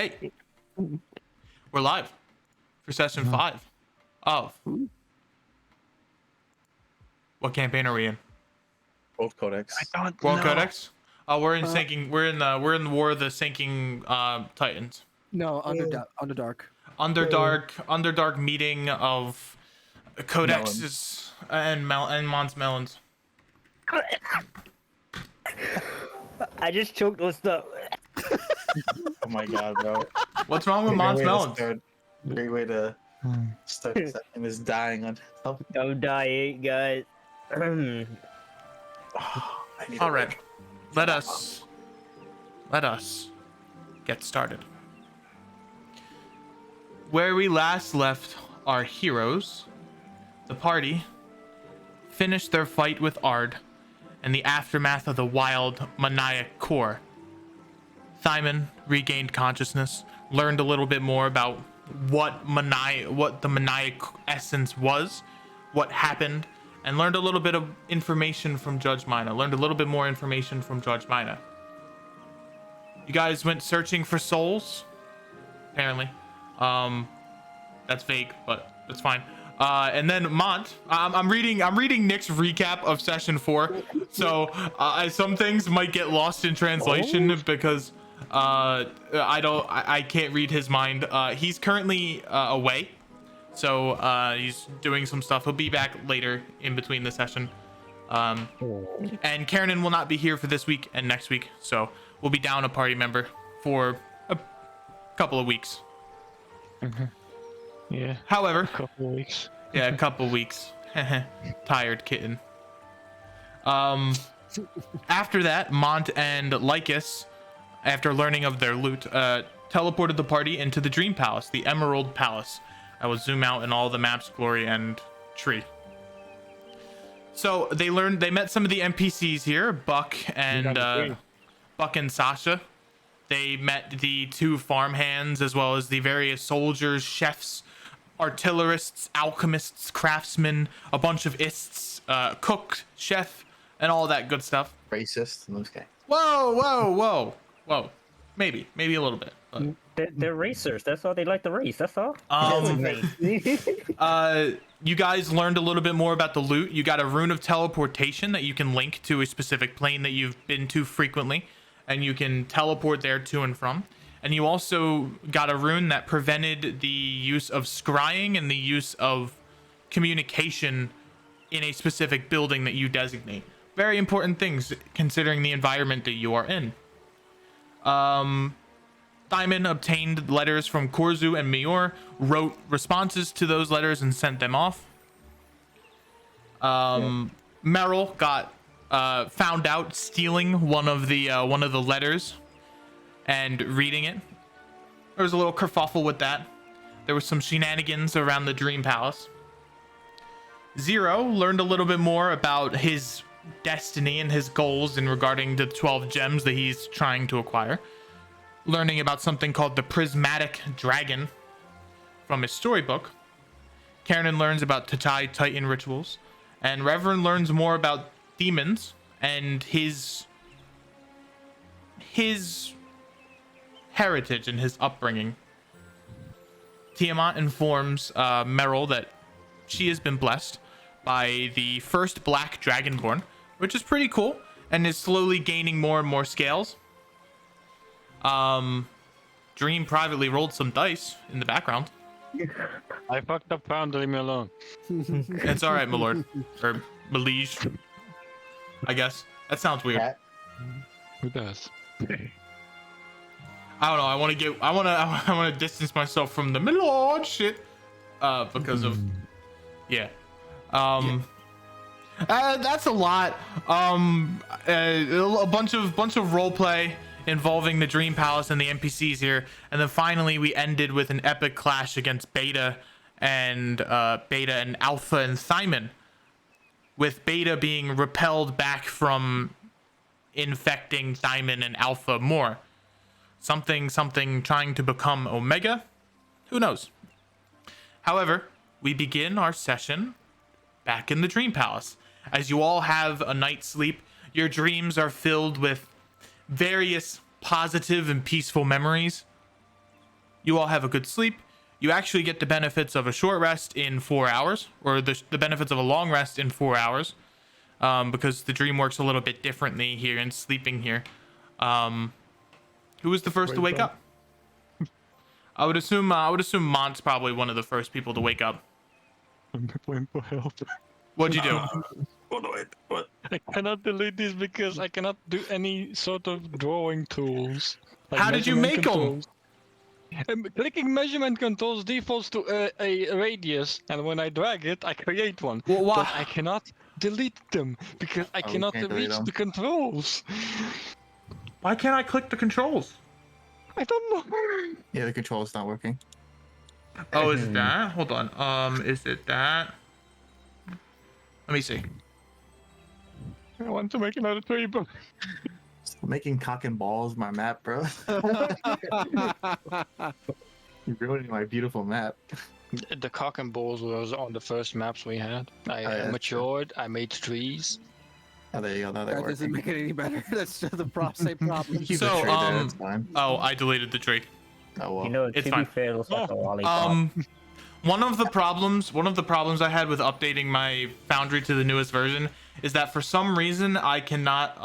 Hey, we're live for session 5 of what campaign are we in? World Codex. I don't World know. Codex. Oh, we're in sinking. We're in the War of the Sinking Titans. No, Underdark. Underdark meeting of codexes and Mons Melons. I just choked on stuff. Oh my god, bro. What's wrong with Mons Melons? Great way to start the session is dying on top. I'm dying, guys. All right, let us get started. Where we last left our heroes, the party finished their fight with Ard and the aftermath of the wild maniac core. Thyman regained consciousness, learned a little bit more about what the maniac essence was, what happened, and learned a little bit of information from Judge Mina. You guys went searching for souls, apparently. That's vague, but that's fine. And then Mont, I'm reading Nick's recap of session 4, so some things might get lost in translation because I can't read his mind. He's currently away, so he's doing some stuff. He'll be back later in between the session. And Karen will not be here for this week and next week, so we'll be down a party member for a couple of weeks. Mm-hmm. Yeah. However, A couple of weeks. yeah, a couple of weeks. Tired kitten. After that, Mont and Lycus, after learning of their loot, teleported the party into the Dream Palace, the Emerald Palace. I will zoom out in all the maps, glory, and tree. So they met some of the NPCs here, Buck and Sasha. They met the 2 farmhands as well as the various soldiers, chefs, artillerists, alchemists, craftsmen, a bunch of ists, cook, chef, and all that good stuff. Racist in those guys. Whoa. Maybe a little bit. But. They're racers. That's all they like to race. That's all. You guys learned a little bit more about the loot. You got a rune of teleportation that you can link to a specific plane that you've been to frequently, and you can teleport there to and from. And you also got a rune that prevented the use of scrying and the use of communication in a specific building that you designate. Very important things considering the environment that you are in. Thyman obtained letters from Korzu and Mior, wrote responses to those letters and sent them off. Merrill got found out stealing one of the letters and reading it. There was a little kerfuffle with that. There was some shenanigans around the Dream Palace. Zero learned a little bit more about his destiny and his goals in regarding the 12 gems that he's trying to acquire. Learning about something called the Prismatic Dragon from his storybook. Karen learns about Tatai Titan rituals. And Reverend learns more about demons and his heritage and his upbringing. Tiamat informs Merrill that she has been blessed by the first black dragonborn, which is pretty cool and is slowly gaining more and more scales. Dream privately rolled some dice in the background. I fucked up, found. Leave me alone. It's all right, my lord, or my liege. I guess that sounds weird. Cat. Who does? I don't know. I want to distance myself from the my lord shit, because of, yeah. That's a lot. A bunch of role play involving the Dream Palace and the NPCs here, and then finally we ended with an epic clash against Beta and Alpha and Thyman, with Beta being repelled back from infecting Thyman and Alpha more. Something trying to become Omega? Who knows? However, we begin our session back in the Dream Palace. As you all have a night's sleep, your dreams are filled with various positive and peaceful memories. you all have a good sleep. You actually get the benefits of a short rest in 4 hours, or the benefits of a long rest in 4 hours, because the dream works a little bit differently here in sleeping here. Who was the first to wake up? I would assume Mont's probably one of the first people to wake up. I'm going for help. What'd you do? What? I cannot delete this because I cannot do any sort of drawing tools. How did you measurement make 'em? controls. Clicking measurement controls defaults to a radius, and when I drag it, I create one. Well, why- But I cannot delete them because I Oh, you cannot can't delete reach them. the controls. Why can't I click the controls? I don't know. Yeah, the control's not working. Oh, is it that? Hold on. Is it that? Let me see. I want to make another tree, but Stop making cock and balls my map, bro. You're ruining my beautiful map. the cock and balls was on the first maps we had. I Oh, yeah, that's matured. I made trees. Oh, there you go. Now they're That doesn't working. make it any better. That's just the same problem. You keep So, the tree there, that's fine. Oh, I deleted the tree. Oh well. You know, It's to fine. be fair, it looks like a lollipop. One of the problems I had with updating my Foundry to the newest version is that for some reason I cannot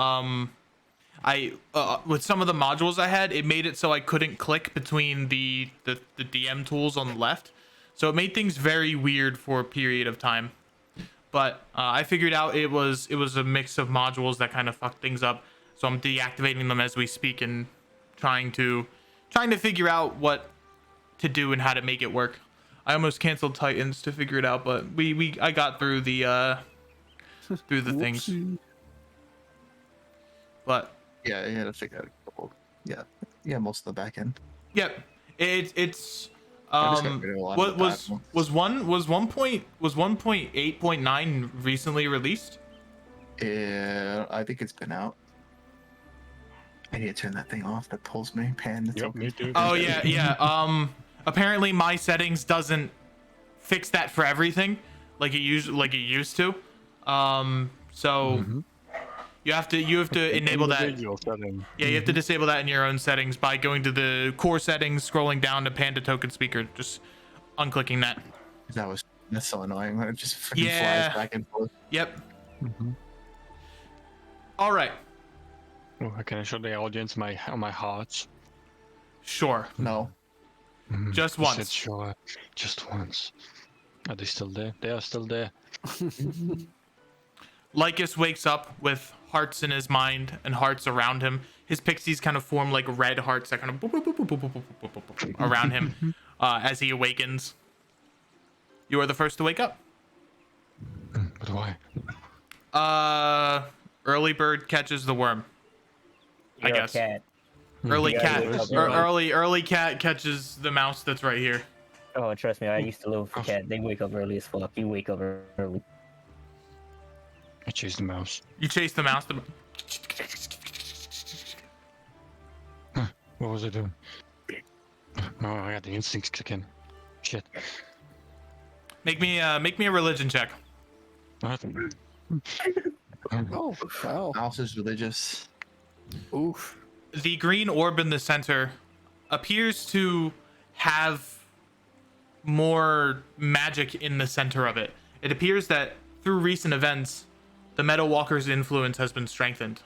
with some of the modules I had, it made it so I couldn't click between the DM tools on the left. So it made things very weird for a period of time. But I figured out it was a mix of modules that kind of fucked things up. So I'm deactivating them as we speak and trying to figure out what to do and how to make it work. I almost canceled Titans to figure it out, but I got through the things. But Yeah, you gotta figure out a couple. Yeah, most of the back end. yep, it's I just got rid of a lot of the bad ones. was 1.8.9 recently released? Yeah, I think it's been out. I need to turn that thing off that pulls me. Pan. Yep, me too. Oh yeah. Apparently my settings doesn't fix that for everything like it used to. So you have to enable that. Individual setting. Yeah, you have to disable that in your own settings by going to the core settings, scrolling down to Panda Token Speaker, just unclicking that. That's so annoying when it just freaking Yeah. flies back and forth. Yep. All right. Oh, can I show the audience my hearts? Sure. No. Just I said once. sure, just once. Are they still there? They are still there. Lycus wakes up with hearts in his mind and hearts around him. His pixies kind of form like red hearts that kind of boop, boop, boop, boop, boop, boop, boop, boop, boop, boop, around him as he awakens. You are the first to wake up. But why? Early bird catches the worm. I You're a guess. cat. Early Yeah, cat. wake up early. Early cat catches the mouse that's right here. Oh, trust me, I used to live with a cat. They wake up early as fuck. You wake up early. I chased the mouse. You chase the mouse. What was I doing? Oh, I got the instincts kicking. Shit. Make me a religion check. What? Oh, wow. Mouse is religious. Oof. The green orb in the center appears to have more magic in the center of it. It appears that through recent events, the Meadow Walker's influence has been strengthened.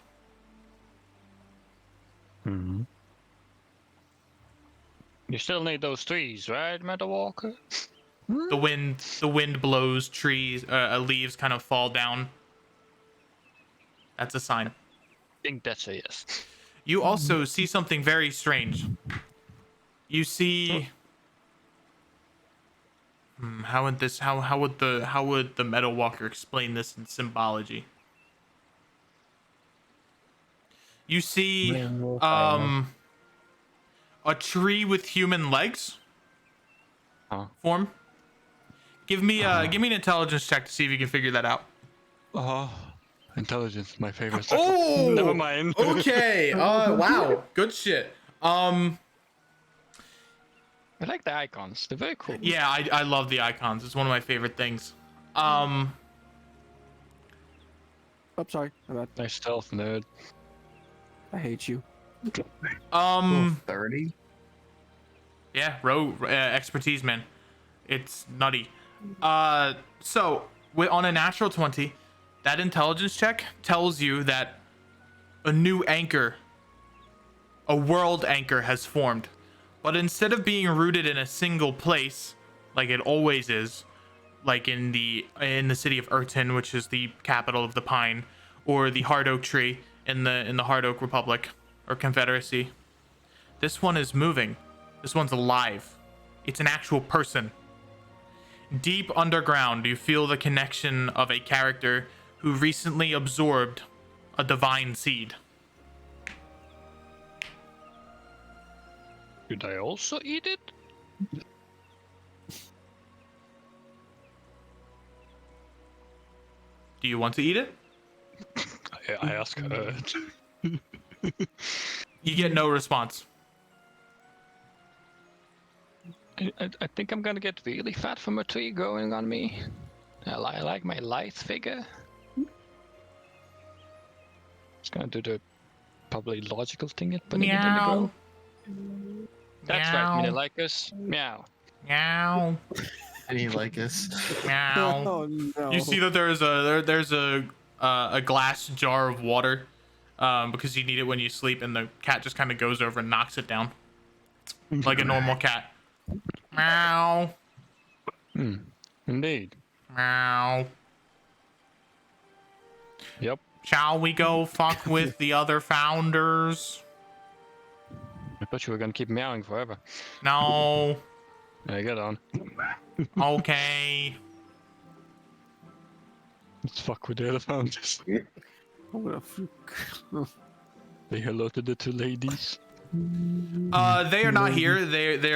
You still need those trees, right, Meadow Walker? The wind blows, trees, leaves kind of fall down. That's a sign. I think that's a yes. You also see something very strange. You see. How would the Meadow Walker explain this in symbology? You see a tree with human legs Huh. form. Give me an intelligence check to see if you can figure that out. Oh, intelligence, my favorite. Oh, Never mind. Okay. Wow. Good shit. I like the icons. They're very cool. Yeah, I love the icons. It's one of my favorite things. I'm sorry. Nice stealth, nerd. I hate you. 30? Yeah, rogue expertise, man. It's nutty. So on a natural 20, that intelligence check tells you that a new anchor, a world anchor, has formed. But instead of being rooted in a single place, like it always is, like in the city of Urton, which is the capital of the Pine, or the Hard Oak Tree in the Hard Oak Republic or Confederacy, this one is moving. This one's alive. It's an actual person. Deep underground, you feel the connection of a character who recently absorbed a divine seed. Should I also eat it? Do you want to eat it? I ask her. You get no response. I think I'm gonna get really fat from a tree growing on me. I like my lithe figure. It's gonna do the probably logical thing at putting it in the Meow. ground. That's right, Meow. Minilicus. Meow. Meow. And you like us. Meow. Oh no. You see that there's a glass jar of water, because you need it when you sleep, and the cat just kind of goes over and knocks it down, like a normal cat. Meow. Indeed. Meow. Yep. Shall we go fuck with the other founders? I thought you were gonna keep meowing forever. No. Yeah, get on. Okay. Let's fuck with the other founders. What a freak. Say hello to the two ladies. They are not here. They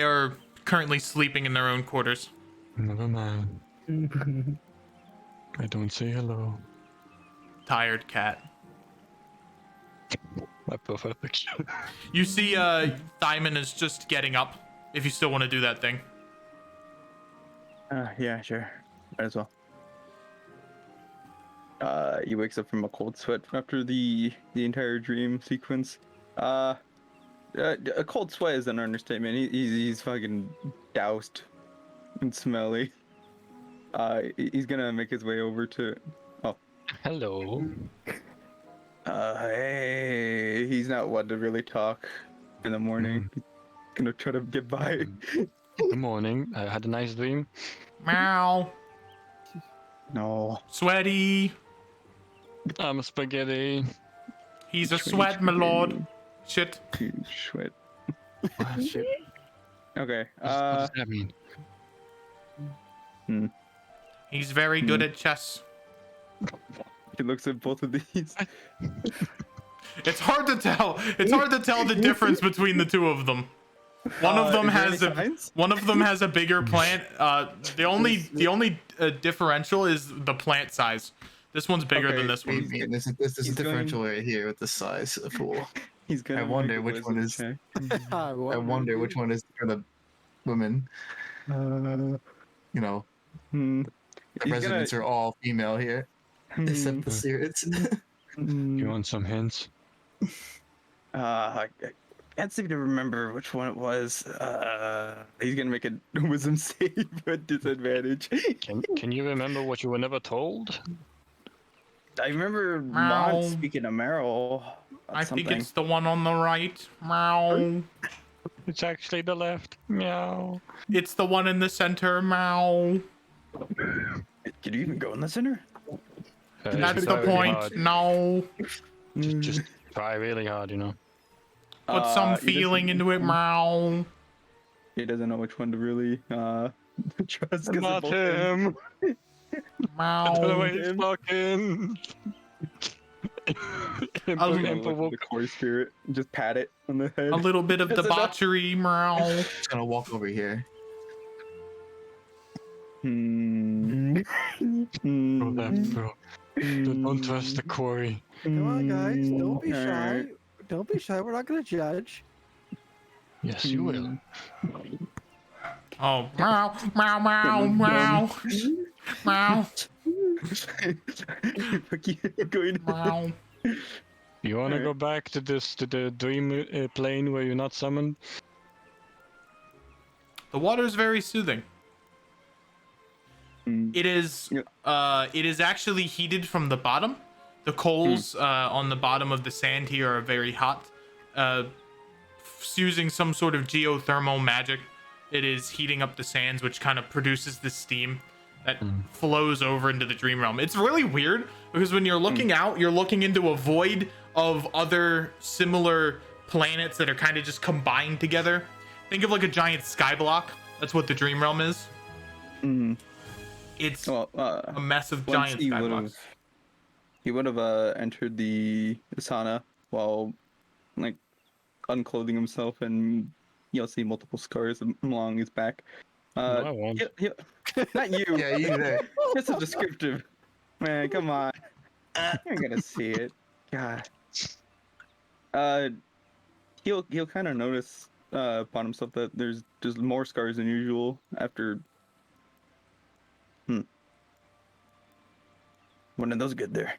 are currently sleeping in their own quarters. Never mind. I don't say hello. Tired cat. My profile picture. You see, Thyman is just getting up. If you still want to do that thing. Yeah, sure. Might as well. He wakes up from a cold sweat after the entire dream sequence. A cold sweat is an understatement. He's fucking doused and smelly. He's gonna make his way over to. Oh. Hello. Hey. He's not one to really talk in the morning. He's gonna try to get by. Good morning. I had a nice dream. Meow. No. Sweaty. I'm a spaghetti. He's a sweat, my lord. Shit. Sweat. What? Shit. Okay. What does that mean? He's very good at chess. He looks at both of these. It's hard to tell. It's hard to tell the difference between the two of them. One of them is there has any a signs? one of them has a bigger plant. The only differential is the plant size. This one's bigger Okay, than this one. This is He's a differential right here with the size of the pool. He's gonna. I wonder make a which one wisdom is- check. I wonder which one is for the women. You know, Hmm. the He's residents are all female here, except the spirits. You want some hints? I can't seem to remember which one it was. He's gonna make a wisdom save at disadvantage. Can you remember what you were never told? I remember Meow. Mon speaking to Meryl. I think it's the one on the right. Meow. It's actually the left. Meow. It's the one in the center. Meow. Did you even go in the center? That's try the really point. hard. No. Just try really hard, you know. Put some He feeling doesn't- into it. Meow. He doesn't know which one to really trust. 'cause they're Not both him. Meow. The way he's talking. the core spirit. Just pat it on the head. A little bit of That's enough. debauchery. Meow. Just gonna walk over here. Hmm. Go left, bro. Don't trust the quarry. Come on, guys. Don't be shy. Alright. Don't be shy. We're not gonna judge. Yes, you will. Oh. Meow. Meow. Meow. Meow. Meow. Fuck you, going. Meow. You wanna go back to the dream plane where you're not summoned? The water is very soothing. It is it is actually heated from the bottom. The coals on the bottom of the sand here are very hot. Using some sort of geothermal magic, it is heating up the sands, which kind of produces this steam that flows over into the dream realm. It's really weird because when you're looking out, you're looking into a void of other similar planets that are kind of just combined together. Think of like a giant sky block. That's what the dream realm is. It's a mess of giant sky blocks. He would have entered the sauna while like unclothing himself, and you'll see multiple scars along his back. I won't. Not you. Yeah, you there. Just a descriptive. Man, come on. You're gonna see it. God. He'll kind of notice upon himself that there's just more scars than usual after. One of those good there.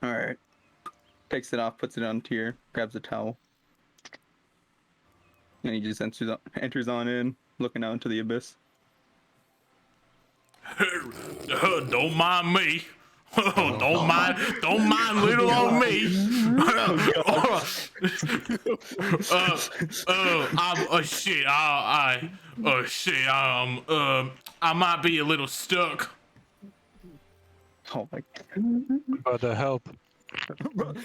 All right. Takes it off, puts it on tier, grabs a towel, and he just enters on in, looking out into the abyss. Don't mind me. Don't mind little old me. I might be a little stuck. Oh my Brother, help.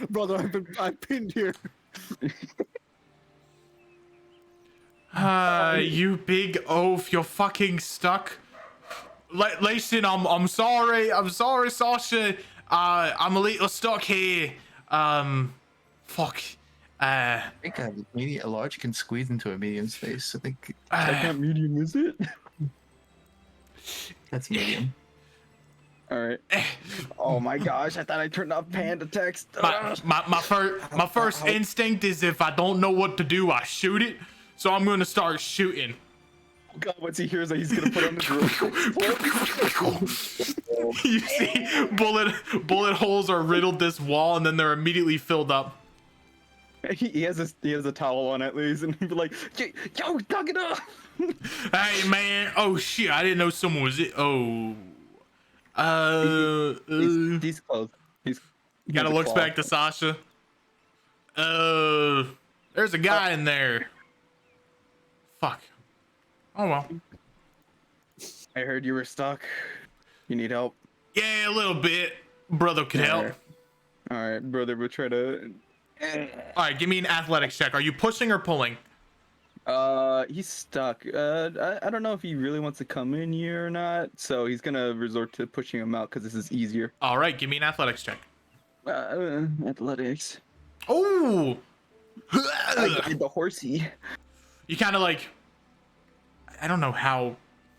Brother, I've been here. You big oaf, you're fucking stuck. Listen, I'm sorry, Sasha. I'm a little stuck here. Fuck. I think a large can squeeze into a medium space. I think That's not medium, is it? that's medium. Alright. Oh my gosh, I thought I turned off panda text. My first instinct is if I don't know what to do, I shoot it. So I'm gonna start shooting. God, once he hears that, he's gonna put on the drill. You see, bullet holes are riddled this wall, and then they're immediately filled up. He has a towel on at least, and he'd be like, "Yo, dug it up." Hey man, oh shit, I didn't know someone was it. Oh, He's close. He's gotta look back to Sasha. There's a guy in there. Fuck. Oh well. I heard you were stuck. You need help. Yeah, a little bit. Brother could help. All right, brother. We'll try to. All right, give me an athletics check. Are you pushing or pulling? He's stuck. I don't know if he really wants to come in here or not. So he's gonna resort to pushing him out because this is easier. All right, give me an athletics check. Athletics. Oh. I did the horsey. You kind of like. I don't know how.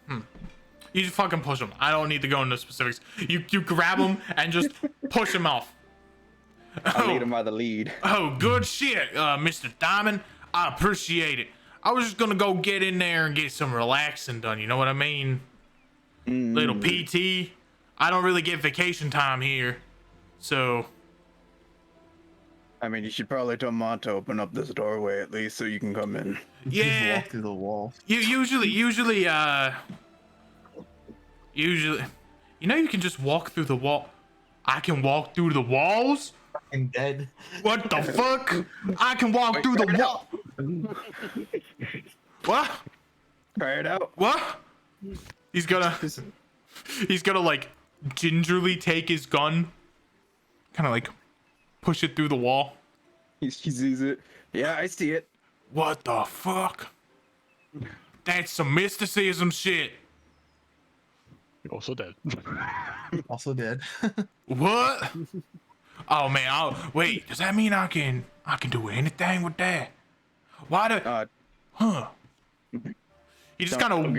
You just fucking push him. I don't need to go into specifics. You grab him and just push him off. I lead him by the lead. Oh, good shit, Mr. Diamond. I appreciate it. I was just gonna go get in there and get some relaxing done. You know what I mean? Little PT. I don't really get vacation time here, so. I mean, you should probably tell Mont to open up this doorway at least so you can come in. Yeah. Walk through the wall. You usually, you know, you can just walk through the wall. I can walk through the walls. I'm dead. What the fuck? I can walk through the wall. What? Try it out. What? He's gonna like gingerly take his gun, kind of like push it through the wall. He sees it. Yeah, I see it. What the fuck? That's some mysticism shit. Also dead. Also dead. What? Oh man, wait, does that mean I can do anything with that? Why do He just kind of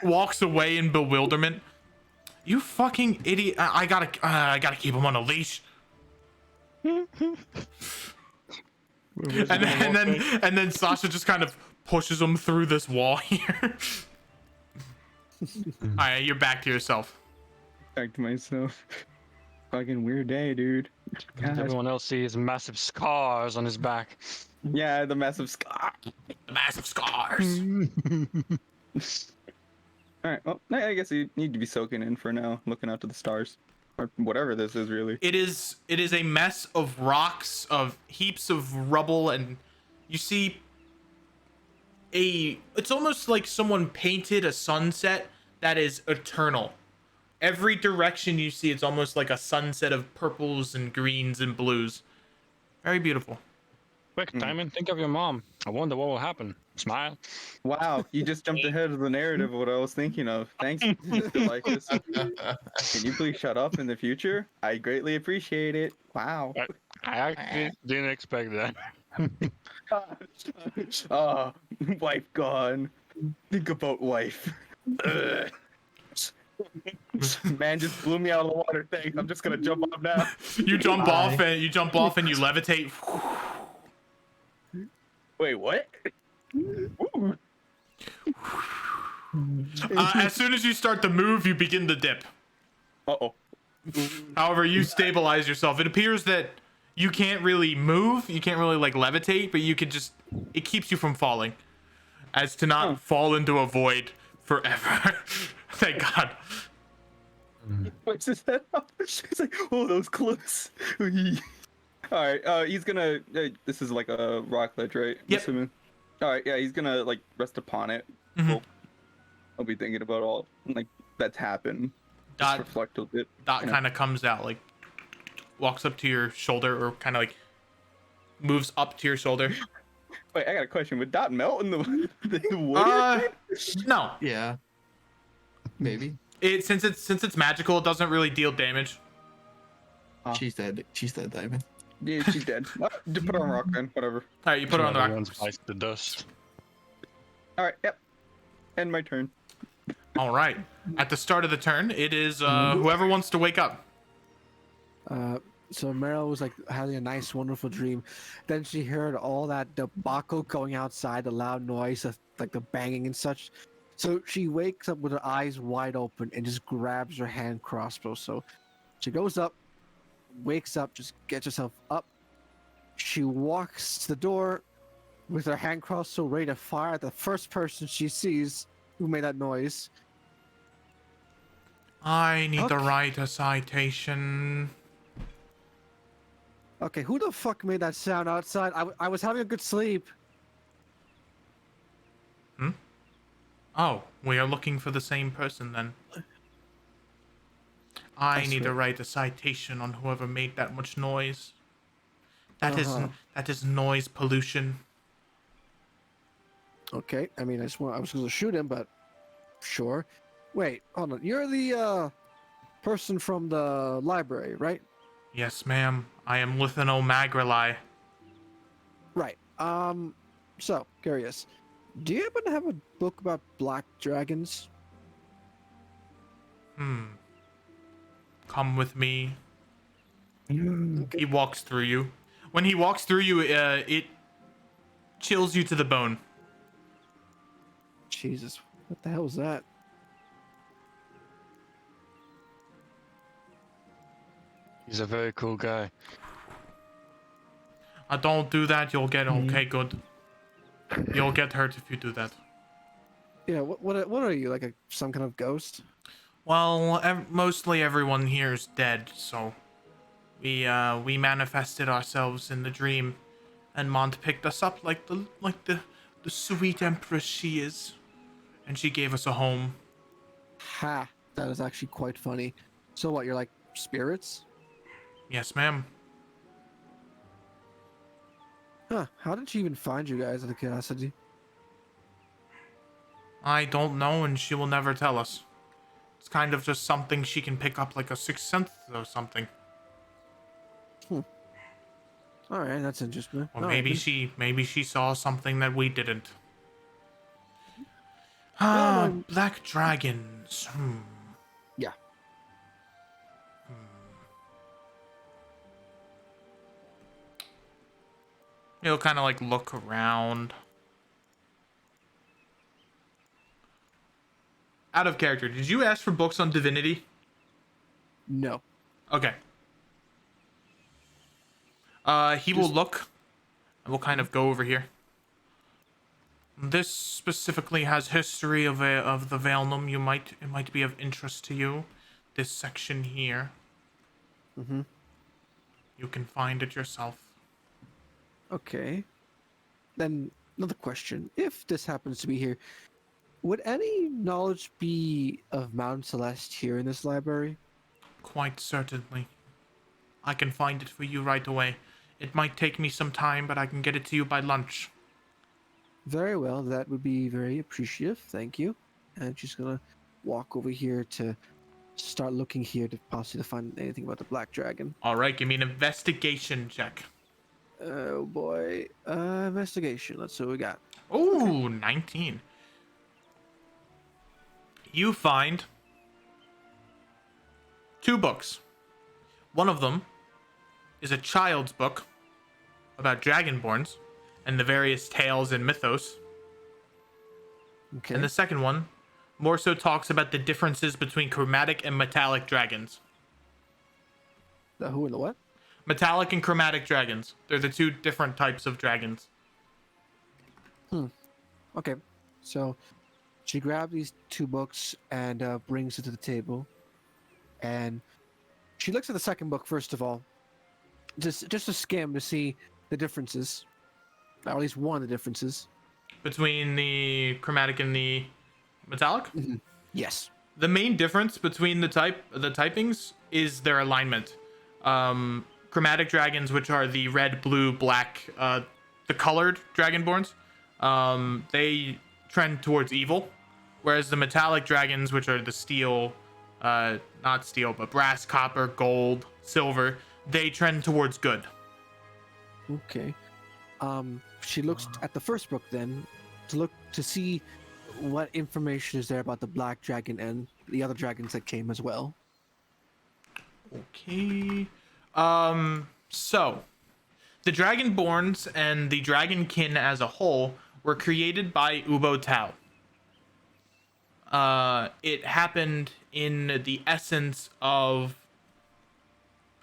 walks away in bewilderment. You fucking idiot. I gotta keep him on a leash. And then Sasha just kind of pushes him through this wall here. Alright, you're back to yourself. Back to myself. Fucking weird day, dude. Does everyone else sees massive scars on his back? Yeah, the massive scar. The massive scars. All right. Well, I guess you need to be soaking in for now, looking out to the stars, or whatever this is really. It is a mess of rocks, of heaps of rubble, and you see it's almost like someone painted a sunset that is eternal. Every direction you see, it's almost like a sunset of purples and greens and blues. Very beautiful. Quick, Timon, think of your mom. I wonder what will happen. Smile. Wow, you just jumped ahead of the narrative of what I was thinking of. Thanks, Mr. Lycus. Can you please shut up in the future? I greatly appreciate it. Wow. I actually didn't expect that. Ah, wife gone. Think about wife. Ugh. Man just blew me out of the water. Thanks. I'm just gonna jump off now. You jump off and you levitate. Wait, what? Ooh. As soon as you start to move, you begin to dip. Uh-oh. However, you stabilize yourself. It appears that you can't really move. You can't really like levitate, but you can just, it keeps you from falling. As to not fall into a void forever. Thank God. What's his head up? He's like, oh, those cliffs. Alright, he's gonna, this is like a rock ledge, right? Yep. Assuming. Alright, yeah, he's gonna like rest upon it. Mhm. Cool. I'll be thinking about all, like, that's happened. Just Dot, reflect a bit. Dot you know. kind of comes out, like, walks up to your shoulder, or kind of like moves up to your shoulder. Wait, I got a question. Would Dot melt in the water? No. Yeah. Maybe. Since it's magical, it doesn't really deal damage. She's dead. She's dead, Diamond. Yeah, she's dead. Just put her on rock then, whatever. All right, you put it on the Another rock. one bites the dust. Alright, yep. End my turn. All right. At the start of the turn, it is whoever wants to wake up. So Meryl was like having a nice, wonderful dream. Then she heard all that debacle going outside, the loud noise, like the banging and such. So she wakes up with her eyes wide open and just grabs her hand crossbow. So she goes up, wakes up, just gets herself up. She walks to the door with her hand crossbow ready to fire at the first person she sees who made that noise. I need to Okay. write a citation. Okay, who the fuck made that sound outside? I was having a good sleep. Oh, we are looking for the same person then. I I need to swear. write a citation on whoever made that much noise. That is noise pollution. Okay, I mean, I was going to shoot him, but sure. Wait, hold on. You're the person from the library, right? Yes, ma'am. I am Lithano Magrali. Right. So curious. Do you happen to have a book about black dragons? Come with me. He walks through you. When he walks through you, it chills you to the bone. Jesus, what the hell was that? He's a very cool guy. Don't do that. You'll get okay. Good. You'll get hurt if you do that. Yeah, what are you, like some kind of ghost? Well, mostly everyone here is dead, so we manifested ourselves in the dream, and Mont picked us up like the sweet empress she is, and she gave us a home. Ha, that is actually quite funny. So what, you're like spirits? Yes, ma'am. Huh, how did she even find you guys out of curiosity? I don't know, and she will never tell us. It's kind of just something she can pick up like a sixth sense or something. Alright, that's interesting. Or Alright, maybe she saw something that we didn't. no, Black dragons. yeah. He'll kind of like look around. Out of character, did you ask for books on divinity? No. Okay. He will look, and we'll kind of go over here. This specifically has history of the Valnum. It might be of interest to you. This section here. Mm-hmm. You can find it yourself. Okay. Then another question: if this happens to be here, would any knowledge be of Mount Celeste here in this library? Quite certainly. I can find it for you right away. It might take me some time, but I can get it to you by lunch. Very well. That would be very appreciative. Thank you. And she's gonna walk over here to start looking here to possibly find anything about the Black Dragon. All right, give me an investigation check. Oh boy. Investigation. Let's see what we got. Oh, 19. You find 2 books. One of them is a child's book about dragonborns and the various tales and mythos. Okay. And the second one more so talks about the differences between chromatic and metallic dragons. The who and the what? Metallic and chromatic dragons. They're the 2 different types of dragons. Okay. So she grabbed these 2 books and brings it to the table. And she looks at the second book first of all, just to skim to see the differences, or at least one of the differences. Between the chromatic and the metallic? Yes. The main difference between the typings is their alignment. Chromatic dragons, which are the red, blue, black, the colored dragonborns, they trend towards evil, whereas the metallic dragons, which are the steel, not steel, but brass, copper, gold, silver, they trend towards good. Okay. She looks at the first book then to see what information is there about the Black Dragon and the other dragons that came as well. Okay. So the Dragonborns and the Dragonkin as a whole were created by Ubo Tao. It happened in the essence of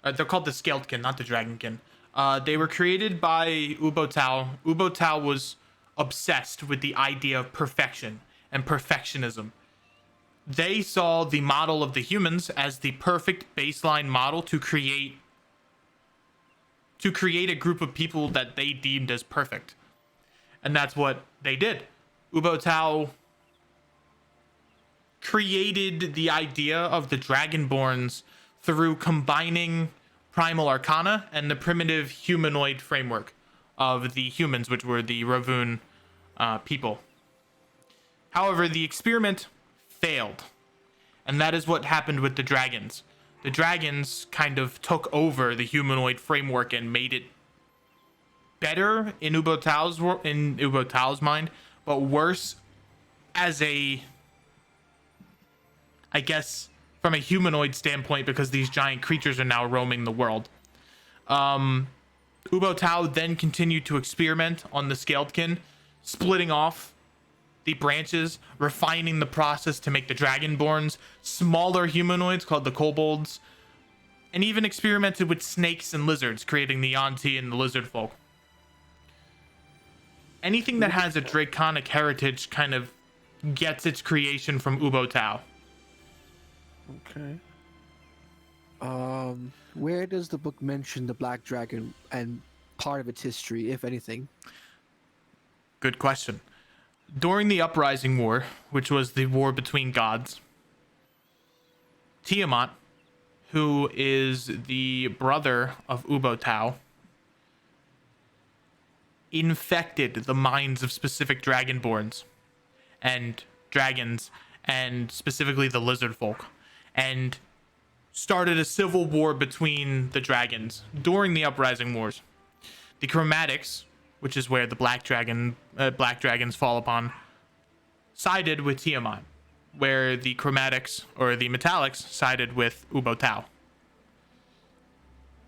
they're called the Scaledkin, not the Dragonkin. They were created by Ubo Tao. Ubo Tao was obsessed with the idea of perfection and perfectionism. They saw the model of the humans as the perfect baseline model to create a group of people that they deemed as perfect. And that's what they did. Ubo Tao created the idea of the Dragonborns through combining primal arcana and the primitive humanoid framework of the humans, which were the Ravun people. However, the experiment failed, and that is what happened with the dragons. The dragons kind of took over the humanoid framework and made it better in Ubo Tao's mind, but worse as I guess from a humanoid standpoint, because these giant creatures are now roaming the world. Ubo Tao then continued to experiment on the Scaledkin, splitting off the branches, refining the process to make the Dragonborns smaller humanoids called the kobolds, and even experimented with snakes and lizards, creating the Yanti and the lizard folk. Anything that has a draconic heritage kind of gets its creation from Ubo Tao. Okay. Where does the book mention the Black Dragon and part of its history, if anything? Good question. During the Uprising War, which was the war between gods, Tiamat, who is the brother of Ubo Tao, infected the minds of specific dragonborns and dragons, and specifically the lizard folk, and started a civil war between the dragons during the Uprising Wars. The Chromatics, which is where the black dragons fall upon, sided with Tiamat, where the Chromatics, or the Metallics, sided with Ubo Tao.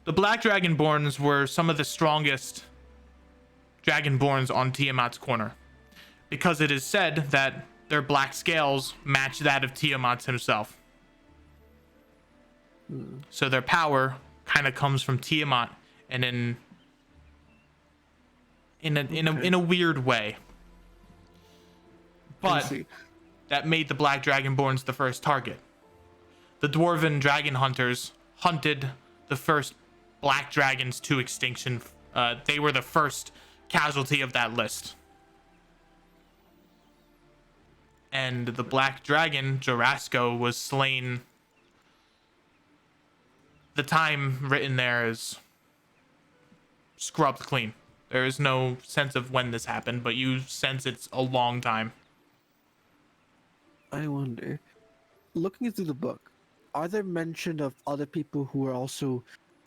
The Black Dragonborns were some of the strongest Dragonborns on Tiamat's corner, because it is said that their black scales match that of Tiamat's himself. So their power kind of comes from Tiamat, and in a weird way. But see. that made the Black Dragonborns the first target. The Dwarven Dragon Hunters hunted the first Black Dragons to extinction. They were the first casualty of that list. And the Black Dragon, Jarasco, was slain. The time written there is scrubbed clean. There is no sense of when this happened, but you sense it's a long time. I wonder, looking through the book, are there mention of other people who are also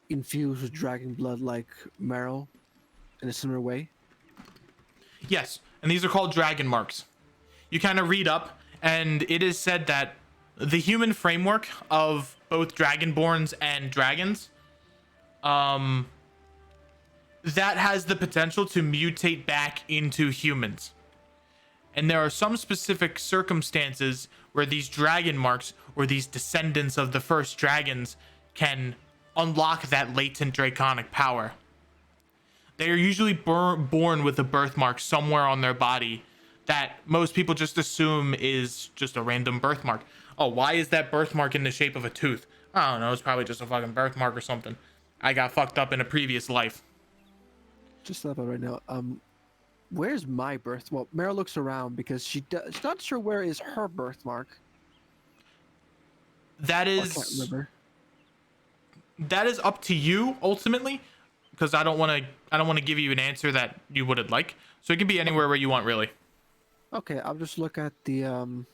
infused with dragon blood like Meryl in a similar way? Yes, and these are called dragon marks. You kind of read up, and it is said that the human framework of both dragonborns and dragons, that has the potential to mutate back into humans. And there are some specific circumstances where these dragon marks or these descendants of the first dragons can unlock that latent draconic power. They are usually born with a birthmark somewhere on their body that most people just assume is just a random birthmark. Oh, why is that birthmark in the shape of a tooth? I don't know, it's probably just a fucking birthmark or something. I got fucked up in a previous life. Just thought about right now. Where's my birth? Well, Meryl looks around because she's not sure where is her birthmark. That I can't is remember. that is up to you ultimately, because I don't want to give you an answer that you wouldn't like. So it can be anywhere where you want, really. Okay, I'll just look at the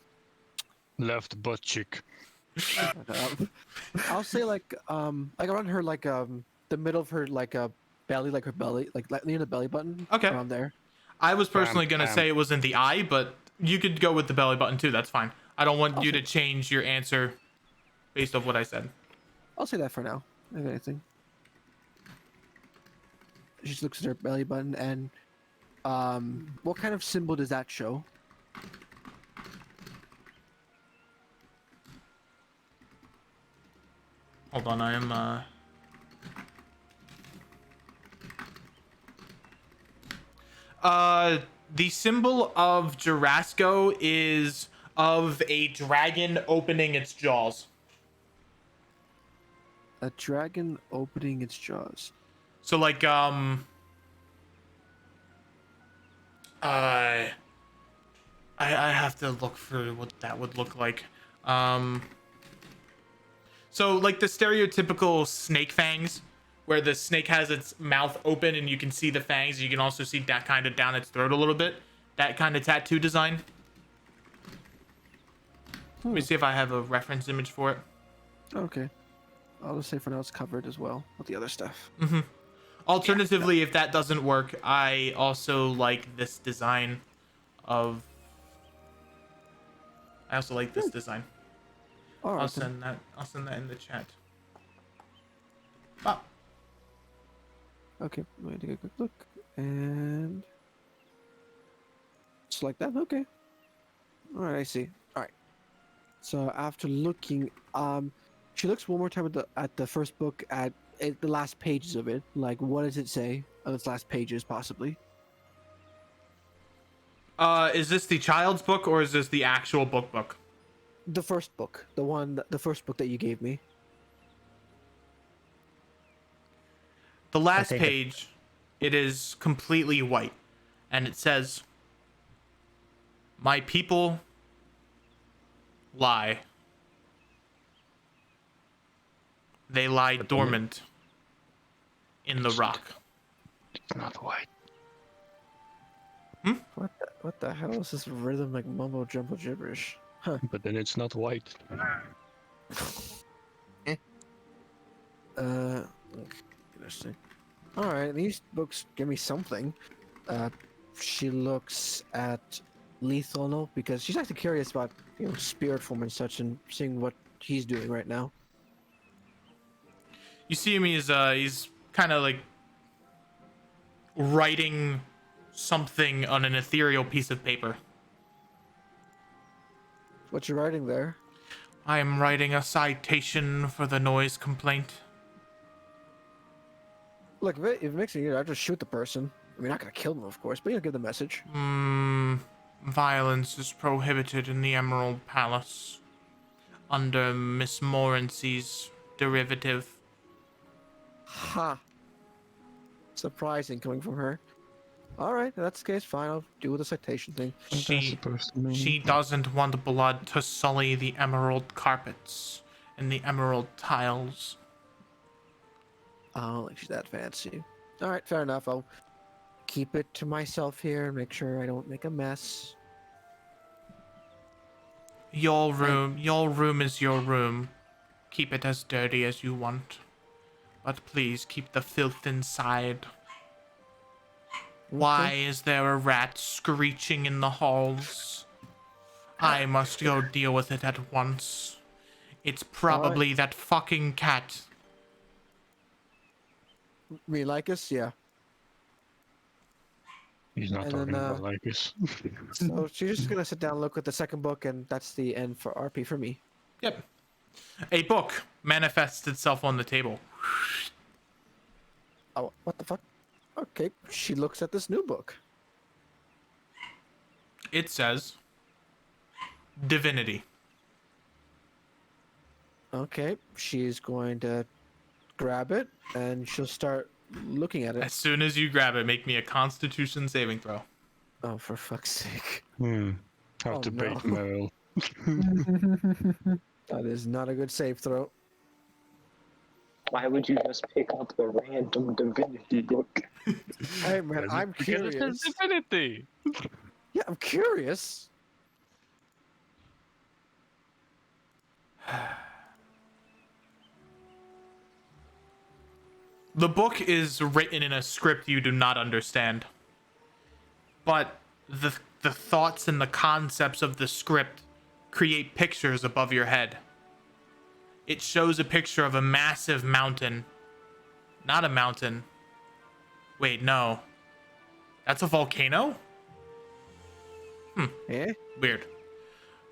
Left butt cheek. I'll say like around her the middle of her belly, like her belly, like near the belly button. Okay. Around there. I was personally gonna Bam. say it was in the eye, but you could go with the belly button too. That's fine. I don't want you to Okay. change your answer based off what I said. I'll say that for now. If anything. She just looks at her belly button and what kind of symbol does that show? Hold on, I am the symbol of Jarasco is of a dragon opening its jaws. A dragon opening its jaws. So like I have to look for what that would look like. So like the stereotypical snake fangs, where the snake has its mouth open and you can see the fangs. You can also see that kind of down its throat a little bit. That kind of tattoo design. Let me see if I have a reference image for it. Okay. I'll just say for now it's covered as well with the other stuff. Alternatively, if that doesn't work, I also like this design of... I also like this design. All right. I'll send that in the chat. Ah, Okay, let me take a quick look. And just like that, okay. Alright, I see. Alright. So after looking, she looks one more time at the first book at the last pages of it. Like, what does it say on its last pages, possibly? is this the child's book or is this the actual book? The first book, the first book that you gave me. The last take it. page, it is completely white, and it says, "My people lie. They lie dormant in the rock." It's not white. What the hell is this rhythm like mumbo jumbo gibberish? Huh. But then it's not white. Interesting. All right, these books give me something. She looks at Lethal because she's actually curious about spirit form and such, and seeing what he's doing right now. You see him, he's kind of like writing something on an ethereal piece of paper. What you writing there? I am writing a citation for the noise complaint. Look, if it makes it easier, I'll just shoot the person. I mean, not gonna kill them, of course, but give the message. Violence is prohibited in the Emerald Palace under Miss Morency's derivative. Ha! Surprising coming from her. Alright, that's the case, fine. I'll do the citation thing. What's that She supposed to mean? she doesn't want blood to sully the emerald carpets and the emerald tiles. I don't think she's that fancy. Alright, fair enough. I'll keep it to myself here and make sure I don't make a mess. Your room is your room. Keep it as dirty as you want. But please keep the filth inside. Why is there a rat screeching in the halls? I must go deal with it at once. It's probably that fucking cat. Me like us? Yeah. He's not And talking then, about like this. So she's just gonna sit down and look at the second book, and that's the end for RP for me. Yep. A book manifests itself on the table. Oh, what the fuck? Okay, she looks at this new book. It says Divinity. Okay, she's going to grab it, and she'll start looking at it. As soon as you grab it, make me a Constitution saving throw. Oh, for fuck's sake. How Oh, to bait no. Meryl. That is not a good save throw. Why would you just pick up the random divinity book? Hey, man, I'm Because it curious. says divinity. Yeah, I'm curious. The book is written in a script you do not understand. But the thoughts and the concepts of the script create pictures above your head. It shows a picture of a massive mountain. Not a mountain. Wait, no. That's a volcano? Eh? Weird.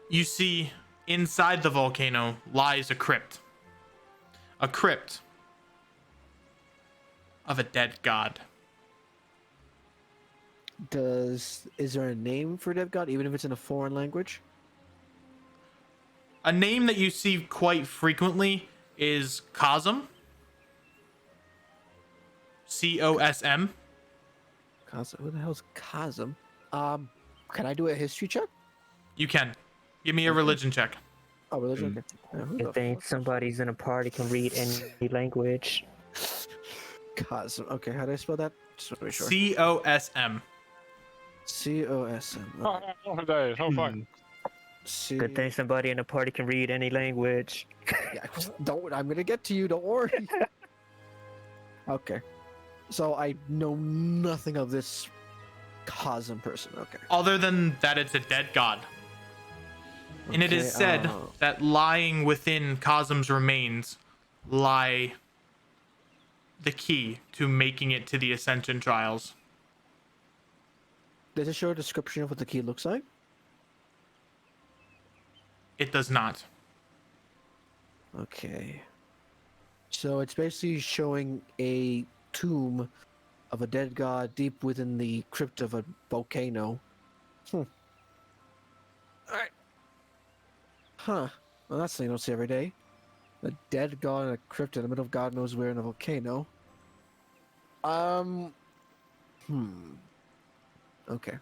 You see, inside the volcano lies a crypt. A crypt of a dead god. Is there a name for dead god, even if it's in a foreign language? A name that you see quite frequently is Cosm. Cosm. Who the hell's Cosm? Can I do a history check? You can. Give me a religion check. Oh, religion. Okay. Yeah, who You the think somebody's in a party can read any language? Cosm. Okay, how do I spell that? Just want to be sure. Cosm. C-O-S-M. Oh, there, so fun. C. Good thing somebody in a party can read any language. Yeah, don't. I'm gonna get to you. Don't worry. Okay. So I know nothing of this Cosm person. Okay. Other than that, it's a dead god. And it is Okay, said that lying within Cosm's remains lie the key to making it to the Ascension Trials. Does it show a description of what the key looks like? It does not. Okay. So it's basically showing a tomb of a dead god deep within the crypt of a volcano. Alright. Huh. Well, that's something you don't see every day. A dead god in a crypt in the middle of God knows where in a volcano. Okay.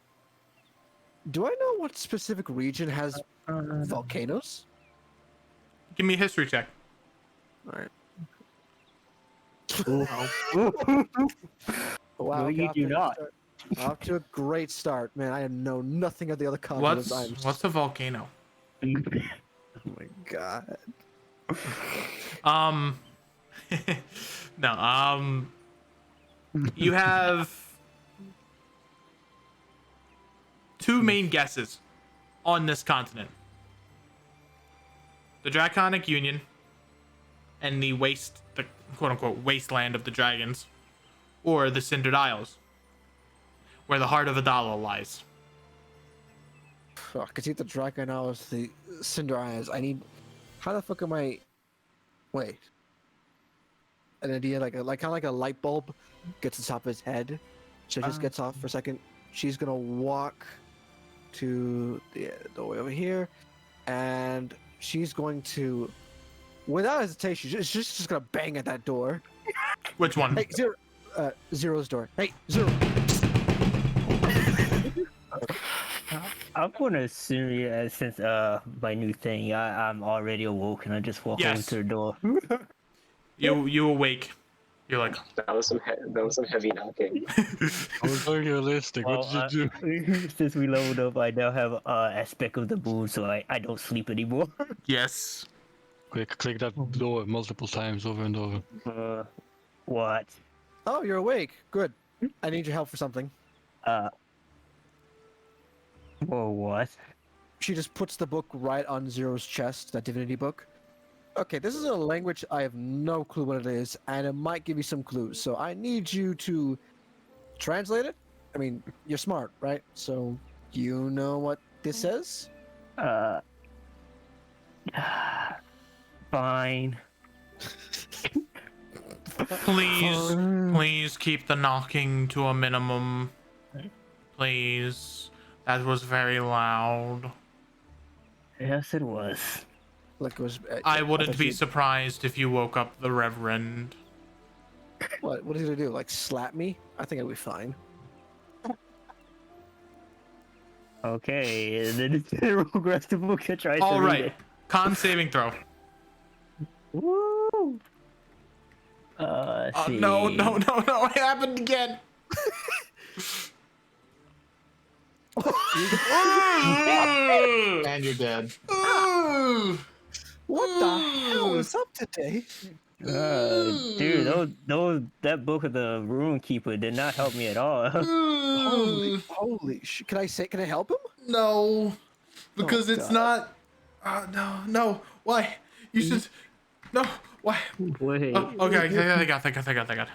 Do I know what specific region has volcanoes? Give me a history check. Alright. No, Wow, you off do to a not. start. Off to a great start, man. I know nothing of the other continents. What's a volcano? Oh my god. No, you have two main guesses on this continent. The Draconic Union and the quote-unquote wasteland of the dragons, or the Cindered Isles, where the heart of Adala lies. I can see the Draco now is the Cinder Eyes. I need. How the fuck am I? Wait. An idea like kind of like a light bulb gets on top of his head, so it just gets off for a second. She's gonna walk to the doorway over here, and she's going to, without hesitation, she's just gonna bang at that door. Which one? Hey, Zero's door. Hey, Zero. I'm gonna assume, yeah, since my new thing, I'm already awoke and I just walk over Yes. to the door. You awake. You're like, That was some heavy knocking. I was very realistic. What did you do? Since we leveled up, I now have aspect of the moon, so I don't sleep anymore. yes. Click that door multiple times over and over. What? Oh, you're awake. Good. I need your help for something. Whoa, what? She just puts the book right on Zero's chest, that divinity book. Okay, this is a language I have no clue what it is, and it might give you some clues. So I need you to translate it. I mean, you're smart, right? So you know what this says? Fine. Please keep the knocking to a minimum. Please. That was very loud. Yes, it was. Like it was. I wouldn't thought be you- surprised if you woke up the Reverend. What is he gonna do? Like slap me? I think I'll be fine. Okay, and then it's progress the book and tries to All read right. it. Con saving throw. Woo! Oh, see. no. It happened again. And you're dead. What the hell is up today? Dude, that book of the Rune Keeper did not help me at all. Holy shit! Can I help him? No. Because Oh, it's God. not. No. Why? You should. No. Why? Wait. Oh, okay. Thank God.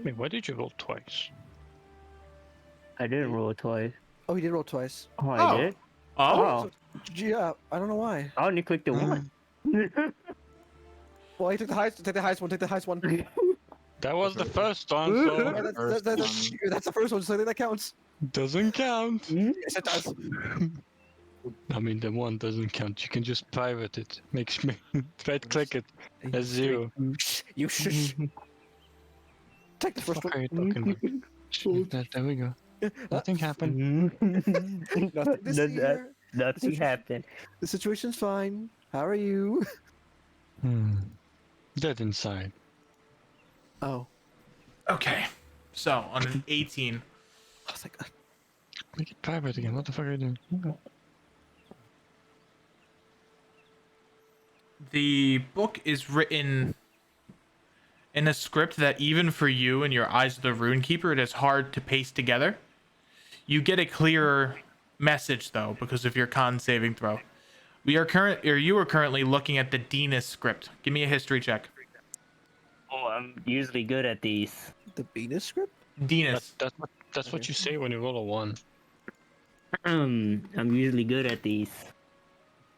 Wait, why did you roll twice? I didn't roll twice. Oh, he did roll twice. Oh, I did? Oh. Yeah, I don't know why. I only clicked the one. Well, he took the highest. Take the highest one. Take the highest one. That was the first one, Yeah, so that's the first one, so I think that counts. doesn't count. Yes, it does. I mean, the one doesn't count. You can just private it. Makes me right click it as 0. You shush. Take the first Fuck, are one. you talking about? There we go. Nothing happened. Nothing to see here. Nothing happened. The situation's fine. How are you? Dead inside. Oh. Okay. So on an 18. I was like, Make it private again. What the fuck are you doing? The book is written in a script that even for you and your Eyes of the Rune Keeper, it is hard to paste together. You get a clearer message though because of your con saving throw. You are currently looking at the Dina script. Give me a history check. Oh, I'm usually good at these. the Venus script? Dinas. That's what you say when you roll a 1. I'm usually good at these.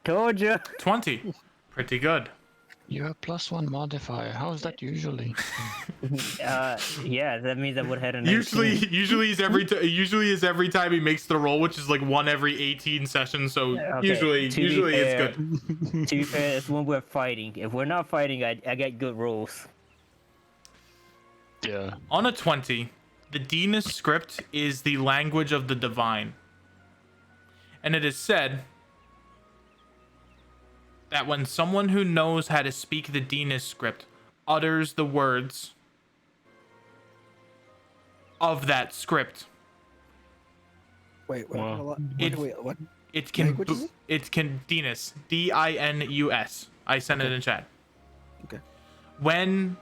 Told ya. 20. Pretty good. You have +1 modifier. How is that usually? Yeah, that means I would have had a 19. Usually is every time he makes the roll, which is like one every 18 sessions. So Okay, usually to be it's fair- good. To be fair, it's when we're fighting. If we're not fighting, I get good rolls. Yeah. On a 20, the Dinas script is the language of the divine. And it is said that when someone who knows how to speak the Dinas script utters the words of that script, Wait, Wow. what? it can Language is it? it can Dinas, Dinus. I sent it in chat. Okay. When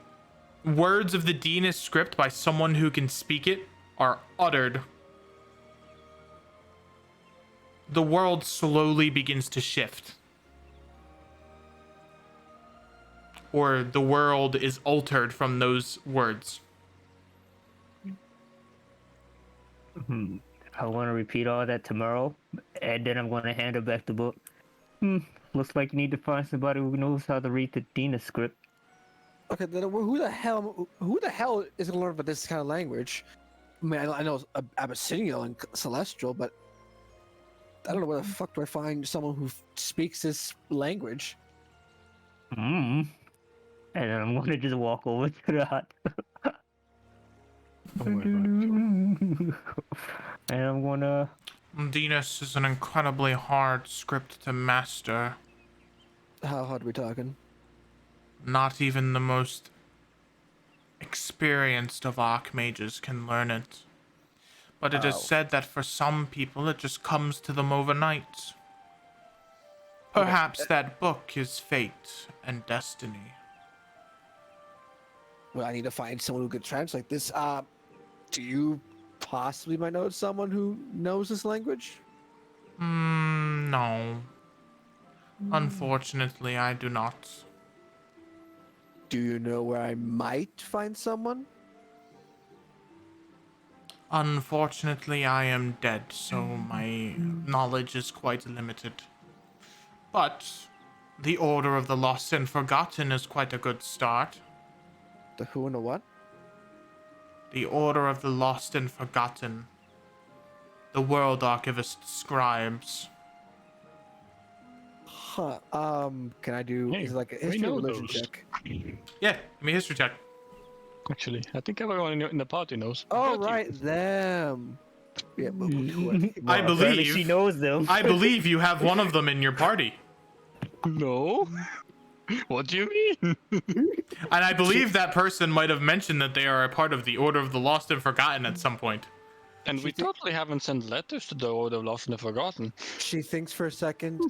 words of the Dinas script by someone who can speak it are uttered, the world slowly begins to shift. Or the world is altered from those words. I want to repeat all that tomorrow, and then I'm going to hand her back the book. Looks like you need to find somebody who knows how to read the Dina script. Okay, then who the hell is gonna learn about this kind of language? I mean, I know Abyssinian and Celestial, but I don't know where the fuck do I find someone who speaks this language? And then I'm gonna just walk over to the hut. And I'm gonna. Dinas is an incredibly hard script to master. How hard are we talking? Not even the most experienced of archmages can learn it. But it is said that for some people it just comes to them overnight. Perhaps that book is fate and destiny. Well, I need to find someone who could translate this. Do you possibly might know someone who knows this language? No. Unfortunately, I do not. Do you know where I might find someone? Unfortunately, I am dead, so my knowledge is quite limited. But the Order of the Lost and Forgotten is quite a good start. The who and the what? The Order of the Lost and Forgotten. The World Archivist Scribes. Huh. Can I do Hey, is it like a we history or know religion those. check? Yeah, give me a history check. Actually, I think everyone in the party knows. Oh, 30. right, them. Yeah, but I Apparently believe. she knows them. I believe you have one of them in your party. No? What do you mean? And I believe that person might have mentioned that they are a part of the Order of the Lost and Forgotten at some point. And we totally haven't sent letters to the Order of Lost and Forgotten. she thinks for a second.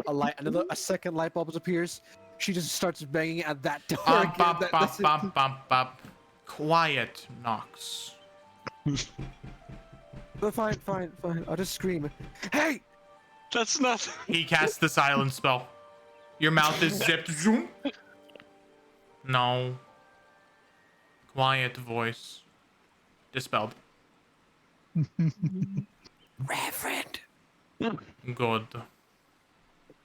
A second light bulb appears. She just starts banging at that door. Bop, again. bop, That- bop, that's it. bop, bop, bop. Quiet, Nox. But fine. I'll just scream. Hey! That's not. He casts the silence spell. Your mouth is zipped. Zoom. No. Quiet voice. Dispelled. Reverend, Good.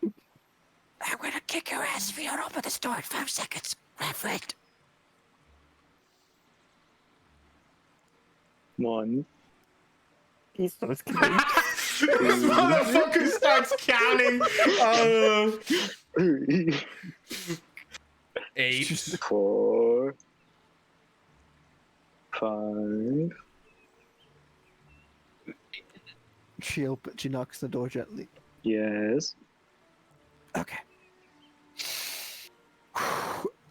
I'm gonna kick your ass if you don't open this door in 5 seconds. Reverend. One. He's so scared. This motherfucker starts counting. 8. 4. 5. She knocks the door gently. Yes. Okay.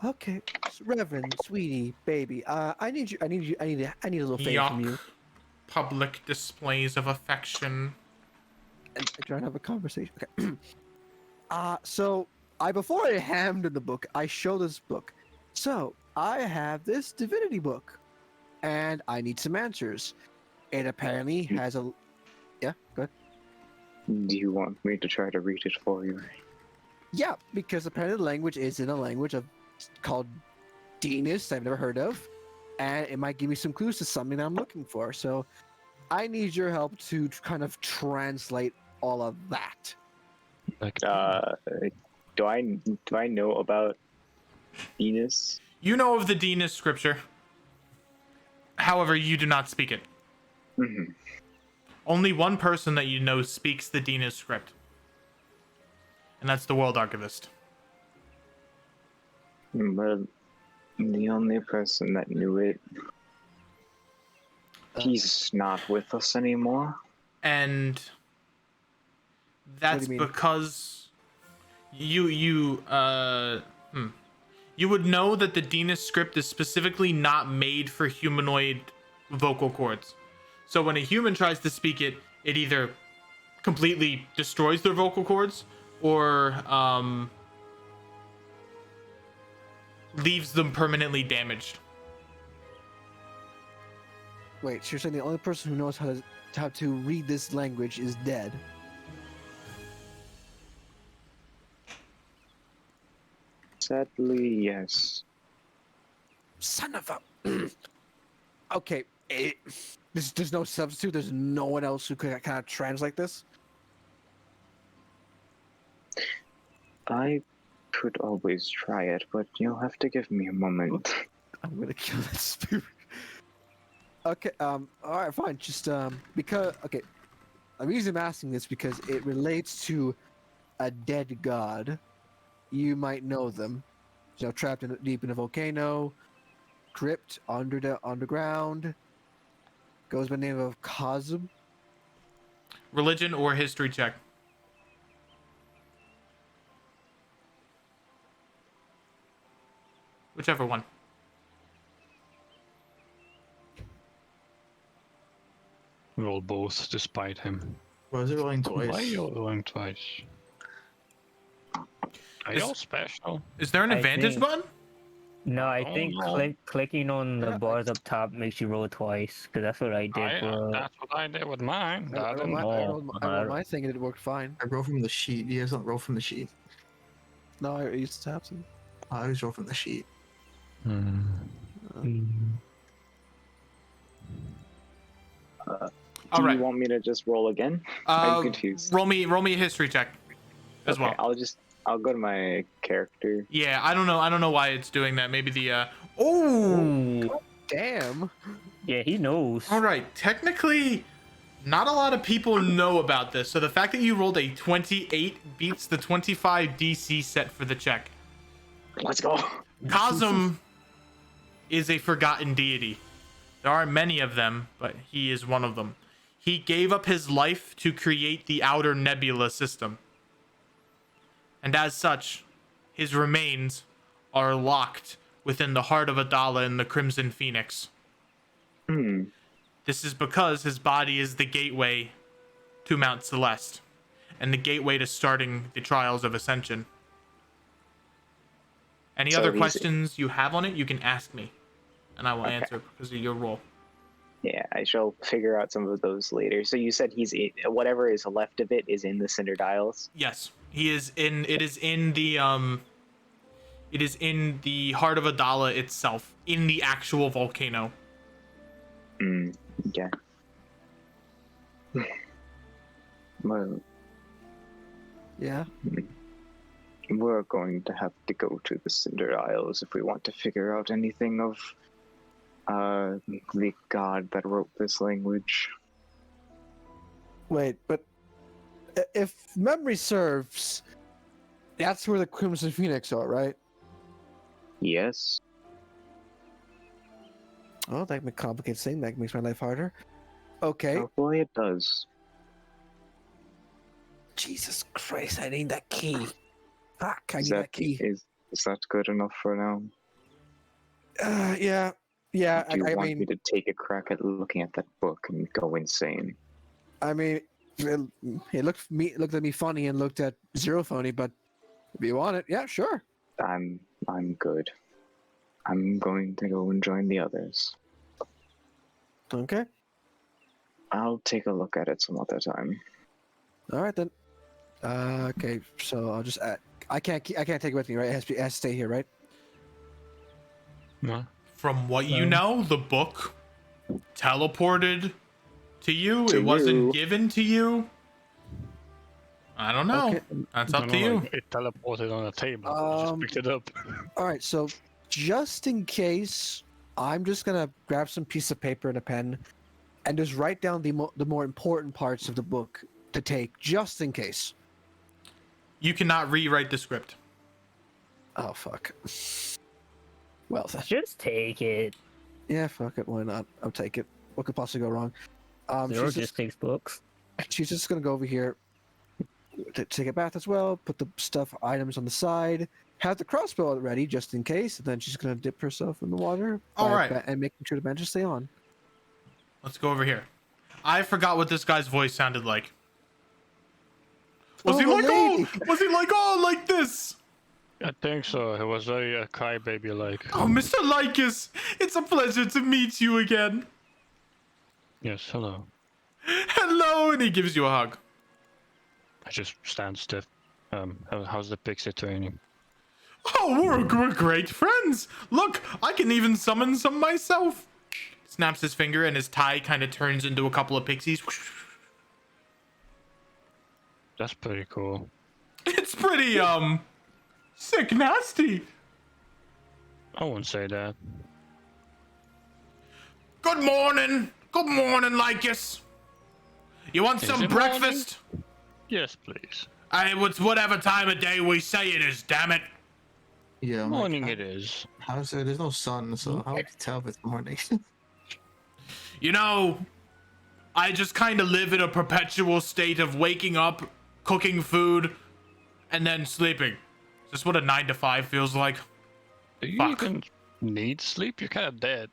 Okay, Reverend, sweetie, baby. I need a little favor from you. Yuck. Public displays of affection. And try to have a conversation. Okay. So before I hammed in the book, I show this book. So I have this divinity book, and I need some answers. It apparently has a. Yeah, good. Do you want me to try to read it for you? Yeah, because apparently the language is in a language called Dinas I've never heard of, and it might give me some clues to something that I'm looking for. So I need your help to kind of translate all of that. Like, Do I know about Venus? You know of the Dinas scripture. However, you do not speak it. Mm-hmm. Only one person that you know speaks the Dinas script. And that's the World Archivist. But the only person that knew it, he's not with us anymore. And that's do you mean? because you would know that the Dinas script is specifically not made for humanoid vocal cords. So when a human tries to speak it, it either completely destroys their vocal cords or leaves them permanently damaged. Wait, so you're saying the only person who knows how to read this language is dead? Sadly, yes. Son of a. Okay, there's no substitute. There's no one else who could kind of translate this. I could always try it, but you'll have to give me a moment. I'm gonna kill that spirit. Okay, alright, fine. Just, because, okay. The reason I'm asking this because it relates to a dead god. You might know them. You know, trapped deep in a volcano, crypt underground. Goes by the name of Kazum. Religion or history check. Whichever one. Roll both despite him. Why is it rolling Why are twice? you rolling twice? Are you all special? Is there an I advantage think- button? No, I Oh, think no. clicking on the Yeah, bars up top makes you roll twice, because that's what I did for. That's what I did with mine. I That rolled didn't- I rolled my thing and it worked fine. I roll from the sheet. You guys don't roll from the sheet. No, I used to have some. I always roll from the sheet. All Do right. you want me to just roll again? I'm Uh, confused. roll me a history check as Okay, well. I'll go to my character. Yeah, I don't know why it's doing that. Maybe the oh. Damn. Yeah, he knows. All right. Technically, not a lot of people know about this. So the fact that you rolled a 28 beats the 25 DC set for the check. Let's go. Kazum is a forgotten deity. There are many of them, but he is one of them. He gave up his life to create the outer nebula system. And as such, his remains are locked within the heart of Adala in the Crimson Phoenix. This is because his body is the gateway to Mount Celeste and the gateway to starting the trials of Ascension. Any So other he's- questions you have on it, you can ask me, and I will Okay. answer because of your role. Yeah, I shall figure out some of those later. So you said whatever is left of it is in the Cinder Dials. Yes, he is in. It is in the It is in the heart of Adala itself, in the actual volcano. Okay. Well, Yeah. we're going to have to go to the Cinder Isles if we want to figure out anything of the god that wrote this language. Wait, but if memory serves, that's where the Crimson Phoenix are, right? Yes. Oh, that complicates things. That makes my life harder. Okay. Oh boy, it does. Jesus Christ, I need that key. Fuck, I Is need that key. is that good enough for now? Yeah. Yeah, Do you I want me mean, to take a crack at looking at that book and go insane? I mean, it looked at me funny and looked at Zero funny, but if you want it, yeah, sure. I'm good. I'm going to go and join the others. Okay. I'll take a look at it some other time. All right then. Okay, so I'll just I can't take it with me, right? It has to stay here, right? No. From what you know, the book teleported to you. To It wasn't you. given to you. I don't know. Okay. That's up to you. It teleported on a table. I just picked it up. All right, so just in case, I'm just gonna grab some piece of paper and a pen, and just write down the more important parts of the book to take, just in case. You cannot rewrite the script. Oh fuck. Well, Just take it. yeah, fuck it. Why not? I'll take it. What could possibly go wrong? Zero just takes books. She's just gonna go over here, take a bath as well, put the items on the side, have the crossbow ready just in case, and then she's gonna dip herself in the water. All right. And making sure the benches stay on. Let's go over here. I forgot what this guy's voice sounded like. Was he like, lady. oh, was he like, oh, like this? I think so. It was very crybaby-like. Oh, Mr. Lycus, it's a pleasure to meet you again. Yes, hello. Hello, and he gives you a hug. I just stand stiff. How's the pixie training? Oh, we're great friends. Look, I can even summon some myself. Snaps his finger and his tie kind of turns into a couple of pixies. That's pretty cool. It's pretty, Sick nasty. I won't say that. Good morning. Good morning, Lycus. You want Is some it breakfast? Yes, please. It's whatever time of day we say it is, damn it. Yeah. I'm Morning like, it is. how's there? There's no sun, so how would you tell if it's morning? You know, I just kind of live in a perpetual state of waking up, cooking food, and then sleeping. Is this what a 9 to 5 feels like? Do you Fuck. even need sleep? You're kind of dead.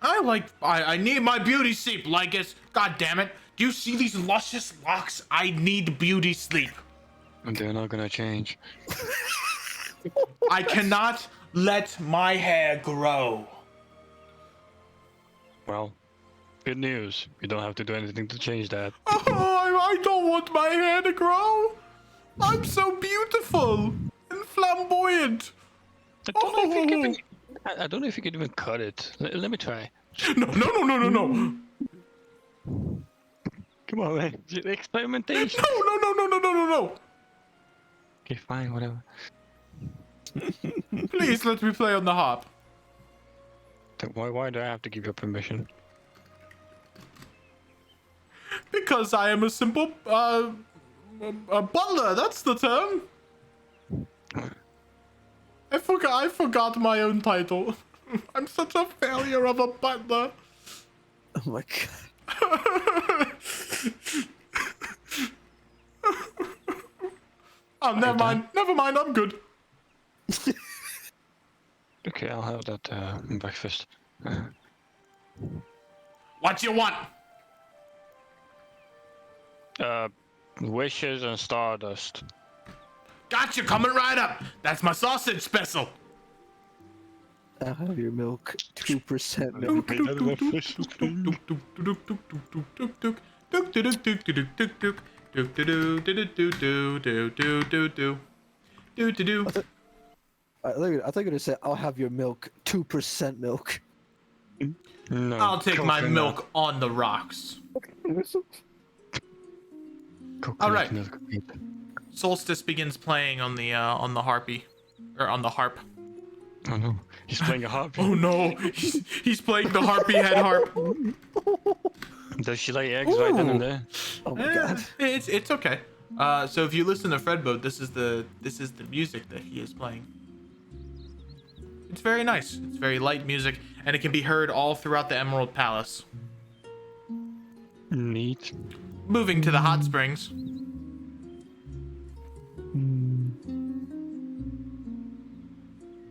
I need my beauty sleep, Lycus. God damn it. Do you see these luscious locks? I need beauty sleep. And they're not gonna change. I cannot let my hair grow. Well, good news. You don't have to do anything to change that. Oh, I don't want my hair to grow. I'm so beautiful and flamboyant. I don't know if you can even, I don't know if you can even cut it. Let me try. No. Come on, man. Experimentation. No. Okay, fine, whatever. Please let me play on the harp. Why do I have to give you permission? Because I am a simple, a butler, that's the term. I forgot my own title. I'm such a failure of a butler. Oh my god. Oh, never mind, I'm good. Okay, I'll have that breakfast. What you want? Wishes and stardust. Gotcha, coming right up. That's my sausage special. I'll have your milk. 2% milk. I thought you were gonna say, I'll have your milk. 2% milk. No, I'll take my coconut. milk on the rocks. Coconut All right. milk. Solstice begins playing on the harpy, or on the harp. Oh no, he's playing a harp. Oh no, he's playing the harpy head harp. Does she lay eggs right then and there? Oh my god. It's okay. So if you listen to Fredboat, this is the music that he is playing. It's very nice. It's very light music, and it can be heard all throughout the Emerald Palace. Neat. Moving to the hot springs.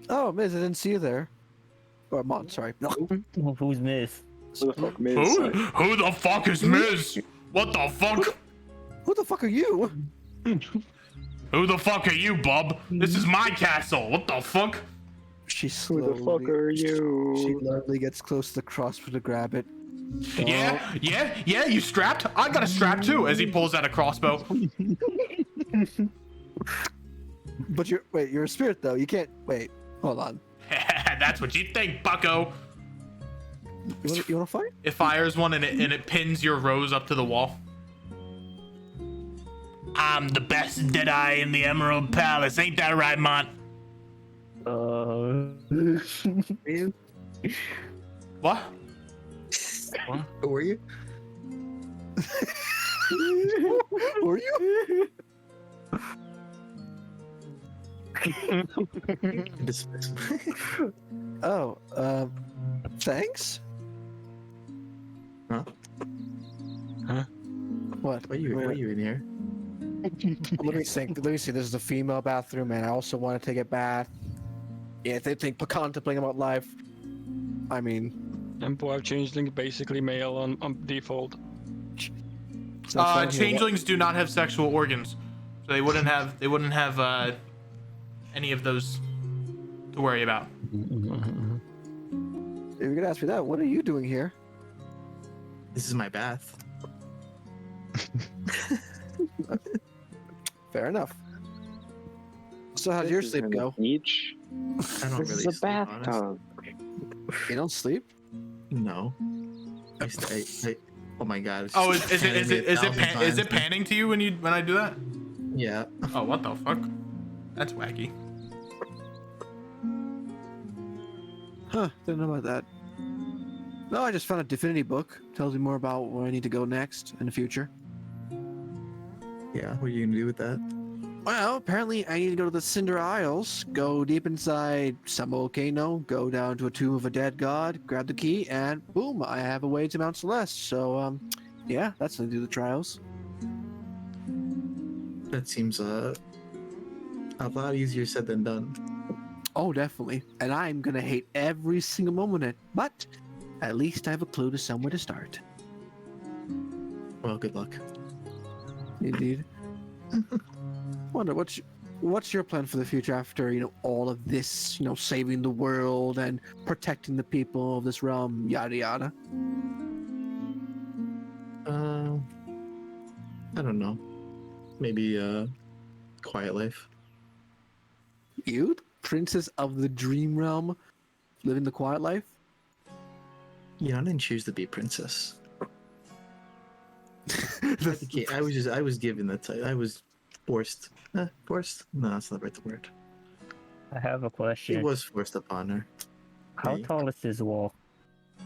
Oh, Miz, I didn't see you there. Or Mon, sorry. No. Who's Miss? Who the fuck, Miz? Who the fuck is Miz? What the fuck? Who the fuck are you? Who the fuck are you, bub? This is my castle. What the fuck? She Who slowly. the fuck are She you? slowly gets close to the crossbow to grab it. Yeah, you strapped? I got a strap too, as he pulls out a crossbow. But you're a spirit though. You can't wait. Hold on. That's what you think, bucko. You wanna fight? It fires one and it pins your rose up to the wall. I'm the best Deadeye in the Emerald Palace, ain't that right, Mont? What? Who are you? Were you? Dismiss. Oh, thanks. Huh? What? Why are you in here? Let me think. Let me see. This is a female bathroom, and I also want to take a bath. Yeah, if they think contemplating about life. I mean, Emperor Changeling basically male on default. so that's fine here. Changelings do not have sexual organs, so they wouldn't have any of those to worry about. If you're gonna ask me that, what are you doing here? This is my bath. Fair enough. So how'd your sleep go? Beach. I don't This really is a sleep, honestly. bathtub. You don't sleep? No. Oh my god. it's Oh, just is panning me 1,000 it times. panning to you when I do that? Yeah. Oh, what the fuck? That's wacky. Huh, didn't know about that. No, I just found a Divinity book. Tells me more about where I need to go next in the future. Yeah, what are you gonna do with that? Well, apparently I need to go to the Cinder Isles, go deep inside some volcano, go down to a tomb of a dead god, grab the key, and boom, I have a way to Mount Celeste. So, yeah, that's gonna do the trials. That seems a lot easier said than done. Oh, definitely. And I'm gonna hate every single moment of it, but at least I have a clue to somewhere to start. Well, good luck. Indeed. Wonder what's your plan for the future after all of this, saving the world and protecting the people of this realm, yada yada. I don't know. Maybe quiet life. You, princess of the dream realm, living the quiet life. Yeah, I didn't choose to be princess. I was given that title. I was forced. Forced? No, that's not the right word. I have a question. It was forced upon her. How Yeah. tall is this wall?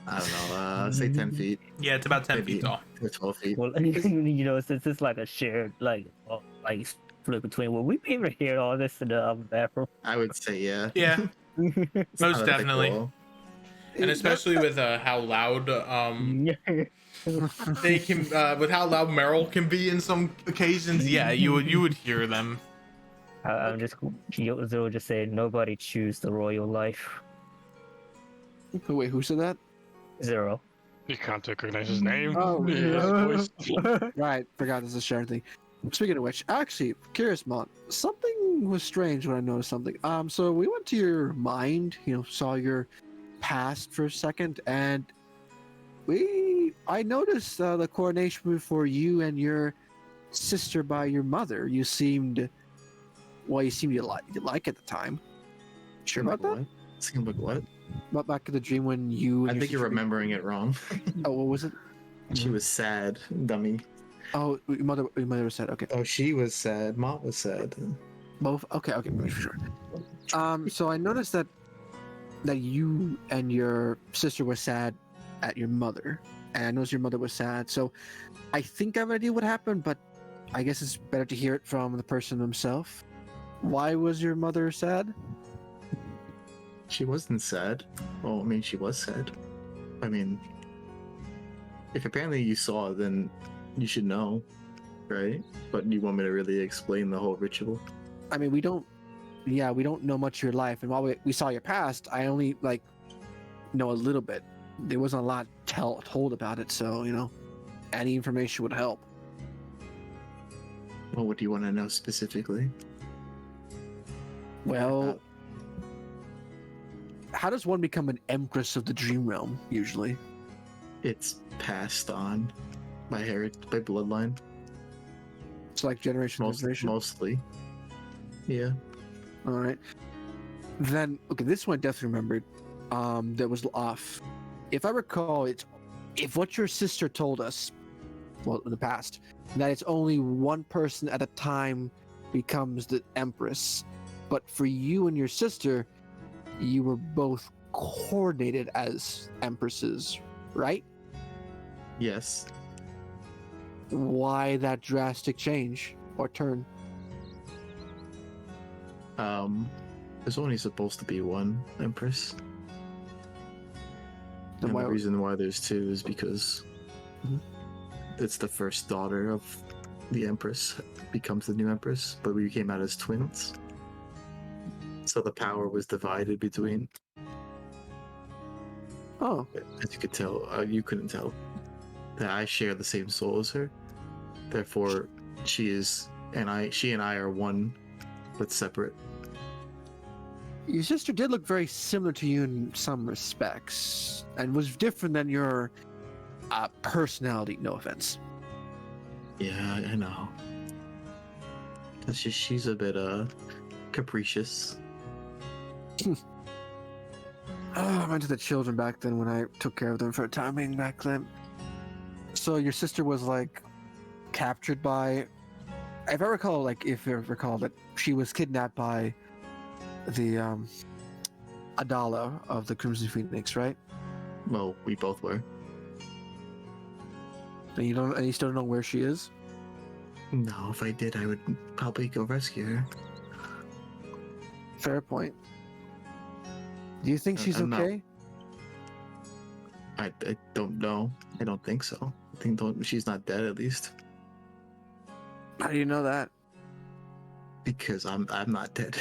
I don't know. Say 10 feet. Yeah, it's about 10 Maybe feet tall. or 12 feet. Well, since it's like a shared, split between. Will we be able to hear all this in the bathroom? I would say yeah. Yeah, It's not most a thick definitely. wall. And especially with how loud they can, with how loud Meryl can be in some occasions. Yeah, you would hear them. I'm just Zero just saying nobody choose the royal life. Wait, who said that? Zero. You can't recognize his name. Oh, His voice. Right, forgot this is a shared thing. Speaking of which, actually, curious, Mont, something was strange when I noticed something. So we went to your mind, saw your past for a second, and I noticed the coronation before you and your sister by your mother. You seemed you like at the time. Sure about that? What? Seemed like what? But back in the dream when you and I your think you're sister- remembering it wrong. Oh, what was it? She was sad, dummy. Oh, your mother was sad. Okay. Oh, she was sad. Mom was sad. Both? Okay, for sure. So I noticed that you and your sister were sad at your mother, and I noticed your mother was sad. So I think I have an idea what happened, but I guess it's better to hear it from the person himself. Why was your mother sad? She wasn't sad. Well, I mean, she was sad. I mean, if apparently you saw, then you should know, right? But you want me to really explain the whole ritual? I mean, we don't know much of your life, and while we saw your past, I only know a little bit. There wasn't a lot told about it, so any information would help. Well, what do you want to know specifically? Well, how does one become an empress of the dream realm usually? It's passed on by bloodline. It's like generation to generation. Mostly. Yeah. All right. Then, okay, this one I definitely remembered. That was off. If I recall, if what your sister told us, well, in the past, that it's only one person at a time becomes the empress, but for you and your sister, you were both coordinated as empresses, right? Yes. Why that drastic change or turn? There's only supposed to be one empress. Then And why- the reason why there's two is because Mhm. it's the first daughter of the empress becomes the new empress, but we came out as twins. So the power was divided between, Oh, as you could tell, you couldn't tell, that I share the same soul as her. Therefore, she and I are one, but separate. your sister did look very similar to you in some respects, and was different than your personality. No offense. Yeah, I know. She's a bit capricious. I went to the children back then when I took care of them for a time being back then. So your sister was captured by if I recall, like if I recall that she was kidnapped by the Adala of the Crimson Phoenix, right? Well, we both were. And you still don't know where she is? No, if I did, I would probably go rescue her. Fair point. Do you think she's I'm not- okay? I don't know. I don't think so. I think she's not dead, at least, How do you know that? because I'm not dead.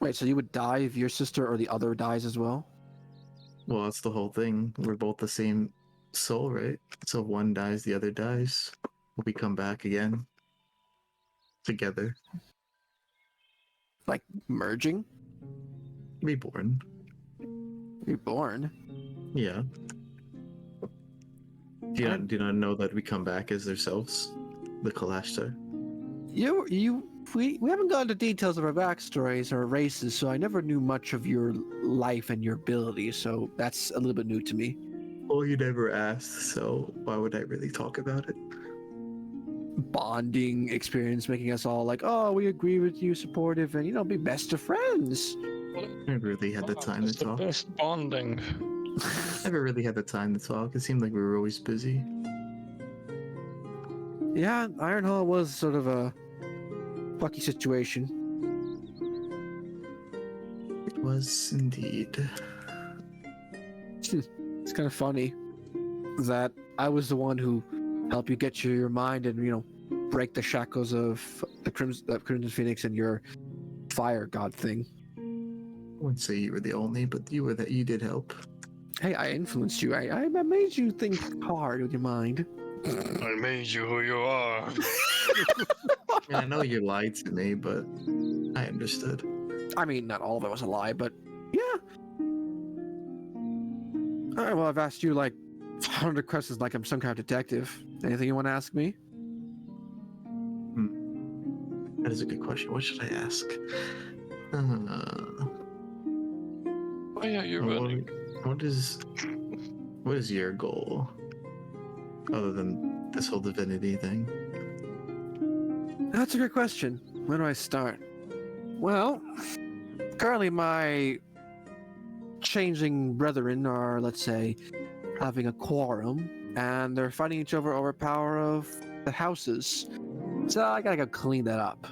Wait, so you would die if your sister or the other dies as well? Well, that's the whole thing. We're both the same soul, right? So if one dies, the other dies. We come back again together, Like merging? reborn. Reborn? Yeah. Do you not know that we come back as ourselves, the Kalashtar? We haven't gone into details of our backstories or races, so I never knew much of your life and your abilities, so that's a little bit new to me. Well, you never asked, so why would I really talk about it? Bonding experience making us all like, oh, we agree with you, supportive, and be best of friends. I really had the time to It's the talk. best bonding. Never really had the time to talk. It seemed like we were always busy. Yeah, Iron Hall was sort of a plucky situation. It was indeed. It's kind of funny that I was the one who helped you get your mind and break the shackles of the Crimson Phoenix and your fire god thing. I wouldn't say you were the only, but you did help. Hey, I influenced you. I made you think hard with your mind. I made you who you are. I mean, I know you lied to me, but I understood. I mean, not all of it was a lie, but yeah. All right, well, I've asked you like 100 questions like I'm some kind of detective. Anything you want to ask me? That is a good question. What should I ask? Why are you What, running? what is your goal? Other than this whole divinity thing? That's a good question. Where do I start? Well, currently my changing brethren are, let's say, having a quorum, and they're fighting each other over power of the houses. So I gotta go clean that up.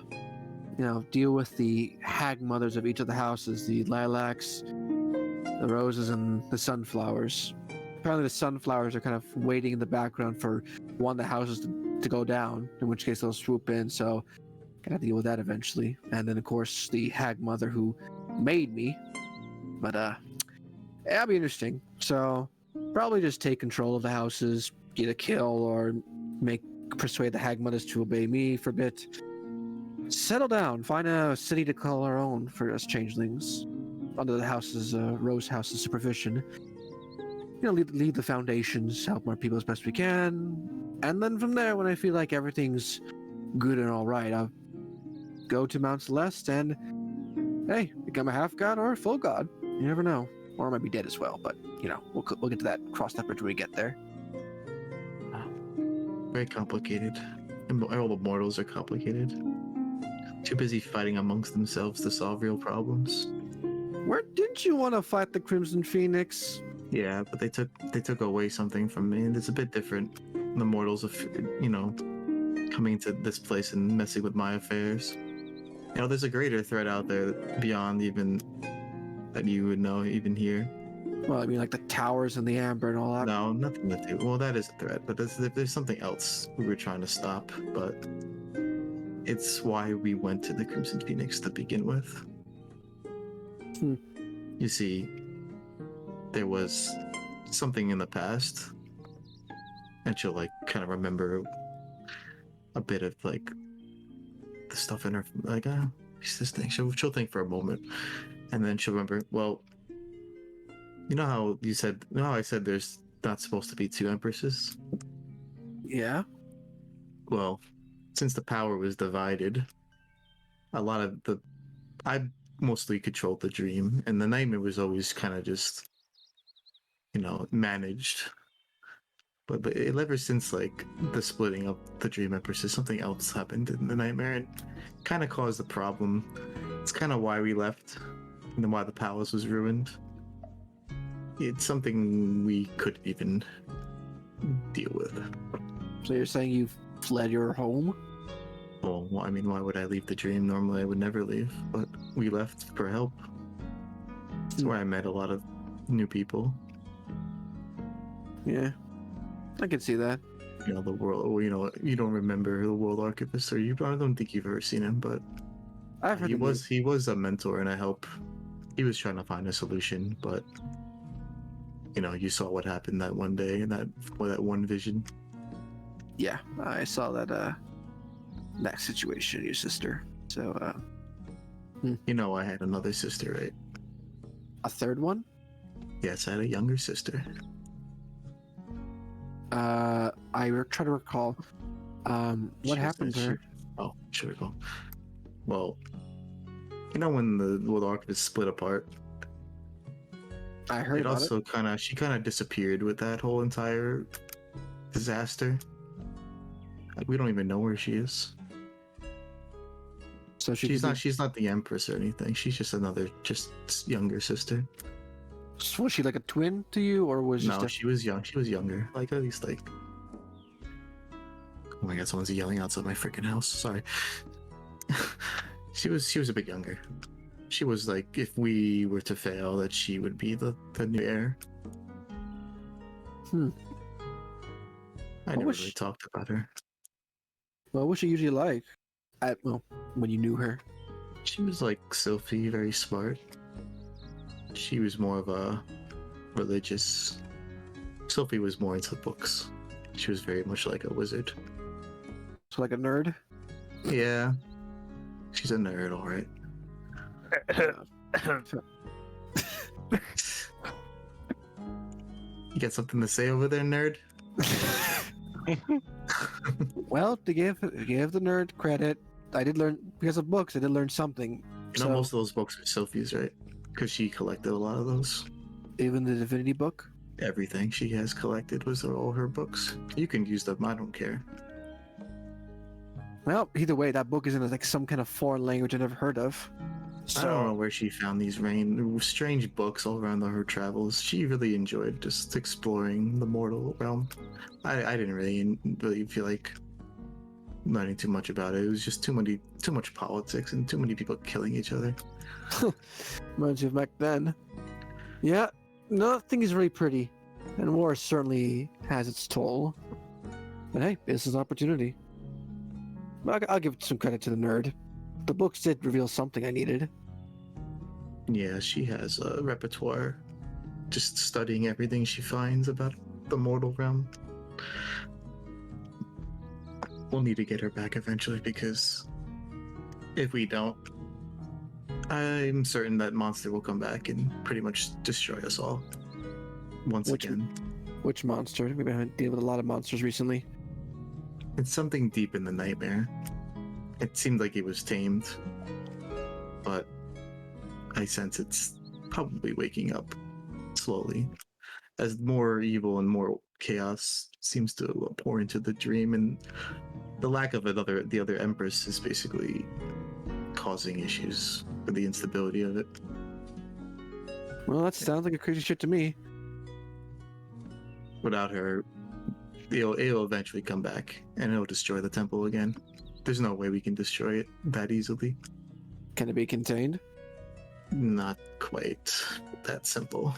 Deal with the hag mothers of each of the houses, the lilacs, the roses, and the sunflowers. Apparently the sunflowers are kind of waiting in the background for one of the houses to go down, in which case they'll swoop in, so gotta deal with that eventually. And then of course the hag mother who made me. But that'll be interesting. So probably just take control of the houses, get a kill, or persuade the hag mothers to obey me for a bit. Settle down, find a city to call our own for us changelings. Under the house's Rose House's supervision. Lead the foundations, help more people as best we can. And then from there, when I feel like everything's good and alright, I'll go to Mount Celeste and hey, become a half god or a full god. You never know. Or I might be dead as well, but we'll get to that, cross that bridge when we get there. Very complicated. And all the mortals are complicated. Too busy fighting amongst themselves to solve real problems. Where didn't you want to fight the Crimson Phoenix? Yeah, but they took away something from me, and it's a bit different. The mortals of coming to this place and messing with my affairs. There's a greater threat out there beyond even that you would know even here. Well, I mean, like the towers and the amber and all that. No, nothing to do. Well, that is a threat, but there's something else we were trying to stop. But it's why we went to the Crimson Phoenix to begin with. You see, there was something in the past, and she'll kind of remember a bit of the stuff in her what's this thing? She'll think for a moment, and then she'll remember. Well, you know how I said there's not supposed to be two empresses. Yeah. Well, since the power was divided, I mostly controlled the dream, and the nightmare was always kind of just managed. But ever since like the splitting of the Dream Empresses, something else happened in the nightmare and kind of caused the problem. It's kind of why we left, and then why the palace was ruined. It's something we couldn't even deal with. So you're saying you've fled your home? Well, I mean, why would I leave the dream? Normally, I would never leave, but we left for help. It's where I met a lot of new people. Yeah, I can see that. You know, the world. You know, you don't remember the World Archivist, or I don't think you've ever seen him, but I've heard he was a mentor and a help. He was trying to find a solution, but you know, you saw what happened that one day and that one vision. Yeah, I saw that that situation, your sister. So, You know, I had another sister, right? a third one? Yes, I had a younger sister. I try to recall. What happened to her? Oh, sure. Well, you know when the World Archivist split apart, I heard about it. she kind of disappeared with that whole entire disaster. Like, we don't even know where she is. So She's not the Empress or anything. She's just another younger sister. Was she like a twin to you, or was No, just she was young. She was younger. Like at least like. Oh my god! Someone's yelling outside my freaking house. Sorry. She was a bit younger. She was like, if we were to fail, that she would be the new heir. I never was really she- talked about her. What was she usually like? When you knew her. She was like Sophie, very smart. She was more of a religious. Sophie was more into books. She was very much like a wizard. So like a nerd. Yeah. She's a nerd, alright. You got something to say over there, nerd? Well, to give the nerd credit, I did learn because of books. I did learn something. You know, most of those books are Sophie's, right? Because she collected a lot of those. Even the Divinity book. Everything she has collected was all her books. You can use them, I don't care. Well, either way, that book is in like some kind of foreign language I never heard of. I don't know where she found these strange books all around her travels. She really enjoyed just exploring the mortal realm. I didn't really feel like learning too much about it. It was just too much politics and too many people killing each other. Reminds you of back then. Yeah, nothing is really pretty, and war certainly has its toll. But hey, this is an opportunity. I'll give some credit to the nerd. The books did reveal something I needed. Yeah, she has a repertoire. Just studying everything she finds about the mortal realm. We'll need to get her back eventually, because if we don't, I'm certain that monster will come back and pretty much destroy us all once again. Which monster? We've been dealing with a lot of monsters recently. It's something deep in the nightmare. It seemed like it was tamed, but I sense it's probably waking up slowly as more evil and more chaos seems to pour into the dream, and the lack of the other Empress is basically causing issues with the instability of it. Well, that sounds like a crazy shit to me. Without her, it'll eventually come back and it'll destroy the temple again. There's no way we can destroy it that easily. Can it be contained? Not quite that simple.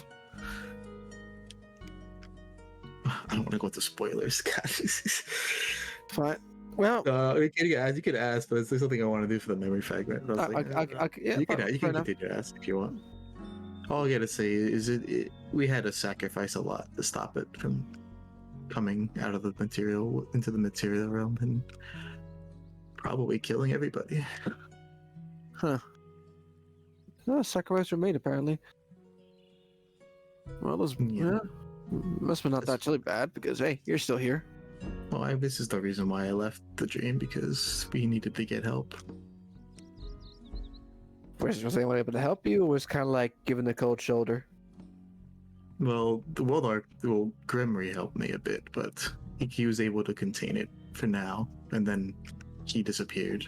I don't want to go into spoilers, guys. Fine. Well, you can ask, but there's something I want to do for the memory fragment. But I was yeah, you can fair enough. continue to ask if you want. All I gotta say is we had to sacrifice a lot to stop it from coming out of the material into the material realm and probably killing everybody. Huh. No, sacrifice were made, apparently. Well, those must have not that really bad, because, hey, you're still here. Well, this is the reason why I left the dream, because we needed to get help. Was anyone able to help you, or was kind of like giving the cold shoulder? Well, Grimry helped me a bit, but he was able to contain it for now, and then he disappeared.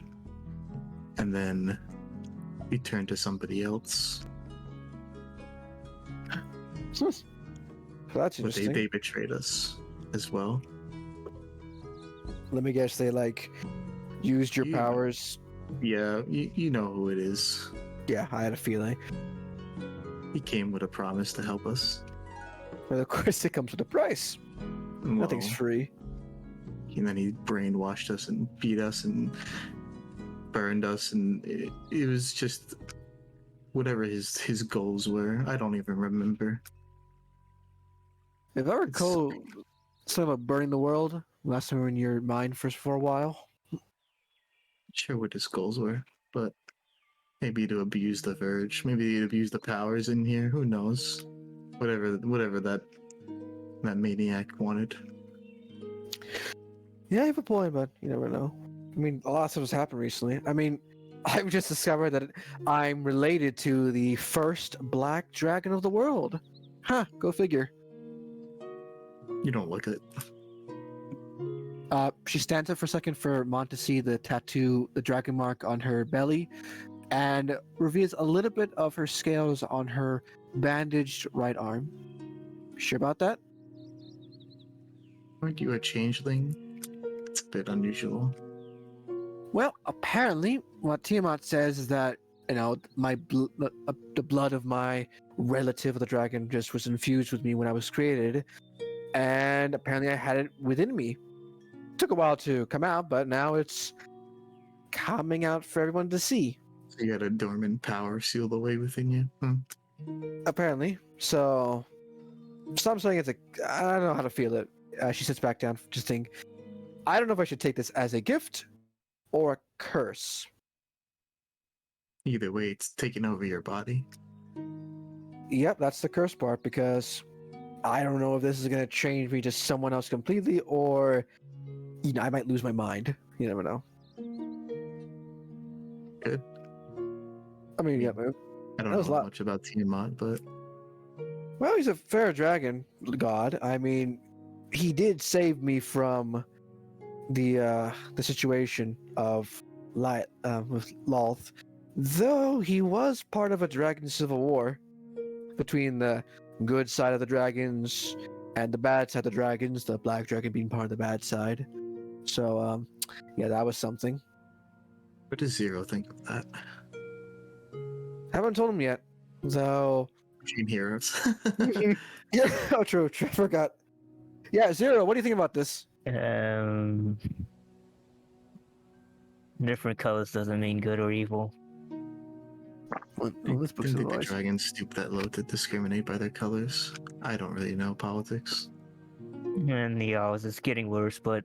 And then he turned to somebody else. That's But interesting. they betrayed us as well. Let me guess, they like used your Yeah. powers. Yeah, you know who it is. Yeah, I had a feeling. He came with a promise to help us. But of course, it comes with a price. Nothing's Well, free. and then he brainwashed us and beat us and burned us, and it was just whatever his goals were. I don't even remember. If I recall, something about burning the world last time we were in your mind for a while. Sure what his goals were, but maybe to abuse the Verge, maybe to abuse the powers in here. Who knows? Whatever that maniac wanted. Yeah, you have a point, but you never know. I mean, a lot of stuff has happened recently. I mean, I've just discovered that I'm related to the first black dragon of the world. Huh, go figure. You don't look it. She stands up for a second for Mont to see the tattoo, the dragon mark on her belly, and reveals a little bit of her scales on her bandaged right arm. Sure about that? Aren't you a changeling? It's a bit unusual. Well, apparently, what Tiamat says is that the blood of my relative, the dragon, just was infused with me when I was created, and apparently I had it within me. Took a while to come out, but now it's coming out for everyone to see. So you had a dormant power sealed away within you. Apparently, so I'm saying I don't know how to feel it. She sits back down, just think. I don't know if I should take this as a gift or a curse. Either way, it's taking over your body. Yep, that's the curse part, because I don't know if this is going to change me to someone else completely, or I might lose my mind. You never know. Good. I mean, yeah, man. I don't That was a know lot. much about Tiamat, but Well, he's a fair dragon god. I mean, he did save me from the situation of with Lolth, though he was part of a dragon civil war between the good side of the dragons and the bad side of the dragons, the black dragon being part of the bad side. So yeah, that was something. what does Zero think of that? Haven't told him yet, though. Between heroes. Yeah, oh true, I forgot. Yeah, Zero, what do you think about this? Different colors doesn't mean good or evil. This book's Didn't think the otherwise. dragons stoop that low to discriminate by their colors. I don't really know politics. And the odds is getting worse, but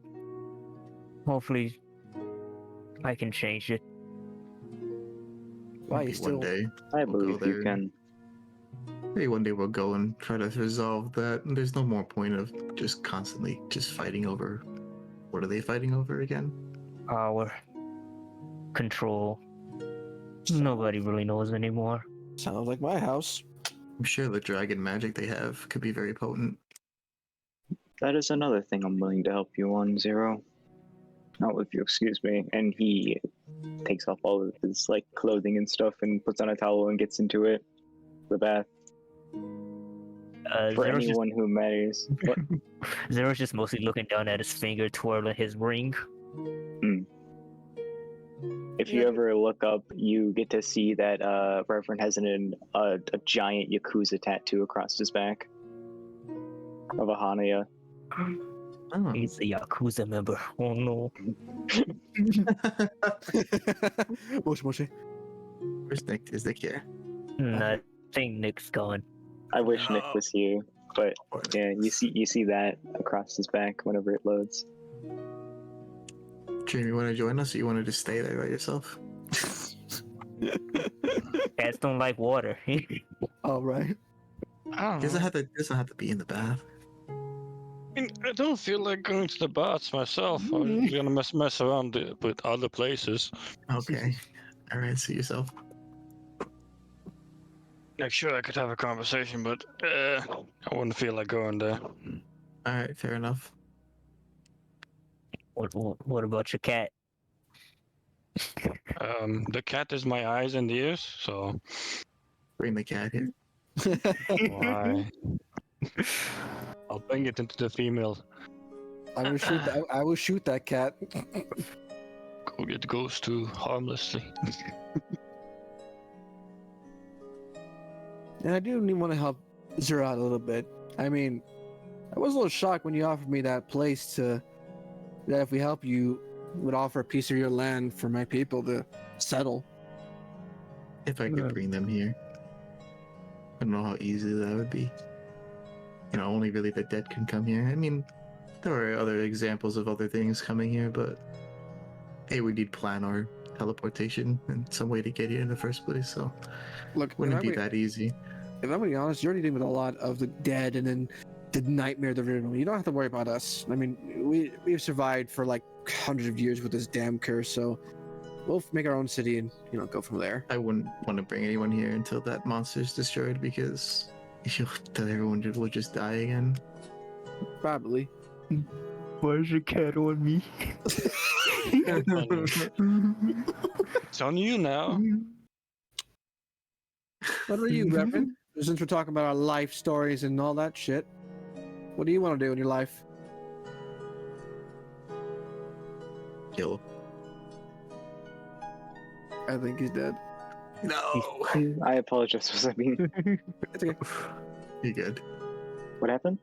hopefully I can change it. Why you Maybe still? one day. I We'll go believe you there. can. Maybe one day we'll go and try to resolve that. And there's no more point of just constantly just fighting over. What are they fighting over again? Our control. Nobody really knows anymore. Sounds like my house. I'm sure the dragon magic they have could be very potent. That is another thing I'm willing to help you on, Zero. Not if you excuse me. And he takes off all of his like clothing and stuff and puts on a towel and gets into it. The bath. For Zero's anyone who matters. What? Zero's just mostly looking down at his finger, twirling his ring. If you ever look up, you get to see that Reverend has a giant Yakuza tattoo across his back of a Hanaya. Oh. He's a Yakuza member. Oh no. Moshi Moshi. Where's Nick? Is Nick here? I think Nick's gone. I wish Nick was here, but yeah, you see that across his back whenever it loads. Dream, you want to join us or you want to just stay there by yourself? Cats don't like water. All right. I don't know. Doesn't have to be in the bath. I mean, I don't feel like going to the baths myself. I'm just gonna mess around with other places. Okay. Alright, see yourself. Like, sure, I could have a conversation, but I wouldn't feel like going there. All right, fair enough. What about your cat? The cat is my eyes and ears, so Bring the cat here. why? I'll bring it into the female. I will shoot. I will shoot that cat. It goes too harmlessly. And I do want to help Zero out a little bit. I mean, I was a little shocked when you offered me that place that if we help you, would offer a piece of your land for my people to settle. If I could bring them here. I don't know how easy that would be. You know, only really the dead can come here. I mean, there are other examples of other things coming here, but hey, we need plan or teleportation and some way to get here in the first place, so Look, wouldn't be that easy. If I'm being honest, you're already dealing with a lot of the dead and then the nightmare of the river. You don't have to worry about us. I mean, we've survived for like hundreds of years with this damn curse, so we'll make our own city and go from there. I wouldn't want to bring anyone here until that monster's destroyed because then everyone will just die again. Probably. Why is your cat on me? It's on you now. What about you, Reverend? Since we're talking about our life stories and all that shit, what do you want to do in your life? Kill. I think he's dead. No! I apologize for something. It's okay. You're good. What happened?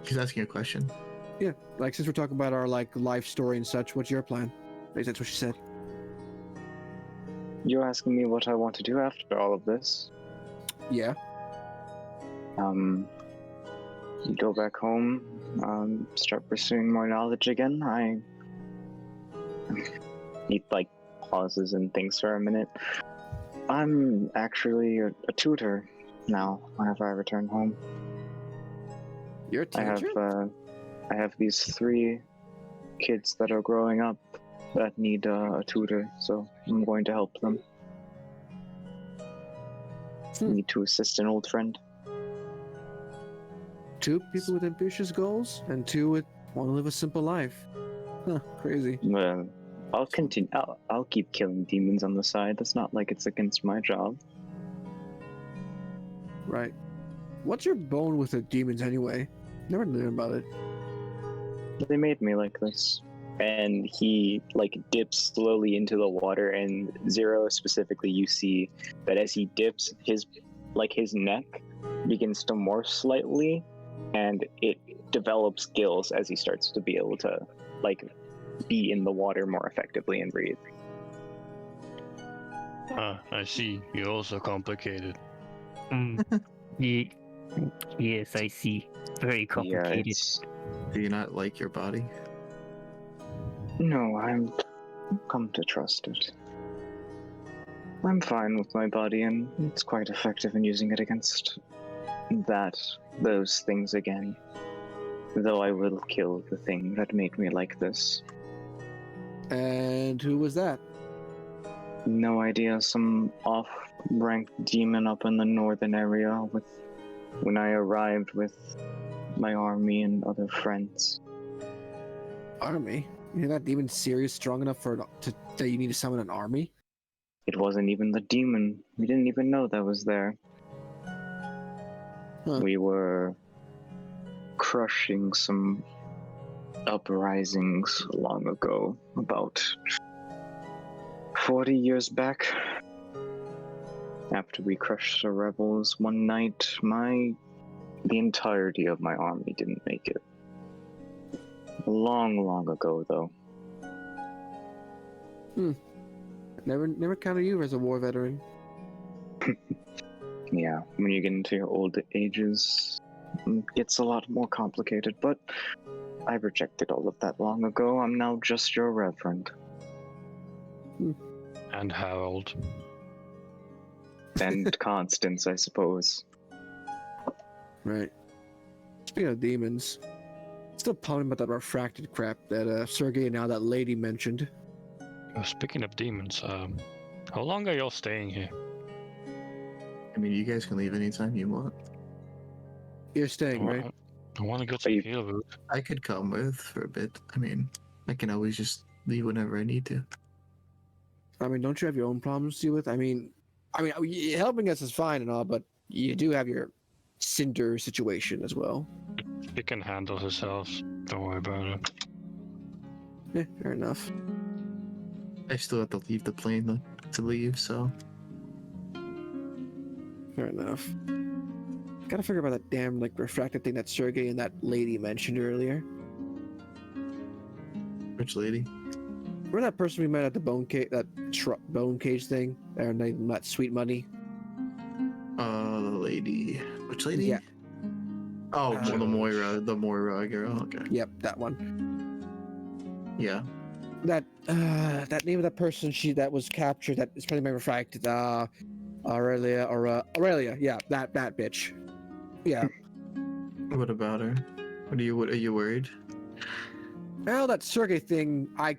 He's asking a question. Yeah, like since we're talking about our like life story and such, what's your plan? At least that's what she said. You're asking me what I want to do after all of this. Yeah. You go back home, start pursuing more knowledge again. I need like pauses and things for a minute. I'm actually a tutor now whenever I return home. You're a teacher? I have these 3 kids that are growing up that need a tutor, so I'm going to help them. Need to assist an old friend. 2 people with ambitious goals and 2 with want to live a simple life. Huh, crazy. I'll continue. I'll keep killing demons on the side. That's not like it's against my job. Right. What's your bone with the demons anyway? Never knew about it. They made me like this. And he like dips slowly into the water, and Zero specifically, you see that as he dips, his neck begins to morph slightly, and it develops gills as he starts to be able to like be in the water more effectively and breathe. I see. You're also complicated. Yes, I see. Very complicated. Do you not like your body? No, I'm come to trust it. I'm fine with my body, and it's quite effective in using it against those things again. Though I will kill the thing that made me like this. And who was that? No idea, some off-ranked demon up in the northern area when I arrived with my army and other friends. Army? You're not even serious strong enough that you need to summon an army? It wasn't even the demon. We didn't even know that was there. Huh. We were crushing some uprisings long ago, about 40 years back. After we crushed the rebels one night, the entirety of my army didn't make it. Long ago, though. Never counted you as a war veteran. Yeah, when you get into your old ages, it gets a lot more complicated, but I rejected all of that long ago. I'm now just your reverend. And Harold. And Constance, I suppose. Right. Speaking of demons, still pondering about that refracted crap that Sergey and now that lady mentioned. Speaking of demons, how long are y'all staying here? I mean, you guys can leave anytime you want. You're staying, right? I want to go Are to you- the field. I could come with for a bit. I mean, I can always just leave whenever I need to. I mean, don't you have your own problems to deal with? I mean, helping us is fine and all, but you do have your Cinder situation as well. She can handle herself. Don't worry about it. Yeah, fair enough. I still have to leave the plane to leave, so Fair enough. Gotta figure about that damn like refracted thing that Sergey and that lady mentioned earlier. which lady? Remember that person we met at the bone cage thing? And they met Sweet Money. Lady. Which lady? Yeah. Oh, Uh, the Moira girl. Okay. Yep, that one. Yeah. That name of that person that was captured that is probably been refracted. Aurelia. Yeah, that bitch. Yeah. What about her? What are you worried? Well, that Sergey thing, I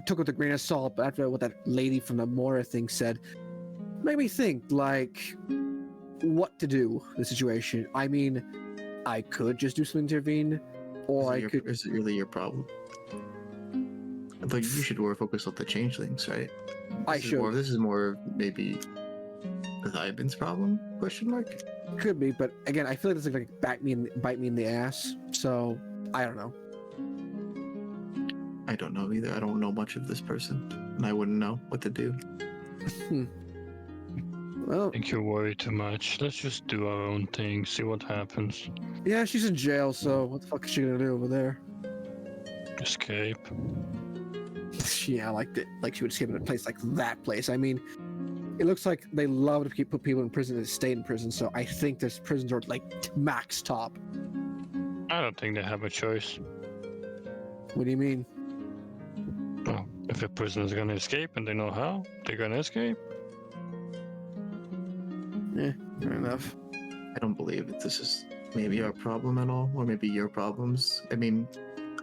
took with a grain of salt, but after what that lady from the Mora thing said, made me think, like, what to do in the situation. I mean, I could just do something to intervene, or Is it really your problem? Like, you should more focus on the changelings, right? This is more maybe the Ivan's problem? Question mark. Could be, but again, I feel like this is like bite me in the ass. So I don't know. I don't know either. I don't know much of this person, and I wouldn't know what to do. Well, I think you worry too much. Let's just do our own thing, see what happens. yeah, she's in jail, so what the fuck is she gonna do over there? Escape. Yeah, like she would escape in a place like that place. I mean, it looks like they love to put people in prison and stay in prison. So I think this prisons are like max top. I don't think they have a choice. What do you mean? Well, if a prisoner's gonna escape and they know how, they're gonna escape. Yeah, fair enough. I don't believe that this is maybe our problem at all, or maybe your problems. I mean,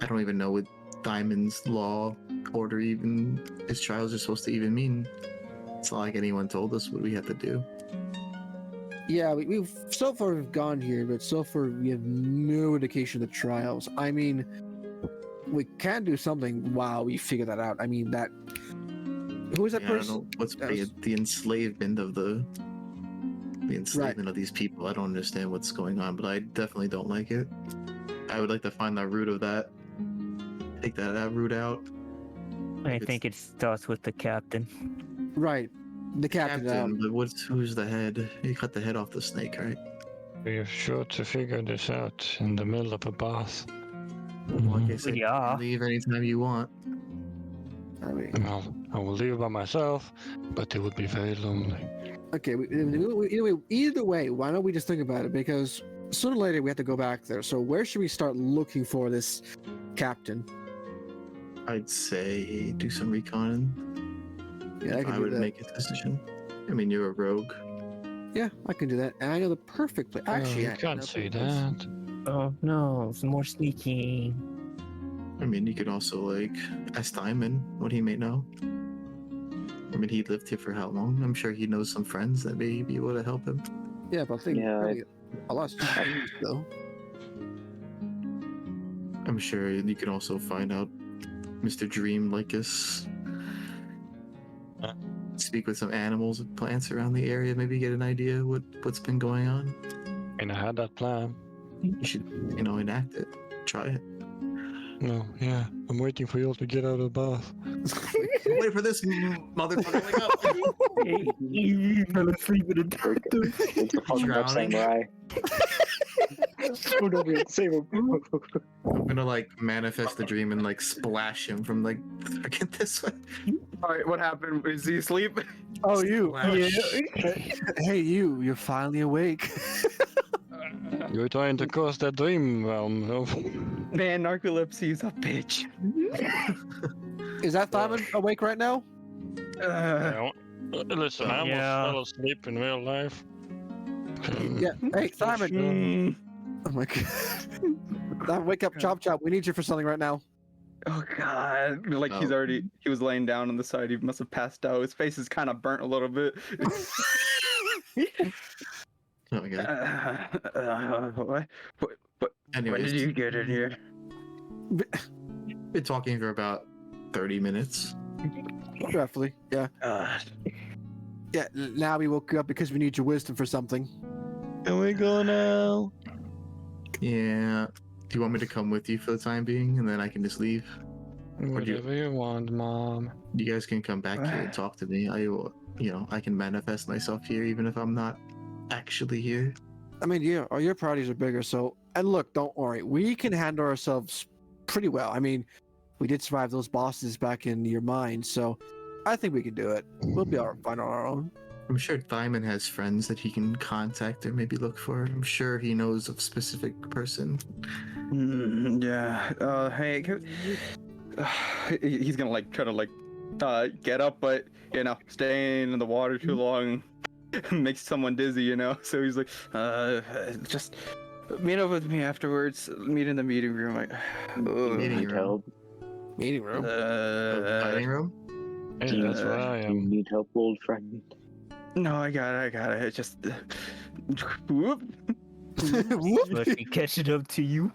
I don't even know what Diamond's law order even his trials are supposed to even mean. It's not like anyone told us what we had to do. Yeah, we've so far we've gone here, but so far we have no indication of the trials. I mean, we can do something while we figure that out. I mean, that who is that Yeah, I don't person? know what's That was- the enslavement of the enslavement of these people. I don't understand what's going on, but I definitely don't like it. I would like to find the root of that. Take that root out. I think it starts with the captain. Right, the captain. But who's the head? You cut the head off the snake, right? We're sure to figure this out in the middle of a bath. Like I said, Yeah. leave anytime you want. I mean, Well, I will leave by myself, but it would be very lonely. okay. Either way, why don't we just think about it? Because sooner or later we have to go back there. So where should we start looking for this captain? I'd say do some reconning. Yeah, I If can I do would that. make a decision. I mean, you're a rogue. Yeah, I can do that. And I know the perfect place. Actually, you I can't know say the place. that. Oh no, some more sneaking. I mean, you could also like ask Diamond what he may know. I mean, he lived here for how long? I'm sure he knows some friends that may be able to help him. Yeah, but I think Yeah, really, a lot of change though. I'm sure you can also find out Mr. Dream Lycus. Speak with some animals and plants around the area, maybe get an idea what's been going on. And I had that plan. You should, enact it. Try it. No, yeah. I'm waiting for you all to get out of the bath. Wait for this motherfucker to wake up. Hey, you fell asleep in the dark. It's the fucking up Drowning. samurai. Oh no, we have to save him. I'm gonna like manifest the dream and like splash him from like fucking this way. Alright, what happened? Is he asleep? Oh, you. Splash. Hey, you're finally awake. You're trying to cross that dream realm. No? Man, narcolepsy is a bitch. Is that Simon awake right now? Yeah, listen, I almost Yeah. fell asleep in real life. Yeah. Hey, Simon. Mm. Oh my god. Simon, wake up, chop chop. We need you for something right now. Oh god. Like he was laying down on the side, he must have passed out. His face is kind of burnt a little bit. Oh my god. What when Anyways, did you get in here? been talking for about 30 minutes. Roughly, yeah. Yeah, now we woke you up because we need your wisdom for something. Can we go now? Yeah. Do you want me to come with you for the time being, and then I can just leave? Or do Whatever you want, Mom. you guys can come back here and talk to me. I will, I can manifest myself here even if I'm not actually here. I mean, yeah, your priorities are bigger. So, and look, don't worry, we can handle ourselves pretty well. I mean, we did survive those bosses back in your mind, so I think we can do it. We'll be fine on our own. I'm sure Thyman has friends that he can contact or maybe look for. I'm sure he knows of a specific person. Yeah. Hey, he's gonna try to get up, but staying in the water too long makes someone dizzy, So he's like, just meet up with me afterwards. Meet in the meeting room. Meeting Need room. help? Meeting room. Dining room? Hey, that's where I Do you am. need help, old friend? No, I got it. It's just whoop. Must be catching up to you.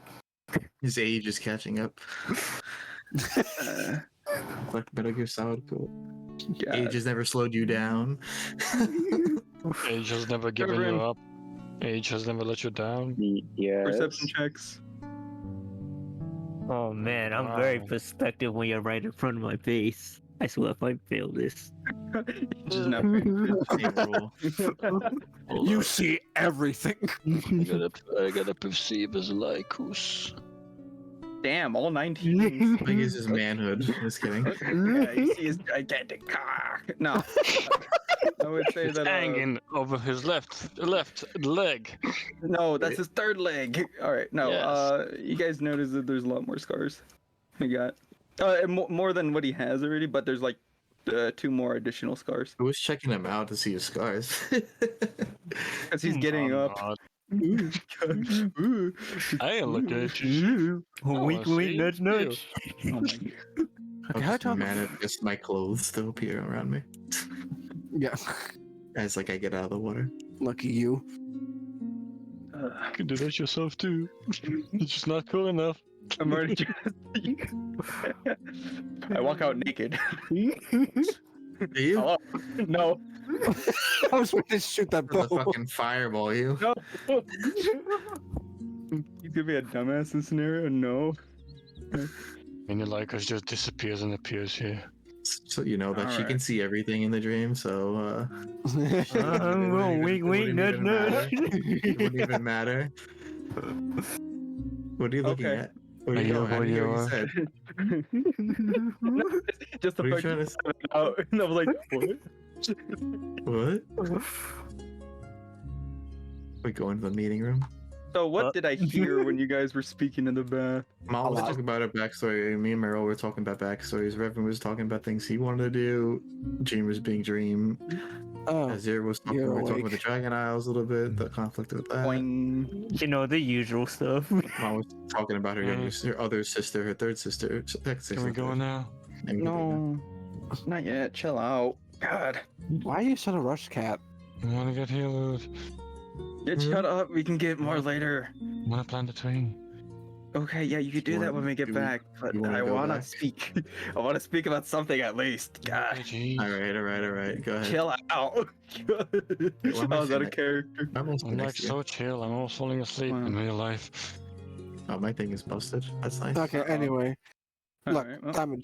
His age is catching up. Like Metal Gear Solid. Cool. Yeah. Age has never slowed you down. Age has never given Reverend. you up. Age has never let you down. Yes. Perception checks. Oh man, I'm very Wow. perspective when you're right in front of my face. I swear if I fail this. Just not. Same rule. You see everything. I gotta perceive as Lycus. Damn, all 19. I guess his manhood. Just kidding. Yeah, you see his gigantic cock. No. I would say that. Hanging over his left leg. No, that's his third leg. All right. No. Yes. You guys notice that there's a lot more scars. He got. More than what he has already, but there's 2 more additional scars. I was checking him out to see his scars. Because he's getting up. God. Ooh. I ain't looking at you. Wink, I wink, see nudge, you. nudge. Oh my god. I'm how just come- mad at just my clothes still appear around me Yeah. as I get out of the water. Lucky you. You can do that yourself too. It's just not cool enough. I'm already just. I walk out naked. Do you? Hello? No. I was ready to shoot that The bow. fucking fireball, you. No. You could be a dumbass in this scenario. No. And your Lycus just disappears and appears here. So you know that she can Alright. see everything in the dream, so Well, wink, wink, nudge, nudge. It wouldn't even matter. What are you looking Okay. at? What are I you know I who didn't hear you what are. said. Just the What are you fact trying to that out, and I was like, what? What? We go into the meeting room. So what did I hear when you guys were speaking in the bath? Mom was lot. talking about her backstory. Me and Meryl were talking about backstories. Reverend was talking about things he wanted to do. Dream was being Dream. Oh, Azir was talking, you're we were talking about the awake. Dragon Isles a little bit, the conflict with that. Boing. You know, the usual stuff. Mom was talking about her younger, her other sister, her third sister. Can we go now? No, not yet. Chill out. God. why are you such a rush, cat? I wanna get healed. Yeah, shut up. We can get more later. I wanna plant the train. Okay, yeah, you could do that when we get back. But you wanna I go wanna back? speak. I wanna speak about something at least. God. Jeez. All right. Go ahead. Chill out. Why am I I was out saying of character. I'm almost I'm like next to you. so chill. I'm almost falling asleep Wow. in real life. Oh, my thing is busted. That's nice. Okay, anyway. Look, Alright, well. Simon,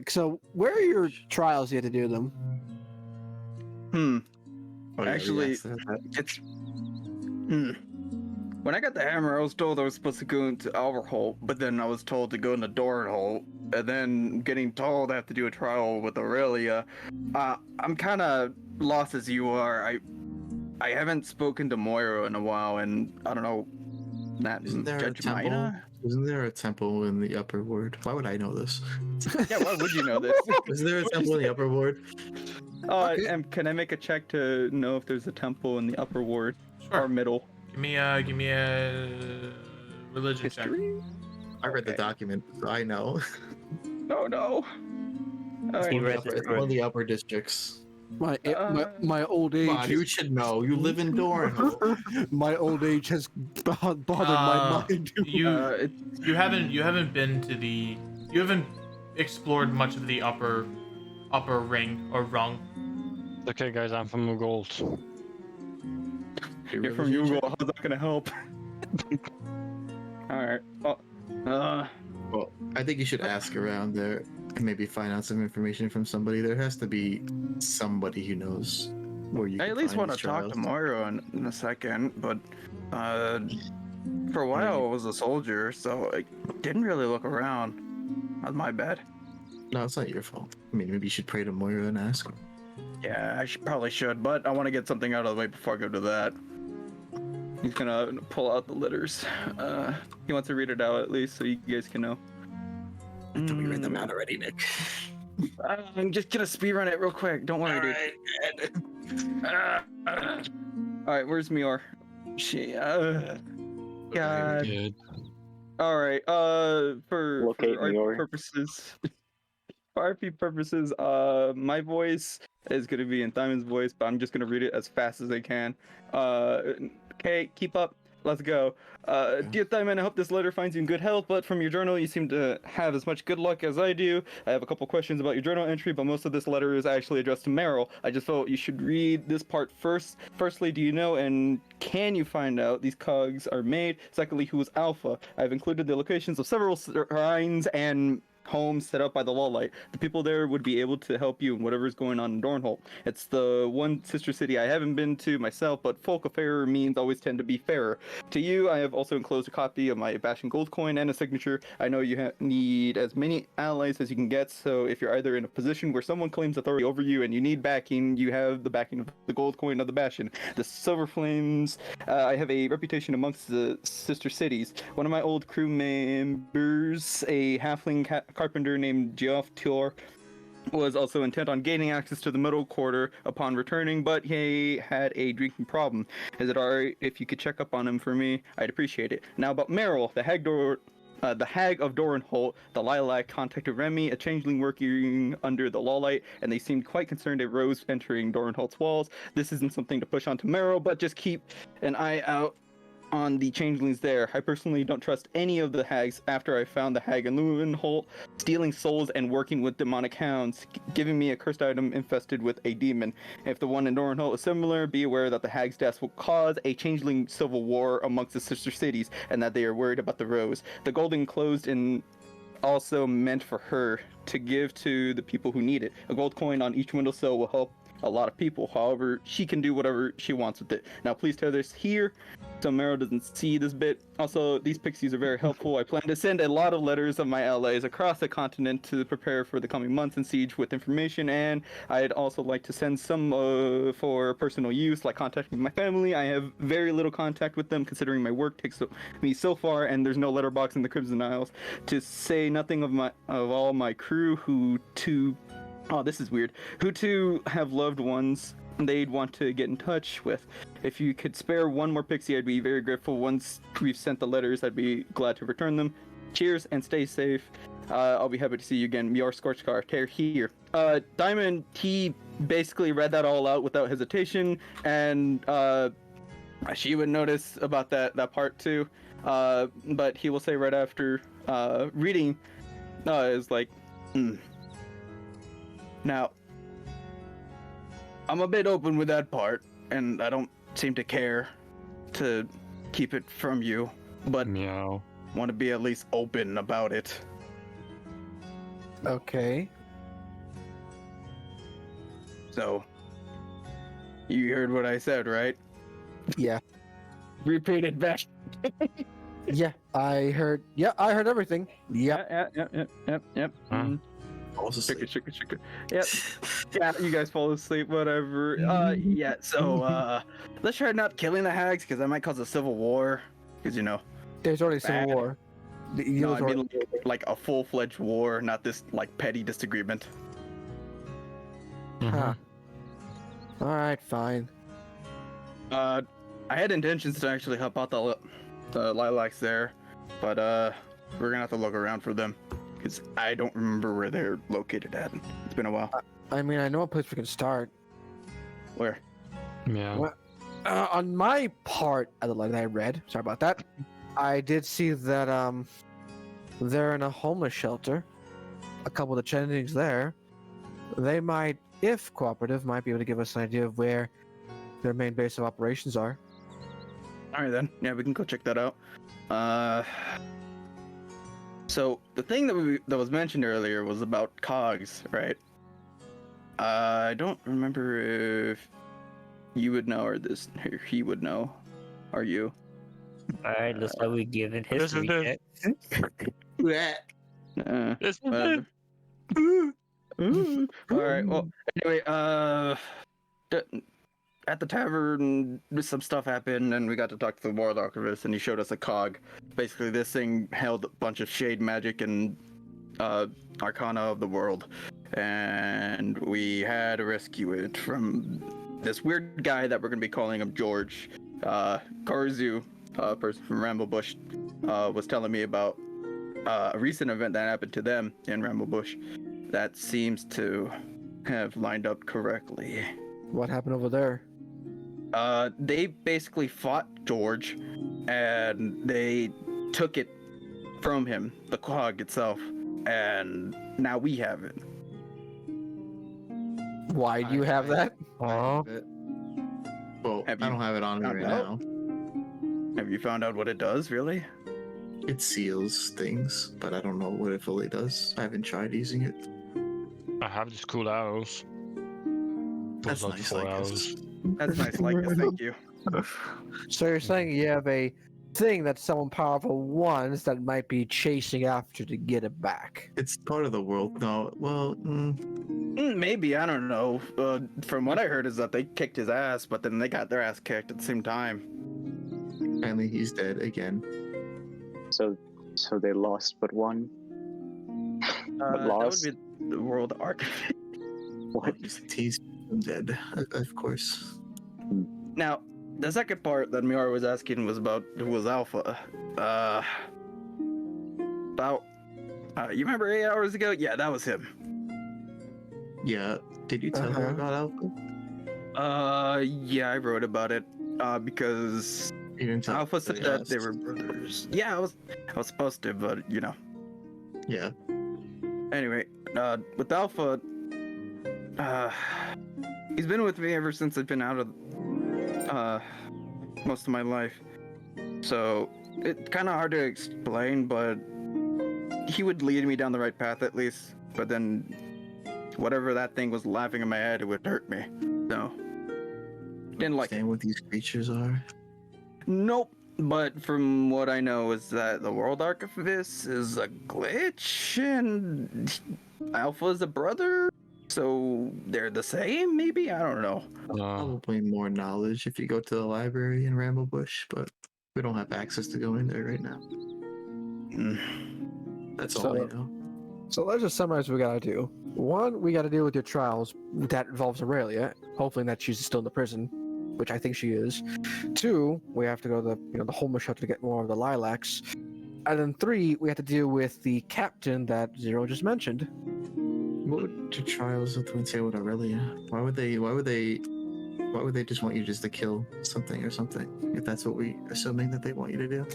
so where are your trials you had to do them? Hmm. Oh, yeah, Actually, yes, that- It's. When I got the hammer, I was told I was supposed to go into Overholt, but then I was told to go into Doranholt, and then getting told I have to do a trial with Aurelia. I'm kind of lost as you are. I haven't spoken to Moira in a while, and I don't know. That Isn't there a Judge temple? Mina? Isn't there a temple in the upper ward? Why would I know this? Yeah, why would you know this? Is there a temple in the upper ward? Okay. And can I make a check to know if there's a temple in the upper ward Sure. or middle? Give me a religion check. History? I read the Okay. document, so I know. Oh no. All He right. read Upper- the it's one of the upper districts. My old age. Come on, you should know. You live in Doran. My old age has bothered my mind. You haven't been to the you haven't explored much of the upper ring or rung. Okay, guys, I'm from Gold. You're from Google. How's that gonna help? All right. Well, I think you should ask around there and maybe find out some information from somebody. There has to be somebody who knows where you. I can at least find want to these talk trials. to Moira in a second, but for a while I was a soldier, so I didn't really look around. That's my bad. No, it's not your fault. I mean, maybe you should pray to Moira and ask her. Yeah, probably should, but I want to get something out of the way before I go to that. He's gonna pull out the letters. He wants to read it out at least, so you guys can know. I thought we read them out already, Nick. I'm just gonna speedrun it real quick. Don't worry, dude. Alright, where's Mior? She, God. Good. Alright, for Locate RP Mior. purposes, my voice is gonna be in Diamond's voice, but I'm just gonna read it as fast as I can. Okay, keep up. Let's go. Dear Diamond, I hope this letter finds you in good health, but from your journal, you seem to have as much good luck as I do. I have a couple questions about your journal entry, but most of this letter is actually addressed to Meryl. I just felt you should read this part first. Firstly, do you know and can you find out these cogs are made? Secondly, who is Alpha? I've included the locations of several shrines and homes set up by the Lawlight. The people there would be able to help you in whatever's going on in Dornholt. It's the one sister city I haven't been to myself, but folk of fairer means always tend to be fairer. To you, I have also enclosed a copy of my Bastion gold coin and a signature. I know you need as many allies as you can get, so if you're either in a position where someone claims authority over you and you need backing, you have the backing of the gold coin of the Bastion. The Silver Flames, I have a reputation amongst the sister cities. One of my old crew members, a halfling carpenter named Geoff Tior, was also intent on gaining access to the middle quarter upon returning, but he had a drinking problem. Is it alright if you could check up on him for me? I'd appreciate it. Now about Meryl, the hag of Doranholt, the Lilac contacted Remy, a changeling working under the Lawlight, and they seemed quite concerned at Rose entering Doranholt's walls. This isn't something to push onto Meryl, but just keep an eye out on the changelings there. I personally don't trust any of the hags after I found the hag in Lumenholt, stealing souls and working with demonic hounds, giving me a cursed item infested with a demon. If the one in Doranholt is similar, be aware that the hag's death will cause a changeling civil war amongst the sister cities, and that they are worried about the Rose. The gold enclosed in also meant for her to give to the people who need it. A gold coin on each windowsill will help a lot of people. However, she can do whatever she wants with it. Now, please tell this here so Meryl doesn't see this bit. Also, these pixies are very helpful. I plan to send a lot of letters of my allies across the continent to prepare for the coming months in siege with information, and I'd also like to send some for personal use, like contacting my family. I have very little contact with them considering my work takes me so far, and there's no letterbox in the Crimson Isles. To say nothing of all my crew who this is weird. Who to have loved ones they'd want to get in touch with. If you could spare one more pixie, I'd be very grateful. Once we've sent the letters, I'd be glad to return them. Cheers and stay safe. I'll be happy to see you again. Your Scorchcar, tear here. Diamond, he basically read that all out without hesitation, and she would notice about that part too. But he will say right after reading is like, Now, I'm a bit open with that part, and I don't seem to care to keep it from you, but Meow. want to be at least open about it. Okay. So, you heard what I said, right? Yeah. Repeat it back. Yeah, I heard. Yeah, I heard everything. Yeah. Yep. Huh? Also, Shake it. Yep. Yeah, you guys fall asleep, whatever. Yeah, so, let's try not killing the hags, because that might cause a civil war. Because, There's already civil Bad. war. The no, Eagles I mean, like a full-fledged war, not this, like, petty disagreement. Huh. All right, fine. I had intentions to actually help out the lilacs there, but, we're gonna have to look around for them. Because I don't remember where they're located at. It's been a while. I mean, I know a place we can start. Where? Yeah. What? On my part of the letter that I read, sorry about that, I did see that they're in a homeless shelter. A couple of the changelings there, they might, if cooperative, might be able to give us an idea of where their main base of operations are. All right then. Yeah, we can go check that out. So the thing that was mentioned earlier was about cogs, right? I don't remember if you would know or he would know. Are you? Alright, looks like we given This is history this. check. This is Whatever. All right. Well, anyway, at the tavern, some stuff happened, and we got to talk to the World Archivist, and he showed us a cog. Basically, this thing held a bunch of shade magic and arcana of the world, and we had to rescue it from this weird guy that we're gonna be calling him George. Karzu, a person from Ramblebush, was telling me about a recent event that happened to them in Ramblebush that seems to have lined up correctly. What happened over there? They basically fought George, and they took it from him, the cog itself, and now we have it. Why do you have that? Well, I Have you don't have it on me found right out? now. Have you found out what it does, really? It seals things, but I don't know what it fully does. I haven't tried using it. I have this cool arrows. That's Pulls out nice, 4 I arrows. guess. That's nice, like thank you. So you're saying you have a thing that someone powerful wants that might be chasing after to get it back. It's part of the world. No, well, Maybe, I don't know. From what I heard is that they kicked his ass, but then they got their ass kicked at the same time. apparently he's dead again. So they lost but won. But lost. That would be the World Archivist. What? He's dead, of course. Now, the second part that Miara was asking was about who was Alpha. You remember 8 hours ago? Yeah, that was him. Yeah. Did you tell her about Alpha? Yeah, I wrote about it. Because You didn't tell Alpha said her, that yes. they were brothers. Yeah, I was supposed to, but you know. Yeah. Anyway, with Alpha, he's been with me ever since I've been out of most of my life. So it's kind of hard to explain, but he would lead me down the right path at least. But then, whatever that thing was laughing in my head, it would hurt me. So didn't like it. Understand what these creatures are? Nope. But from what I know is that the World Archivist is a glitch, and Alpha's a brother, so they're the same. Maybe, I don't know. Probably more knowledge if you go to the library in Ramblebush, but we don't have access to go in there right now. That's all I know. So let's just summarize what we gotta do. One, we gotta deal with your trials that involves Aurelia. Hopefully that she's still in the prison, which I think she is. 2, we have to go to the homeless shelter to get more of the lilacs. And then 3, we have to deal with the captain that Zero just mentioned. What would your trials entail with Aurelia? Why would they just want you just to kill something or something? If that's what we assuming that they want you to do.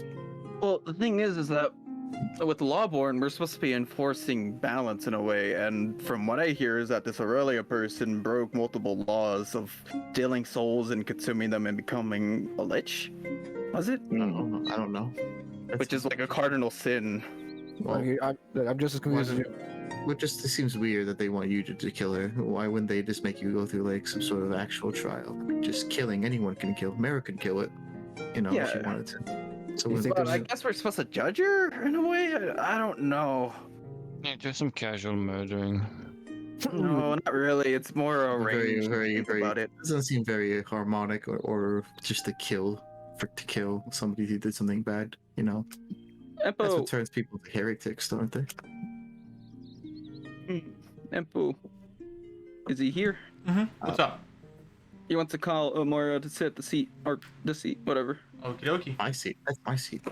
Well, the thing is that with Lawborne, we're supposed to be enforcing balance in a way, and from what I hear is that this Aurelia person broke multiple laws of stealing souls and consuming them and becoming a lich. Was it? I don't know. Which is like a cardinal sin. Well, I'm just as confused as you. It just seems weird that they want you to kill her. Why wouldn't they just make you go through like some sort of actual trial? I mean, just killing anyone can kill. Mara can kill it, if she wanted to. So You think But there's I guess we're supposed to judge her in a way? I don't know. Yeah, just some casual murdering. No, not really. It's more arranged. very, Think very. about it. Doesn't seem very harmonic or just to kill somebody who did something bad. That's Empo, what turns people to heretics, don't they? Empo, is he here? What's up? He wants to call Omora to sit at the seat, or the seat, whatever. Okie dokie. My seat. That's my seat.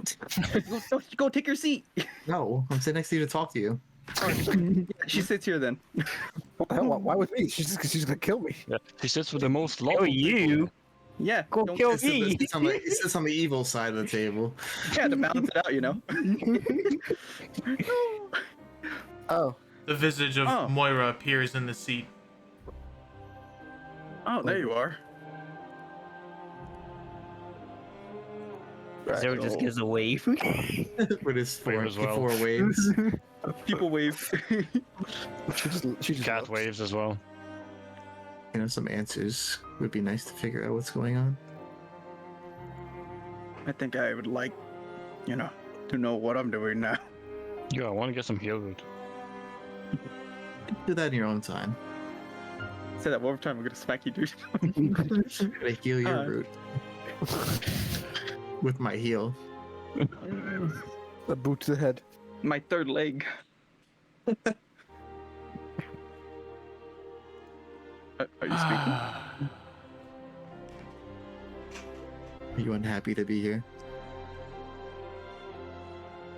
Go take your seat. No, I'm sitting next to you to talk to you. Yeah, she sits here then. What the hell? Why with me? She's gonna kill me. Yeah. He sits with the most Kill lawful you. Yeah, Go don't- kill It sits, me. it sits on the evil side of the table. yeah, to balance it out, you know. Oh, The visage of Oh. Moira appears in the seat. Oh, there you are. Zero just gives a wave. With his Wave as well. 4 waves. People wave. she just Cat looks. waves as well. You know, some answers would be nice to figure out what's going on. I think I would like, to know what I'm doing now. Yeah, I want to get some yogurt. Do that in your own time. Say that one more time, I'm gonna smack you, dude. Gotta heal your Uh. root. With my heel. A boot to the head. My third leg. Are you speaking? Are you unhappy to be here?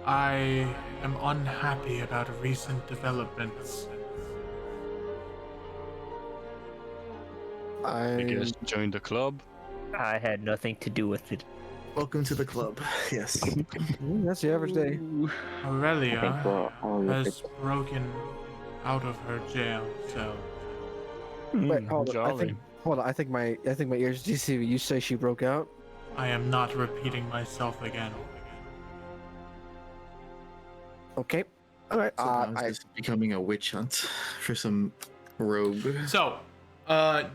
I am unhappy about recent developments. I guess join the club. I had nothing to do with it. Welcome to the club. Yes. That's the average day. I think Aurelia we're all has broken out of her jail cell. Wait, hold on. Jolly. I think my ears deceive. You say she broke out? I am not repeating myself again. Okay. All right. So now it's just becoming a witch hunt for some rogue. So,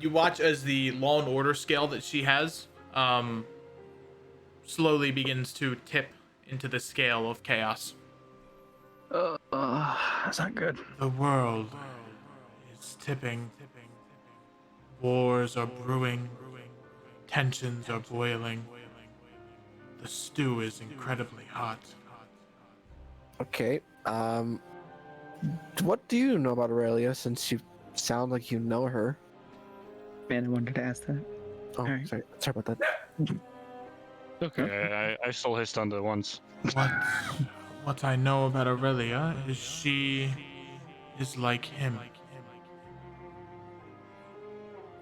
you watch as the Law and Order scale that she has, slowly begins to tip into the scale of chaos. That's not good. The world is tipping. Wars are brewing. Tensions are boiling. The stew is incredibly hot. Okay. What do you know about Aurelia? Since you sound like you know her. Man, I wanted to ask that. Oh, Alright. sorry about that. Okay, I stole his thunder once. What I know about Aurelia is she is like him.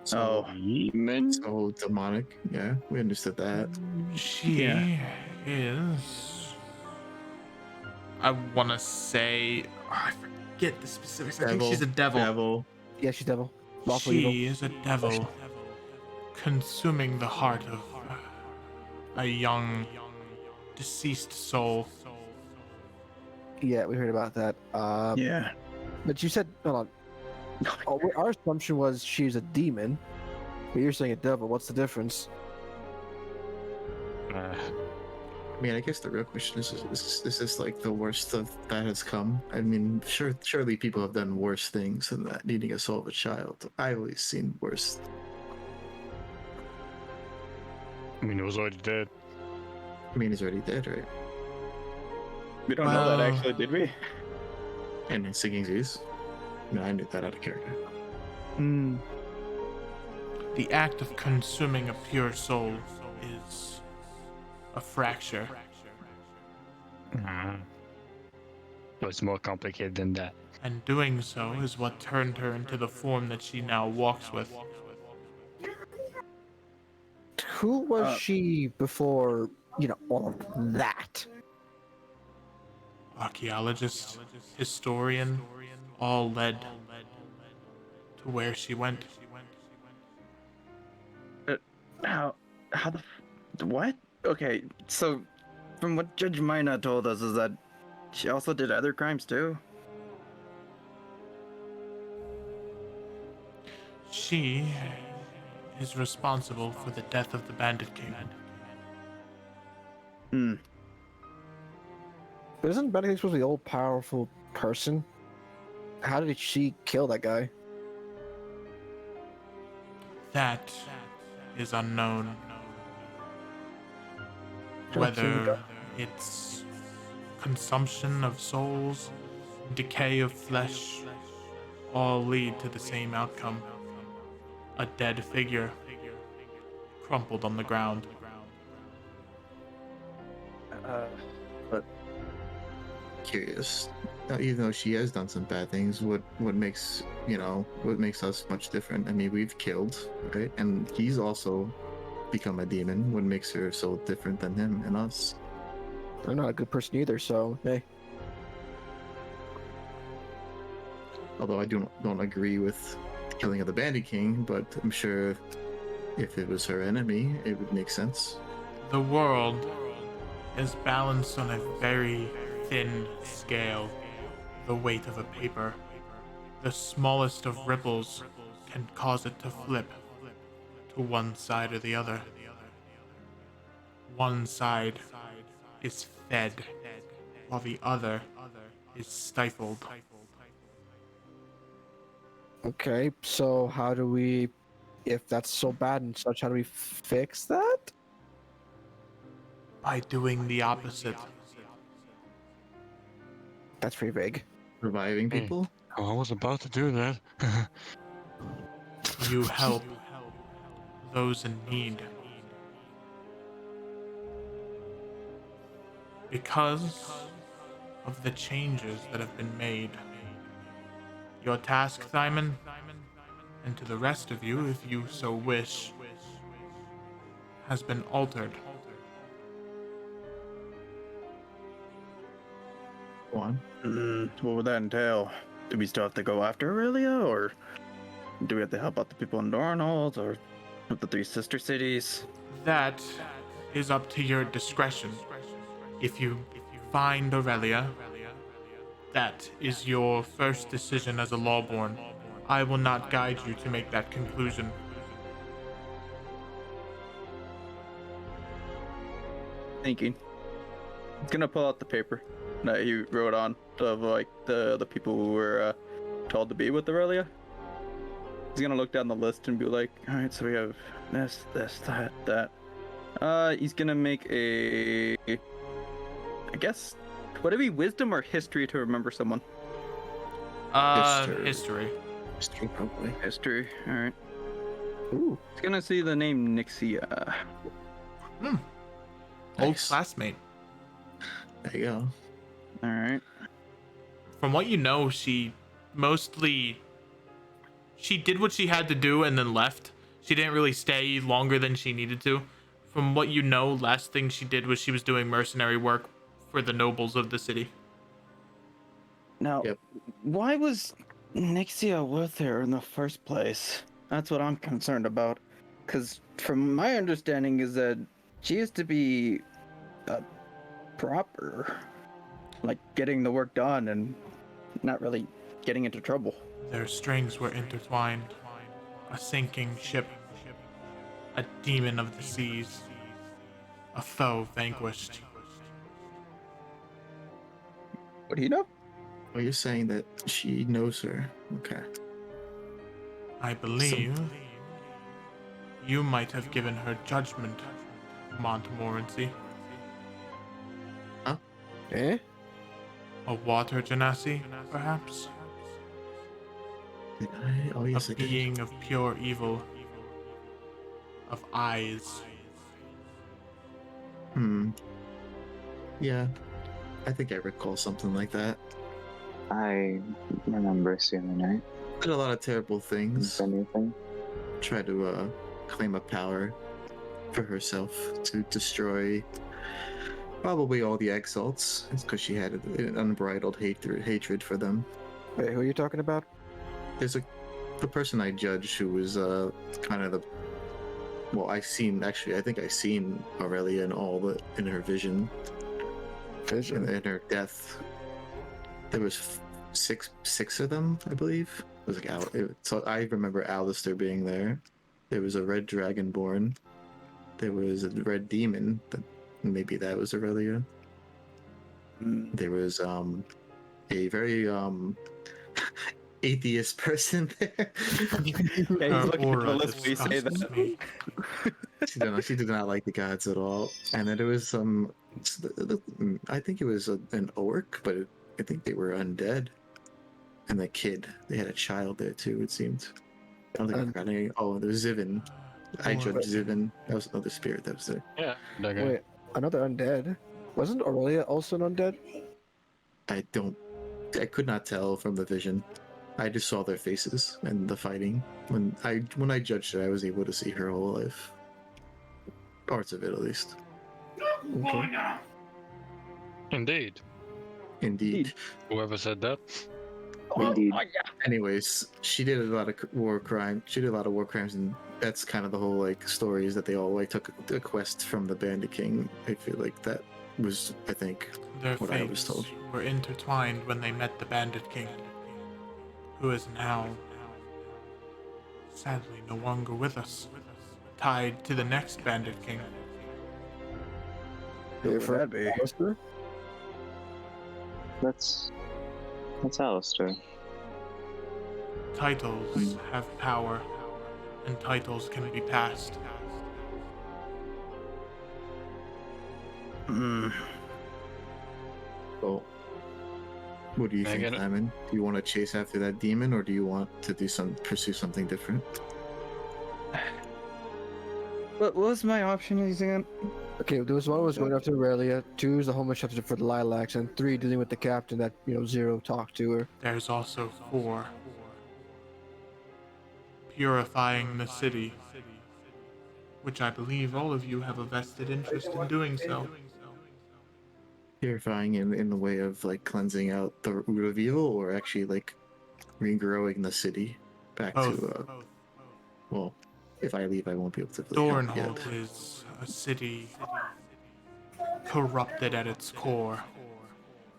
So, Demon? so demonic. Yeah, we understood that. She Yeah. is. I want to say. I forget the specifics. I think she's a devil. Devil. Yeah, she's devil. Lawful She evil. is a devil, consuming the heart of a young, deceased soul. Yeah, we heard about that. Yeah. But you said, hold on. Oh, our assumption was she's a demon, but you're saying a devil. What's the difference? I mean, I guess the real question is this like the worst of that has come? I mean, surely people have done worse things than that, needing a soul of a child. I've always seen worse. I mean, it was already dead. I mean, he's already dead, right? We don't know that Well- actually, did we? And in Singing Zeus. I mean, I knew that out of character. The act of consuming a pure soul is a fracture. But it's more complicated than that. And doing so is what turned her into the form that she now walks with. Who was she before, all of that? Archaeologist, historian, all led to where she went. How what? Okay, so from what Judge Mina told us is that she also did other crimes too. She is responsible for the death of the Bandit King. But isn't Benedict supposed to be the old powerful person? How did she kill that guy? That is unknown. Don't kill the Whether guy. it's consumption of souls, decay of flesh, all lead to the same outcome. A dead figure crumpled on the ground. But curious. even though she has done some bad things, what makes what makes us much different? I mean, we've killed, right? And he's also become a demon. What makes her so different than him and us? I'm not a good person either, so hey. Although I don't agree with the killing of the Bandit King, but I'm sure if it was her enemy, it would make sense. The world is balanced on a very thin scale, the weight of a paper. The smallest of ripples can cause it to flip to one side or the other. One side is fed, while the other is stifled. Okay, so how do we, if that's so bad and such, how do we fix that? By doing the opposite. That's pretty vague. Reviving Hey. people? Oh, I was about to do that. You help those in need. Because of the changes that have been made. Your task, Simon, and to the rest of you, if you so wish, has been altered. Go on. What would that entail? Do we still have to go after Aurelia, or do we have to help out the people in Dornold, or with the three sister cities? That is up to your discretion. If you find Aurelia, that is your first decision as a Lawborne. I will not guide you to make that conclusion. Thinking. He's gonna pull out the paper that he wrote on of like the people who were told to be with Aurelia. He's gonna look down the list and be like, all right, so we have this, that. He's gonna make a, I guess, would it be wisdom or history to remember someone? History. History, probably. History. All right. Ooh. He's gonna see the name Nixia. Old Nice. classmate. There you go. All right. From what you know, she did what she had to do and then left. She didn't really stay longer than she needed to. From what you know, last thing she did was she was doing mercenary work for the nobles of the city. Now, Yep. why was Nixia with her in the first place? That's what I'm concerned about. Because from my understanding is that she used to be proper, like getting the work done and not really getting into trouble. Their strings were intertwined. A sinking ship. A demon of the seas. A foe vanquished. What do you know? Well, you're saying that she knows her. Okay. I believe you might have given her judgment, Montmorency. Eh? A water genasi, perhaps? Did I? Oh, yes, A I did. being of pure evil. Of eyes. Yeah. I think I recall something like that. I remember seeing it. Did a lot of terrible things. If anything. Tried to claim a power for herself to destroy probably all the exalts. It's because she had an unbridled hatred for them. Wait, who are you talking about? There's the person I judged who was kind of the, well, I think I seen Aurelia in her vision. In her death. There was six of them, I believe. It was like so I remember Alistair being there. There was a red dragonborn. There was a red demon, but maybe that was Aurelia. There was a very atheist person there. Yeah, he's Her looking at the aura list when you say disgusts that. me. She did not like the gods at all. And then there was some, I think it was an orc, but I think they were undead. And the kid, they had a child there too, it seemed. I don't think I forgot any. Oh, there's Zivin. I judged Zivin. That was another spirit that was there. Yeah, that guy. Wait, another undead? Wasn't Aurelia also an undead? I don't I could not tell from the vision. I just saw their faces and the fighting. When I judged her, I was able to see her whole life. Parts of it, at least. Okay. Indeed. Indeed. Whoever said that. Indeed. Anyways, she did a lot of war crime. She did a lot of war crimes, and that's kind of the whole like story is that they all like took a quest from the Bandit King. I feel like that was, I think, Their what I was fates told. were intertwined when they met the Bandit King, who is now, sadly, no longer with us, tied to the next Bandit King. Who would that be? Alistair? That's Alistair. Titles have power, and titles can be passed. Hmm. Well, what do you think, Megan? Simon? Do you want to chase after that demon, or do you want to pursue something different? What was my option again? Okay, there was one was going after Aurelia, 2 is the homeless shelter for the Lilacs, and 3 dealing with the captain that, Zero talked to her. There's also 4. Purifying the city, which I believe all of you have a vested interest in doing so. Purifying in the way of like cleansing out the root of evil, or actually like regrowing the city back Both. to well, if I leave, I won't be able to. Thornhold is a city corrupted at its core.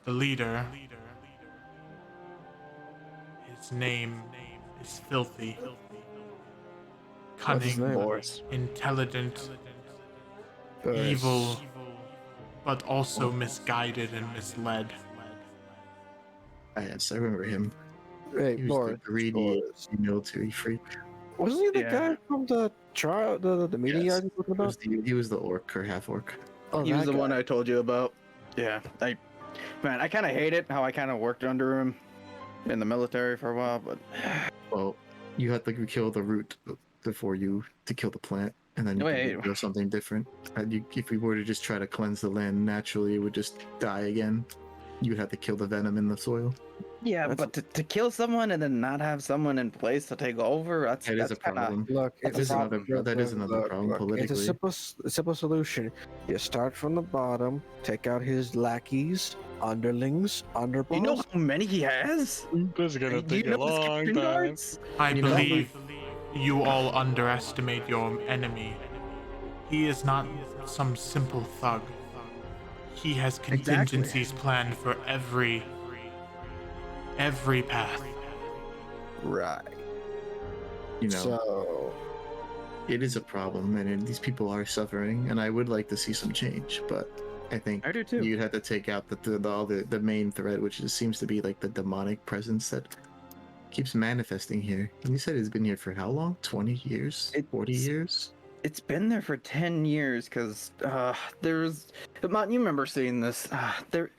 The leader, his name is Filthy. What's his Cunning, name? Boris. intelligent, evil, but also misguided and misled. Yes, I remember him. Hey, He was Boris. the greedy military freak. Wasn't he the Yeah. guy from the trial, the meeting Yes. you guys were talking about? He was the orc or half orc. Oh, He was that the guy. one I told you about. Yeah, I kind of hate it how I kind of worked under him in the military for a while, but Well, you had to kill the root before you to kill the plant, and then you Wait. can do something different. If we were to just try to cleanse the land naturally, it would just die again. You'd have to kill the venom in the soil. yeah, That's- but to kill someone and then not have someone in place to take over, that's That is a kinda- problem. Look, That it's is a another- problem. that is another problem It's politically. a simple solution. You start from the bottom, take out his lackeys, underlings, underboss. You know how many he has? This is gonna Do you take a know his long captain time. guards? I You know- believe you all underestimate your enemy. He is not some simple thug. He has contingencies planned for every path. Right. You know, So, it is a problem, and these people are suffering. And I would like to see some change, but I think I do too. you'd have to take out the main threat, which seems to be like the demonic presence that keeps manifesting here. And you said it's been here for how long? 20 years? 40 It's- years? It's been there for 10 years because there's. Mont, you remember seeing this? There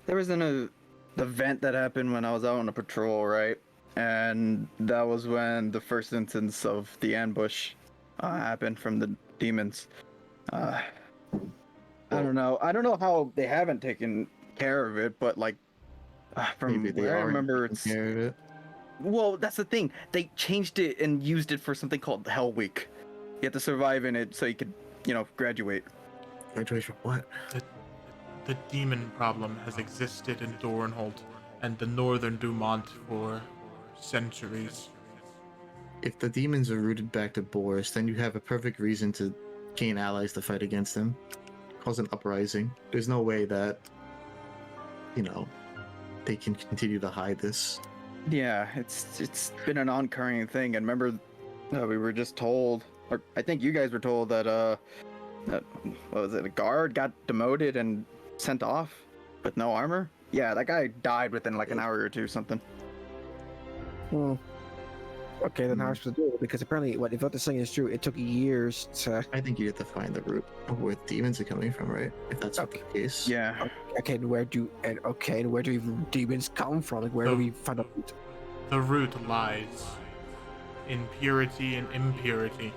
was an event that happened when I was out on a patrol, right? And that was when the first instance of the ambush happened from the demons. I don't know. I don't know how they haven't taken care of it, but like from Maybe they where I are remember, taking it's care of it. well, that's the thing. They changed it and used it for something called Hell Week. You have to survive in it so you could, graduate. Graduate from what? The demon problem has existed in Thornhold and the northern Dumont for centuries. If the demons are rooted back to Boris, then you have a perfect reason to gain allies to fight against them. Cause an uprising. There's no way that, they can continue to hide this. Yeah, it's been an oncurring thing. And remember, we were just told, or I think you guys were told that what was it? A guard got demoted and sent off with no armor. Yeah, that guy died within like an hour or two, something. okay, then how are we supposed to do it? Because apparently, if what they're saying is true, it took years to. I think you have to find the root of where demons are coming from, right? If that's the case. Yeah. Okay, and where do even demons come from? Like, where do we find out? The root lies in purity and impurity.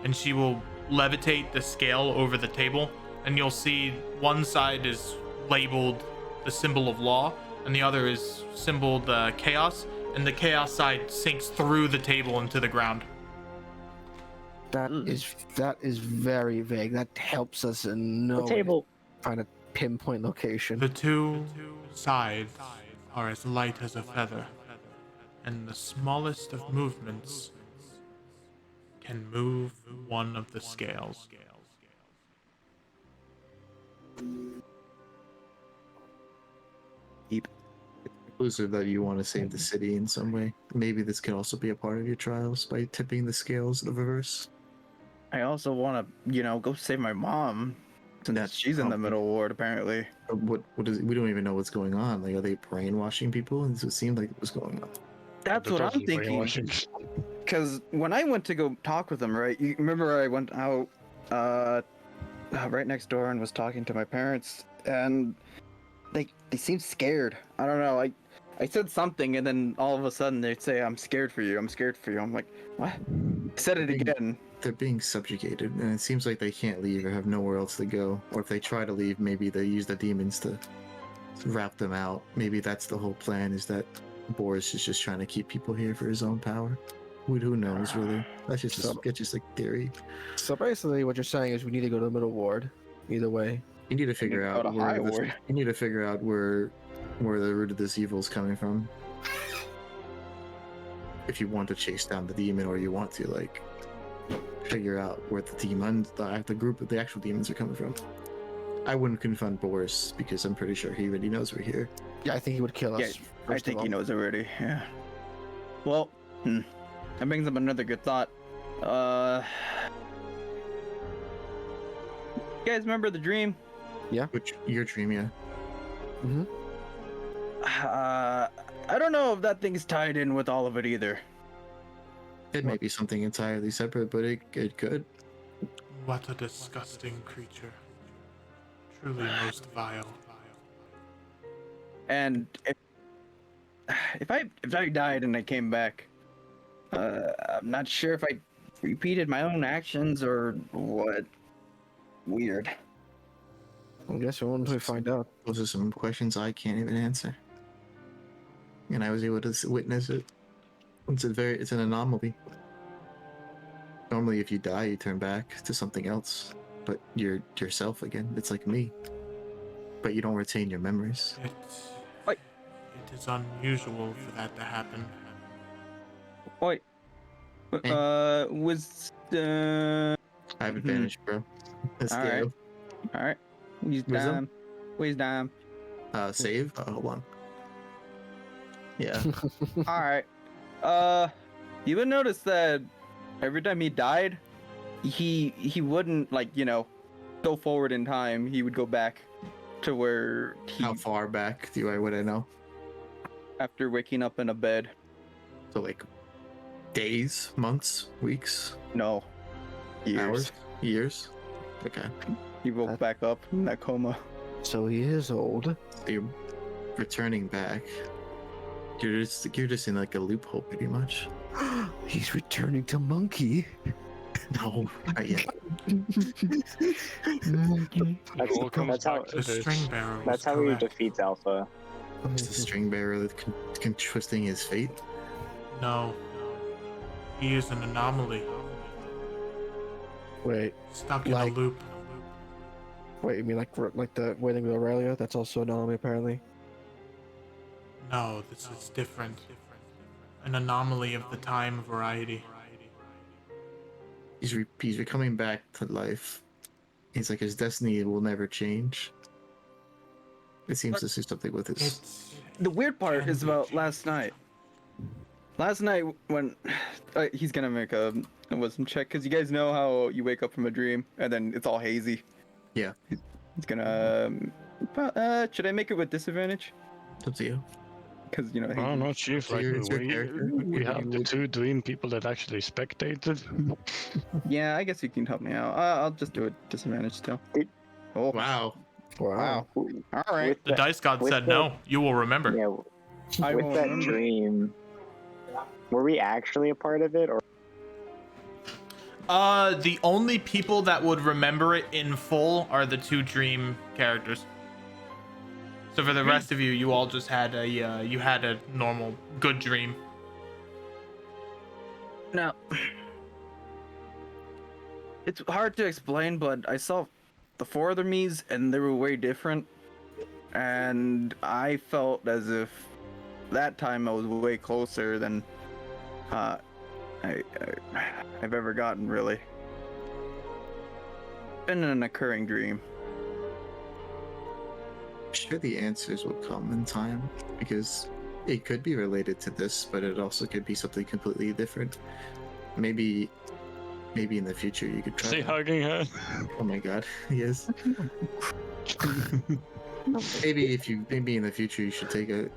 And she will levitate the scale over the table, and you'll see one side is labeled the symbol of law, and the other is symboled chaos, and the chaos side sinks through the table into the ground. That is very vague. That helps us in no The table. way find a pinpoint location. The two sides are as light as a feather, and the smallest of movements can move one of the scales. Deep. Inclusive that you want to save the city in some way. Maybe this could also be a part of your trials by tipping the scales in the reverse. I also want to, go save my mom, since That's she's in the middle ward apparently. What is? We don't even know what's going on. Like, are they brainwashing people? And it seemed like it was going on. That's what I'm thinking. Brainwashing. Because when I went to go talk with them, right? You remember I went out right next door and was talking to my parents, and they seemed scared. I don't know. I said something, and then all of a sudden they'd say, "I'm scared for you. I'm scared for you." I'm like, what? I said it again. They're being subjugated, and it seems like they can't leave or have nowhere else to go. Or if they try to leave, maybe they use the demons to wrap them out. Maybe that's the whole plan, is that Boris is just trying to keep people here for his own power. Who knows, really? That's just a theory. So basically, what you're saying is we need to go to the middle ward. Either way. You need to figure go out to high ward. you need to figure out where the root of this evil is coming from. If you want to chase down the demon, or you want to figure out where the demons, the actual demons are coming from. I wouldn't confront Boris because I'm pretty sure he already knows we're here. Yeah, I think he would kill us. Yeah, I first think of he all. knows already. Yeah. Well, that brings up another good thought. You guys remember the dream? Which your dream, yeah. Mm-hmm. I don't know if that thing's tied in with all of it either. It may be something entirely separate, but it could. What a disgusting creature. Truly most vile. And if I died and I came back, I'm not sure if I repeated my own actions or what. Weird. I guess we won't find out. Those are some questions I can't even answer. And I was able to witness it. It's an anomaly. Normally, if you die, you turn back to something else, but you're yourself again. It's like me, but you don't retain your memories. It is unusual for that to happen. Wait. Was I have advantage, bro. Alright. Alright. Wisdom? Wisdom. Save. Hold on. Yeah. Alright. You would notice that every time he died, he wouldn't go forward in time. He would go back to where How far back would I know? after waking up in a bed. So days, months, weeks, No. Years. hours, years. Okay. He woke back up from that coma. So he is old. So you're returning back. You're just in a loophole, pretty much. He's returning to Monkey. No, not yet. All comes That's how- back to The this. string bearer was That's how he correct. defeats Alpha. It's the string bearer that can twisting his fate. No. He is an anomaly. Wait, Stuck in Like- a loop. you mean like the Wailing with Aurelia? That's also an anomaly, apparently. No, this is different. An anomaly of the time variety. He's coming back to life. He's like, his destiny will never change. It seems to do something with his. It's The weird part is about last night. Last night when he's gonna make a wisdom check, because you guys know how you wake up from a dream and then it's all hazy. Yeah. He's gonna. Should I make it with disadvantage? It's up to you. Because I don't know, Chief. Like, It's your character. we have You the would- two dream people that actually spectated. Yeah, I guess you can help me out. I'll just do it disadvantage still. Oh Wow. wow! All right. With the that- dice god with said the- no. You will remember. Yeah, I with won't that remember. dream, were we actually a part of it, or The only people that would remember it in full are the two dream characters. So for the rest of you, you all just had a normal good dream. Now, it's hard to explain, but I saw the four other me's and they were way different. And I felt as if that time I was way closer than I've ever gotten, really. Been an occurring dream. Sure, the answers will come in time because it could be related to this, but it also could be something completely different. Maybe in the future you could try. See hugging her. Oh my god, yes. maybe in the future you should take a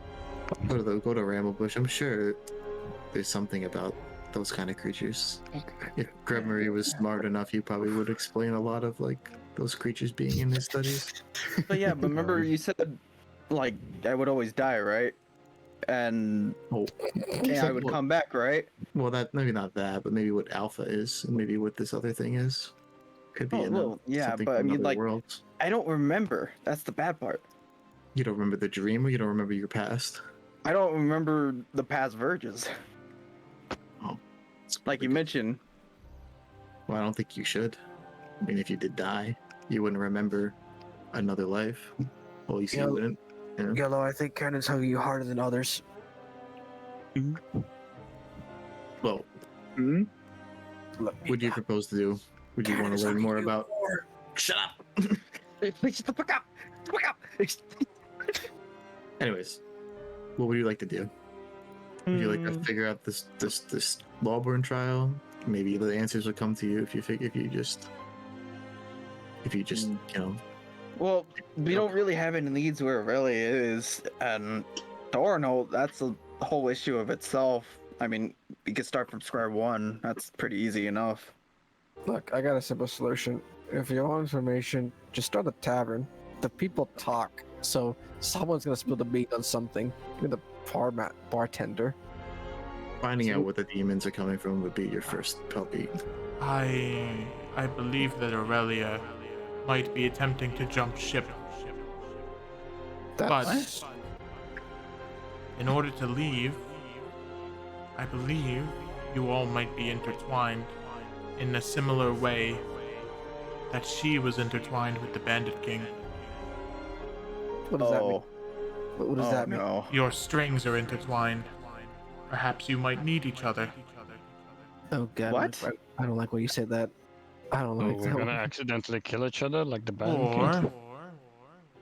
go to Ramblebush. I'm sure there's something about those kind of creatures. If Greg Marie was smart enough, he probably would explain a lot of like those creatures being in his studies. But yeah, but remember you said like I would always die, right? And yeah, I would come back, right? Well, that maybe not that, but maybe what Alpha is, and maybe what this other thing is, could be yeah, something but I from mean, other like, worlds. I don't remember. That's the bad part. You don't remember the dream, or you don't remember your past. I don't remember the past verges. Oh, Like you mentioned. Well, I don't think you should. I mean, if you did die, you wouldn't remember another life. Well, you see, you wouldn't. Yeah. Yellow, I think Cannon's hugging you harder than others. Well, Hmm? what do you propose to do? Would you want to learn more about? Shut up! Please shut the fuck up! Fuck up! Anyways, what would you like to do? Would you like to figure out this Lawborne trial? Maybe the answers will come to you if you just you know. Well, we don't really have any leads where it really is, and Thornholt, that's a whole issue of itself. I mean, we could start from square one. That's pretty easy enough. Look, I got a simple solution. If you want information, just start a tavern. The people talk, so someone's gonna spill the beans on something. You're the bartender. Finding out what the demons are coming from would be your first puppy. I believe that Aurelia might be attempting to jump ship. That's... But in order to leave, I believe you all might be intertwined in a similar way that she was intertwined with the Bandit King. What does that mean? What does that mean? No. Your strings are intertwined. Perhaps you might need each other. Oh god. What? I don't like when you say that. I don't Oh, like we're that. gonna accidentally kill each other like the band. Or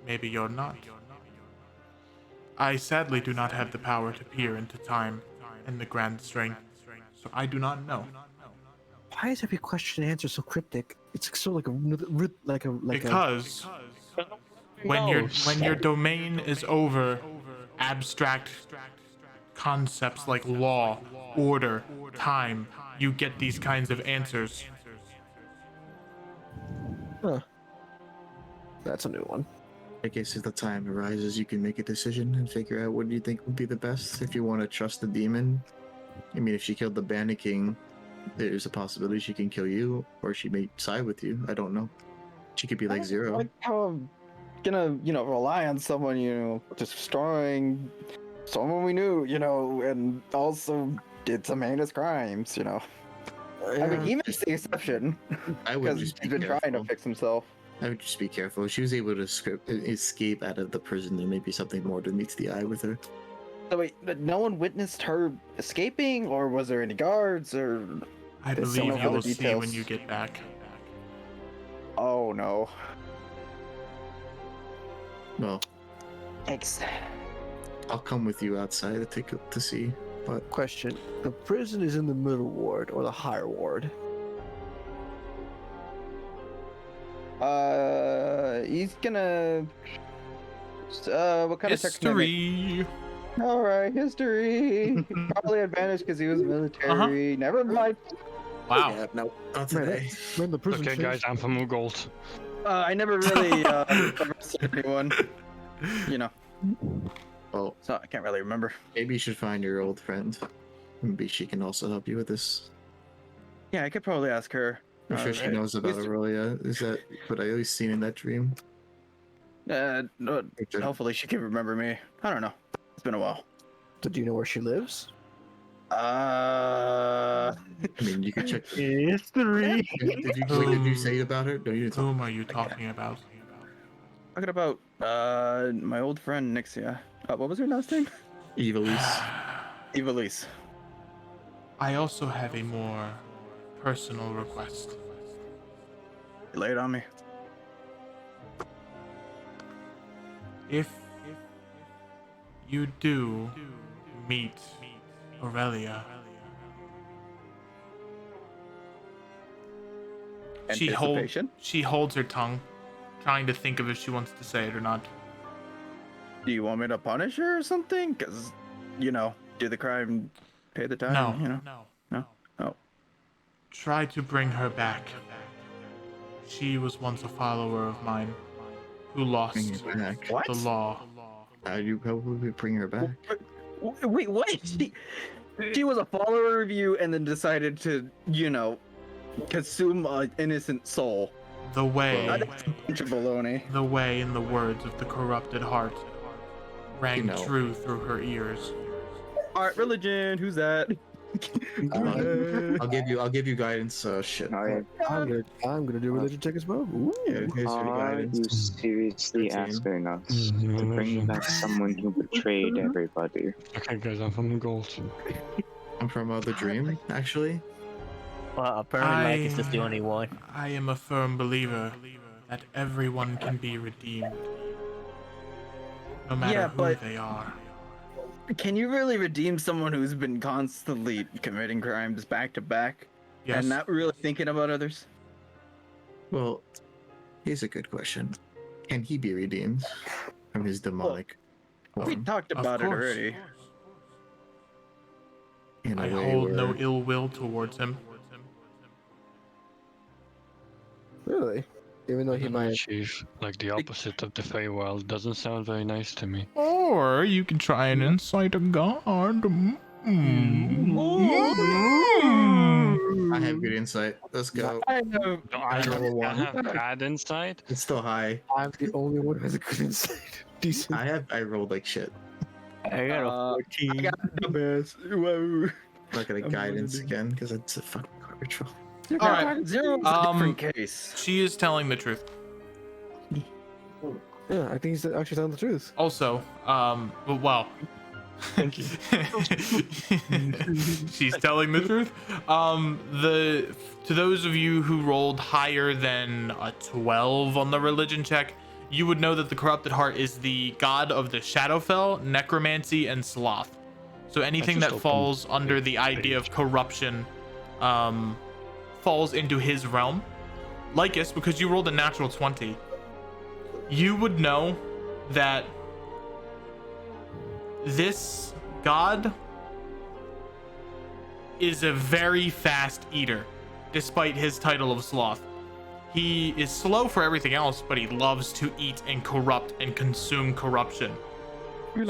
maybe you're not. I sadly do not have the power to peer into time and the grand string, so I do not know. Why is every question and answer so cryptic? It's so Because when your domain is over abstract concepts like law, order, time, you get these kinds of answers. Huh. That's a new one. I guess if the time arises, you can make a decision and figure out what you think would be the best. If you want to trust the demon, I mean, if she killed the Bandit King, there's a possibility she can kill you, or she may side with you. I don't know. She could be like Zero. Like how I'm gonna, rely on someone, destroying someone we knew, and also did some heinous crimes, I mean, he makes the exception I would because just he's be been trying to careful. fix himself. I would just be careful. If she was able to escape out of the prison, there may be something more that meets the eye with her. So wait, but no one witnessed her escaping, or was there any guards, or? I There's believe some you other will see details. when you get back. Oh no. Well, Thanks. I'll come with you outside to see. But Question: the prison is in the middle ward or the higher ward? He's gonna. What kind of check can I make? History. All right, history. Probably advantage because he was military. Never mind. Wow. yeah, no, not Man, today. man, the prison Okay, changed. guys, I'm from Gold. I never really arrested anyone. Well, So I can't really remember. maybe you should find your old friend. Maybe she can also help you with this. Yeah, I could probably ask her. I'm sure she Alright. knows about Who's- Aurelia. Is that what I always seen in that dream? No, hopefully she can remember me. I don't know. It's been a while. So do you know where she lives? I mean, you could check. History. Did you say about her? No, you didn't talk. Whom are you talking about? Talking about my old friend Nixia. What was her last name? Evilise. Evilise. I also have a more personal request. Lay it on me. If you do meet Aurelia, Anticipation? she holds her tongue, trying to think of if she wants to say it or not. Do you want me to punish her or something? Because, do the crime, pay the time, No? Oh. Try to bring her back. She was once a follower of mine who lost Bring her back. What? the law. How would we bring her back? Wait, what? She was a follower of you and then decided to, consume an innocent soul. The way, That's a bunch of baloney. the way, in the words of the corrupted heart, rang true through her ears. Alright, religion, who's that? I'll give you guidance. Shit. Alright. I'm gonna do a religion check as well. Ooh. Yeah, here's your Are you guidance. seriously 13. asking us to bring back someone who betrayed everybody? Okay, guys, I'm from the gold. I'm from the dream, actually. Well, apparently Mike is just the only one. I am a firm believer that everyone can be redeemed, no matter who but- they are. Can you really redeem someone who's been constantly committing crimes back to back Yes. and not really thinking about others? Well, here's a good question. Can he be redeemed from his demonic We form? talked Of about it course. already. In a I way hold no where- ill will towards him. Really? Even though he might. Chief, like the opposite of the Feywild, doesn't sound very nice to me. Or you can try and incite a god. I have good insight. Let's go. I know. I roll a I one. have bad insight. It's still high. I'm the only one who has a good insight. Decent. I rolled like shit. I got a I 14. got the best. Whoa. Not gonna I'm guidance rolling. again because it's a fucking garbage roll. All right. Zero's a different case. She is telling the truth. Yeah, I think he's actually telling the truth. Also, well. Thank you. She's telling the truth. To those of you who rolled higher than a 12 on the religion check, you would know that the corrupted heart is the god of the Shadowfell, necromancy, and sloth. So anything just that opened falls under the the idea of page. corruption, falls into his realm. Lycus, because you rolled a natural 20, you would know that this god is a very fast eater, despite his title of sloth. He is slow for everything else, but he loves to eat and corrupt and consume corruption.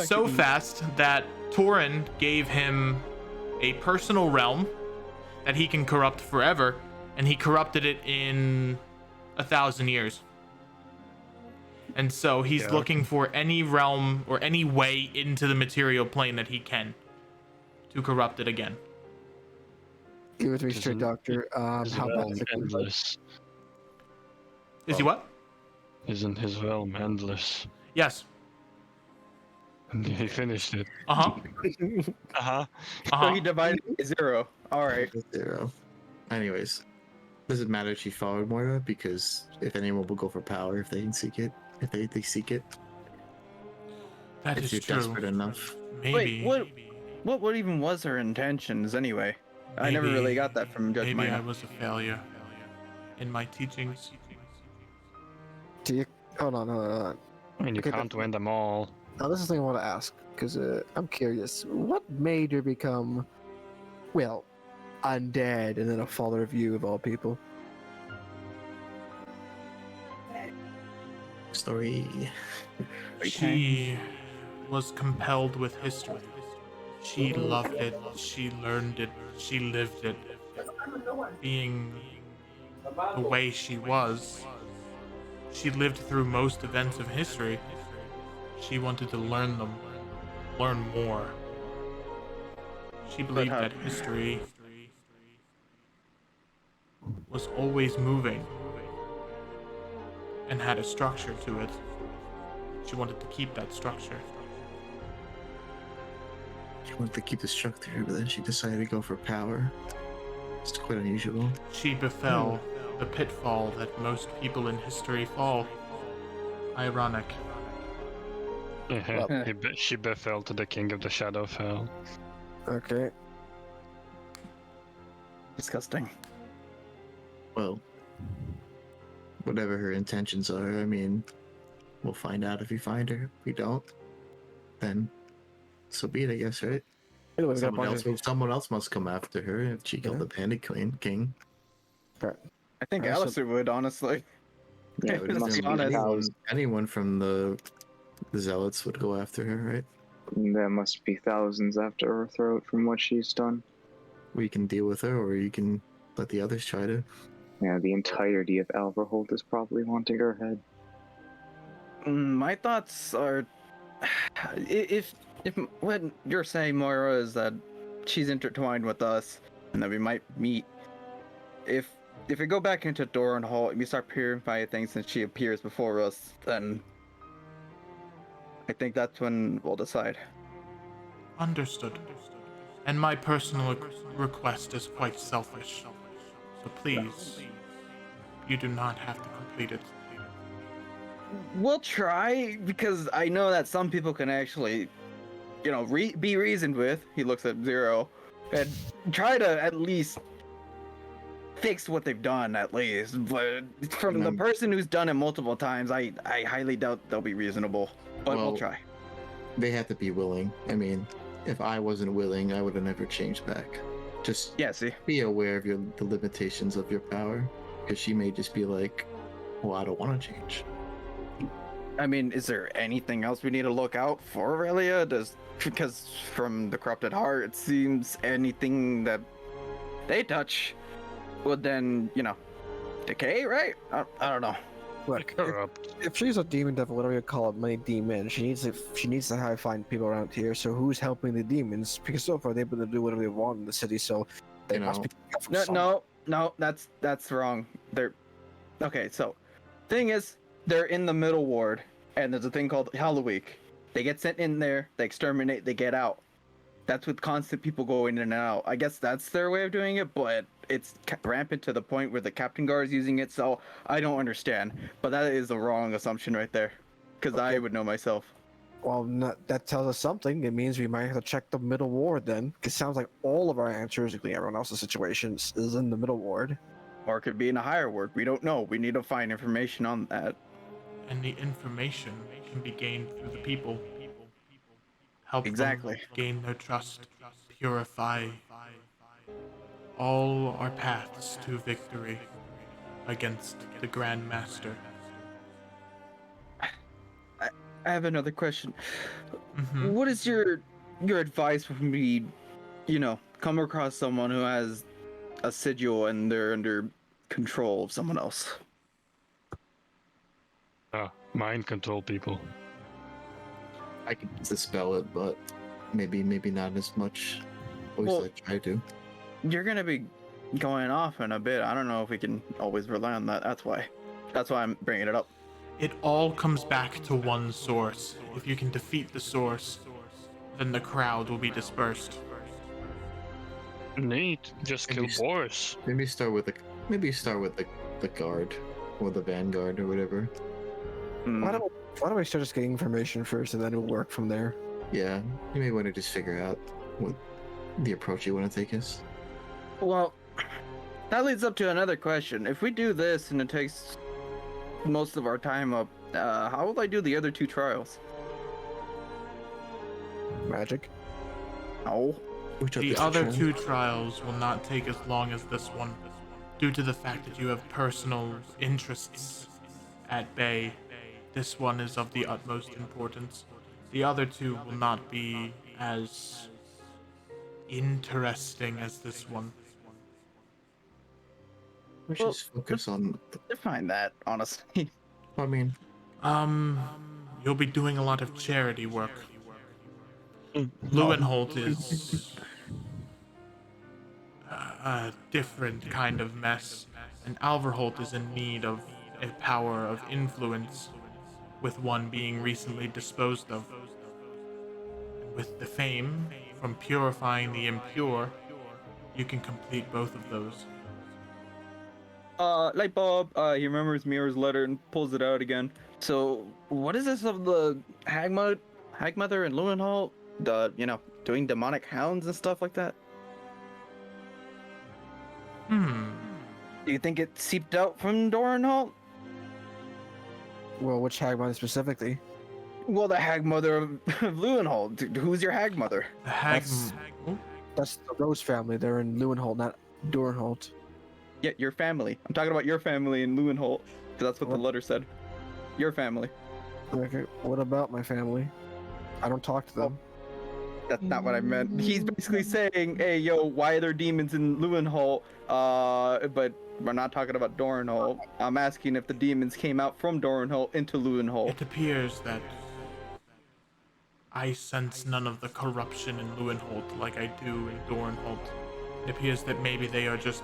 So fast that Torin gave him a personal realm that he can corrupt forever, and he corrupted it in 1,000 years. And so he's looking for any realm or any way into the material plane that he can to corrupt it again. Give it to me straight, Doctor. How His about realm endless? Is he what? Isn't his realm endless? Yes. And he finished it. Uh-huh. Uh-huh. So he divided by 0. Alright. 0. Anyways, does it matter if she followed Moira? Because if anyone will go for power if they can seek it, if they seek it, That if is you're true. desperate enough. Maybe. Wait, what even was her intentions anyway? I never really got that from Judge Maybe I Minor. was a failure in my teachings. Do you? Hold on. I mean, you Okay, can't win them all. Now, this is the thing I want to ask, because I'm curious. What made her become, well, undead and then a follower of you, of all people? Story. She was compelled with history. She loved it. She learned it. She lived it. Being the way she was, She lived through most events of history. She wanted to learn them, learn more. She believed how- that history was always moving and had a structure to it. She wanted to keep that structure. She wanted to keep the structure, but then she decided to go for power. It's quite unusual. She befell the pitfall that most people in history fall. Ironic. She befell to the king of the Shadowfell. Okay. Disgusting. Well, whatever her intentions are, I mean, we'll find out if we find her. If we don't, then so be it, I guess, right? Anyway, we got a bunch of... Someone else must come after her if she killed Yeah. the Panda King. I think Alright, so- Alistair would, honestly. Yeah, I would Let's must be assume be honest. thousands. anyone from the Zealots would go after her, right? There must be thousands after her throat from what she's done. We can deal with her, or you can let the others try to. Yeah, the entirety of Alverholt is probably wanting her head. My thoughts are, if what you're saying, Moira, is that she's intertwined with us, and that we might meet. If we go back into Doran Hall and we start purifying things and she appears before us, then I think that's when we'll decide. Understood. And my personal request is quite selfish. So please, you do not have to complete it. We'll try, because I know that some people can actually, be reasoned with. He looks at Zero, and try to at least fix what they've done, at least. But from the person who's done it multiple times, I highly doubt they'll be reasonable. But we'll Well, try. They have to be willing. I mean, if I wasn't willing, I would have never changed back. Just Yeah, see? be aware of the limitations of your power, because she may just be like, "Well, I don't want to change." I mean, is there anything else we need to look out for, Aurelia? Because from the Corrupted Heart, it seems anything that they touch would then, decay, right? I don't know. Look, Corrupt. if she's a demon devil, whatever you call it, many demon, she needs to find people around here. So who's helping the demons? Because so far they've been able to do whatever they want in the city. So they You must know, be help from somewhere. No, that's wrong. Okay, so thing is, they're in the middle ward, and there's a thing called Halloween. They get sent in there, they exterminate, they get out. That's with constant people going in and out. I guess that's their way of doing it, but it's rampant to the point where the captain guard is using it, so I don't understand. But that is a wrong assumption right there, because I would know myself. Well, that tells us something. It means we might have to check the middle ward then. Because it sounds like all of our answers, including everyone else's situations, is in the middle ward. Or it could be in a higher ward. We don't know. We need to find information on that. And the information can be gained through the people. Help Exactly. them gain their trust, purify. All are paths to victory against the Grand Master. I have another question. Mhm. What is your advice when we, come across someone who has a sigil and they're under control of someone else? Mind control people. I could dispel it, but maybe not as much. Always Well- I try to. You're gonna be going off in a bit. I don't know if we can always rely on that. That's why I'm bringing it up. It all comes back to one source. If you can defeat the source, then the crowd will be dispersed. Neat. Just kill Maybe s- Boris. Maybe start with the guard or the vanguard or whatever. Why don't we start just getting information first, and then we'll work from there. Yeah, you may want to just figure out what the approach you want to take is. Well, that leads up to another question. If we do this and it takes most of our time up, how will I do the other 2 trials? Magic. Oh, Which The this other one? 2 trials will not take as long as this one, due to the fact that you have personal interests at bay. This one is of the utmost importance. The other 2 will not be as interesting as this one. We should just focus on. define that, honestly. I mean, You'll be doing a lot of charity work. Lewinholt is a different kind of mess, and Alverholt is in need of a power of influence, with one being recently disposed of. And with the fame from purifying the impure, you can complete both of those. Light bulb. He remembers Mirror's letter and pulls it out again. So, what is this of the Hagmother and Lewinholt? Doing demonic hounds and stuff like that? Do you think it seeped out from Doranholt? Well, which Hagmother specifically? Well, the Hagmother of Lewinholt. Who's your Hagmother? The hag. That's the Rose family. They're in Lewinholt, not Doranholt. Yeah, your family. I'm talking about your family in Lewinholt. Because that's what the letter said. Your family. Okay, what about my family? I don't talk to them. That's not what I meant. He's basically saying, hey, yo, why are there demons in Lewinholt? But we're not talking about Doranholt. I'm asking if the demons came out from Doranholt into Lewinholt. It appears that I sense none of the corruption in Lewinholt like I do in Doranholt. It appears that maybe they are just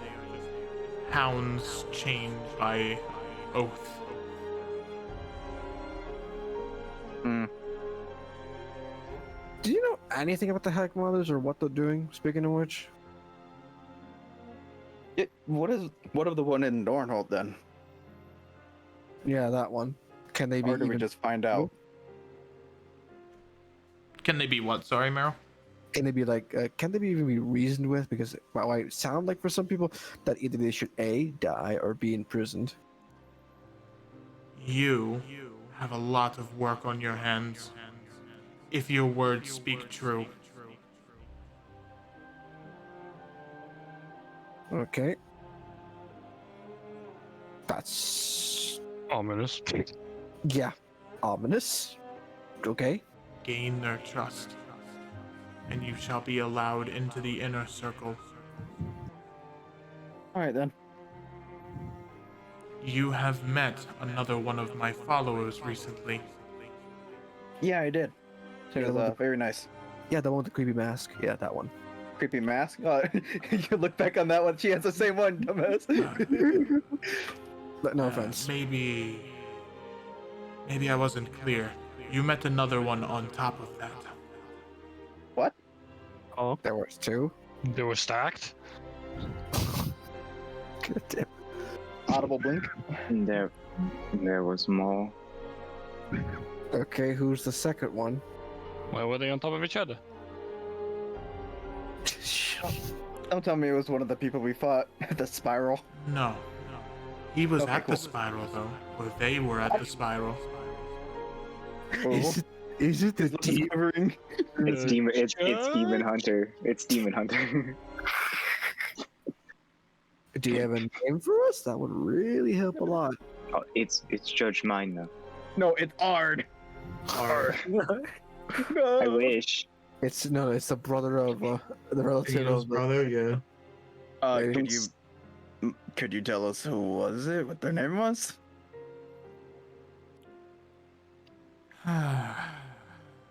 hounds chained by oath. Do you know anything about the Hagmothers or what they're doing? Speaking of which, What of the one in Doranholt then? yeah, that one. Can they be Or do we even? just find out? Can they be what? Sorry, Meryl? Can they be like? Can they be even be reasoned with? Because well, it sound like for some people that either they should A, die or be imprisoned. You have a lot of work on your hands. If your words speak true. Okay. That's Ominous. yeah, ominous. Okay. Gain their trust, and you shall be allowed into the inner circle. Alright then. You have met another one of my followers recently. Yeah, I did. She Yeah, was look- very nice. Yeah, the one with the creepy mask. Yeah, that one. Creepy mask. You look back on that one. She has the same one, dumbass. But no offense. Maybe I wasn't clear. You met another one on top of that. What? Oh, There was two. they were stacked. God damn. Audible blink. There was more. Okay, who's the second one? Why were they on top of each other? Don't tell me it was one of the people we fought at the spiral. No. He was Okay, at cool. the spiral, though. Or they were at the spiral. Is it the demon? Discovering. It's Demon Hunter. It's Demon Hunter. Do you have a name for us? That would really help a lot. Oh, it's Judge Mine though. No, it's Ard. Ard. I wish. It's the brother of the relative Thanos' of brother, yeah. Could you tell us who was it? What their name was?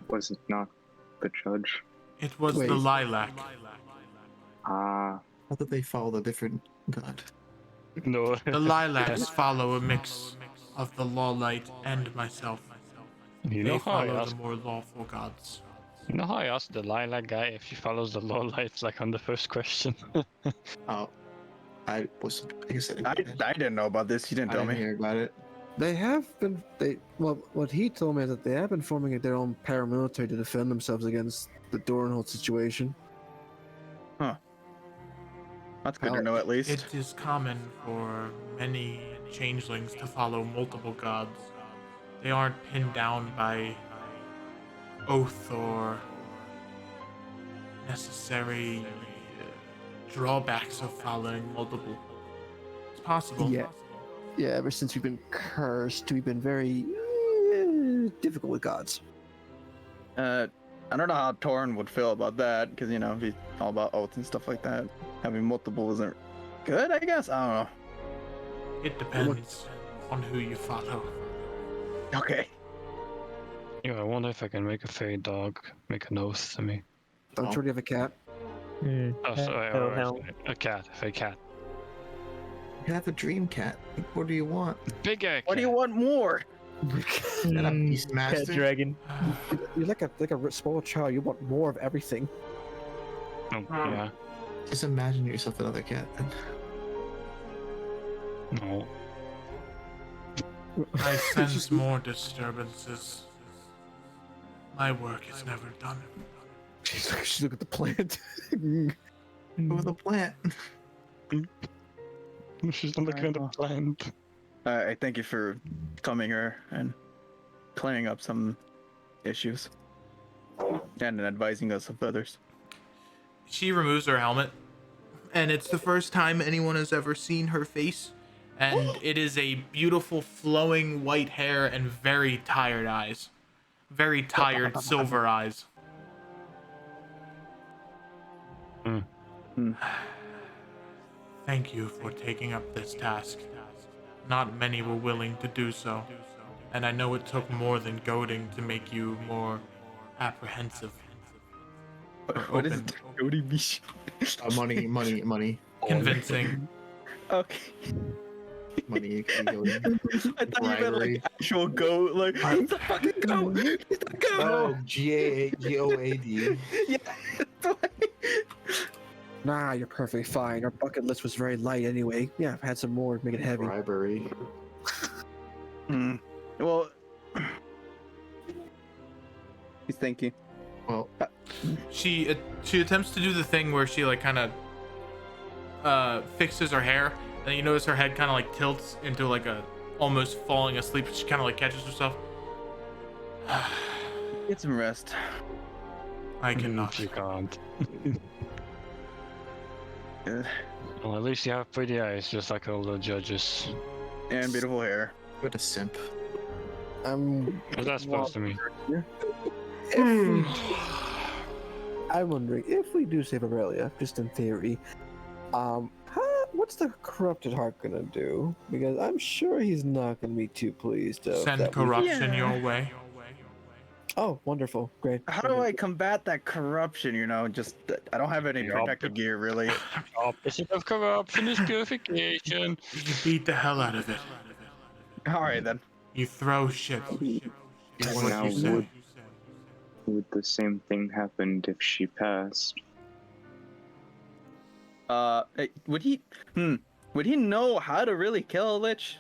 Was it not the judge? It was Wait. the lilac. Ah, I thought they followed a different god. No. The lilacs follow a mix of the law light and myself. You They know how I follow the asked. more lawful gods. You know how I asked the lilac guy if he follows the law lights like on the first question. Oh, I was. I guess I didn't. I didn't know about this. You didn't I tell didn't me. hear about it. They have been. What he told me is that they have been forming their own paramilitary to defend themselves against the Doranholt situation. That's good to know at least. It is common for many changelings to follow multiple gods. They aren't pinned down by oath or necessary drawbacks of following multiple. It's possible. Yeah. Yeah, ever since we've been cursed, we've been very difficult with gods. I don't know how Torn would feel about that, because he's all about oaths and stuff like that. Having multiple isn't good, I guess. I don't know. It depends on who you follow. Okay. Yeah, I wonder if I can make a fairy dog make a nose to me. Don't you already have a cat? Oh, sorry, hell. a cat, a fake cat. You can have a dream cat. What do you want? Bigger cat. What do you want more? And a Cat Beastmaster? dragon. You're like a spoiled child. You want more of everything. Oh, yeah. Just imagine yourself another cat. Then. No. I sense more disturbances. My work is never done. She's look at the plant. With a plant. She's not looking at the plant. I thank you for coming here and clearing up some issues and advising us of others. She removes her helmet, and it's the first time anyone has ever seen her face. And it is a beautiful flowing white hair and very tired eyes. Very tired silver eyes. Thank you for taking up this task. Not many were willing to do so, and I know it took more than goading to make you more apprehensive. What is Open. it? Goaty Money. Convincing. Okay. Money. I thought you meant Bribery. like actual goat. Like, it's a fucking goat. It's a goat. Oh, Goad. Yeah. Nah, you're perfectly fine. Our bucket list was very light anyway. Yeah, I've had some more to make it heavy. Bribery. Well, he's thinking. Well, She attempts to do the thing where she like kind of fixes her hair, and you notice her head kind of like tilts into like a almost falling asleep. She kind of like catches herself. Get some rest. I cannot. You can't. Good. Well, at least you have pretty eyes, just like all the judges. And beautiful hair. what a simp. What's that supposed to mean? I'm wondering if we do save Aurelia, just in theory, what's the corrupted heart gonna do? Because I'm sure he's not gonna be too pleased. Send corruption Yeah. your way. Oh, wonderful, great. How do I combat that corruption? You know, just I don't have any Yeah, protective gear really. Opposite of corruption is purification. You beat the hell out of it. All right then. You throw shit. Is what Now you say. would the same thing happened if she passed? Hey, would he know how to really kill a lich?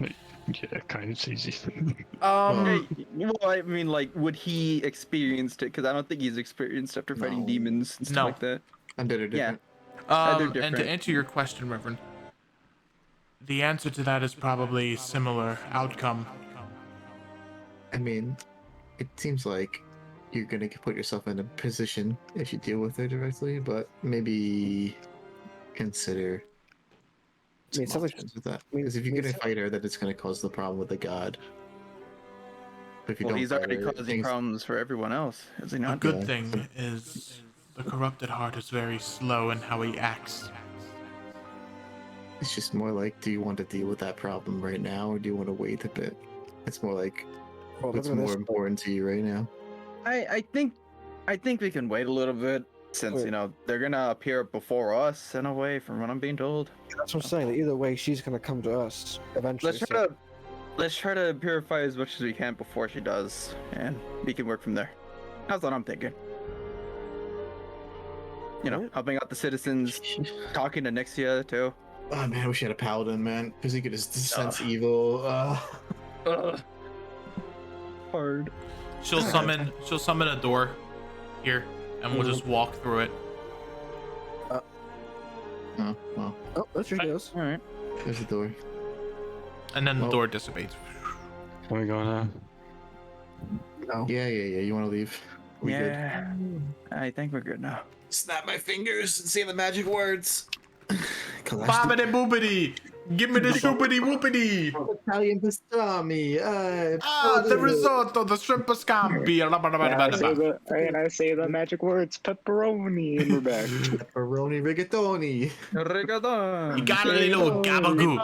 Yeah, kind of easy. Hey, well, I mean, like, would he experienced it? Because I don't think he's experienced after fighting No. demons and stuff No. like that. And they're different. They're And to different. answer your question, Reverend, the answer to that is probably similar outcome. I mean, it seems like you're gonna put yourself in a position if you deal with her directly, but maybe consider I mean, some something- options with that. I mean, Because if you're I mean, gonna fight her, then it's gonna cause the problem with the god. But if you Well, don't he's fight already her, causing things- problems for everyone else, is he A not? good thing is the corrupted heart is very slow in how he acts. It's just more like, do you want to deal with that problem right now, or do you want to wait a bit? It's more like, Well, what's look at more this. important to you right now? I think we can wait a little bit since Wait. you know they're gonna appear before us in a way, from what I'm being told. That's what I'm saying. Either way, she's gonna come to us eventually. Let's try to purify as much as we can before she does, and we can work from there. That's what I'm thinking. You know, Alright. helping out the citizens, talking to Nixia too. Oh man, I wish I had a paladin, man, because he could just sense evil. Hard. She'll summon a door here, and we'll just walk through it. Oh, well, Oh, there she goes. All right. there's the door. And then the Oh. door dissipates. Where we going now? No. Yeah. You want to leave? We good? Yeah. I think we're good now. Snap my fingers and say the magic words. Bobbity boobity! Give me the shoopity whoopity. Italian pastrami. The risotto, the shrimp scampi. And I say the magic words pepperoni, and we're back. Pepperoni rigatoni. Rigatoni. You got a little gabagoo.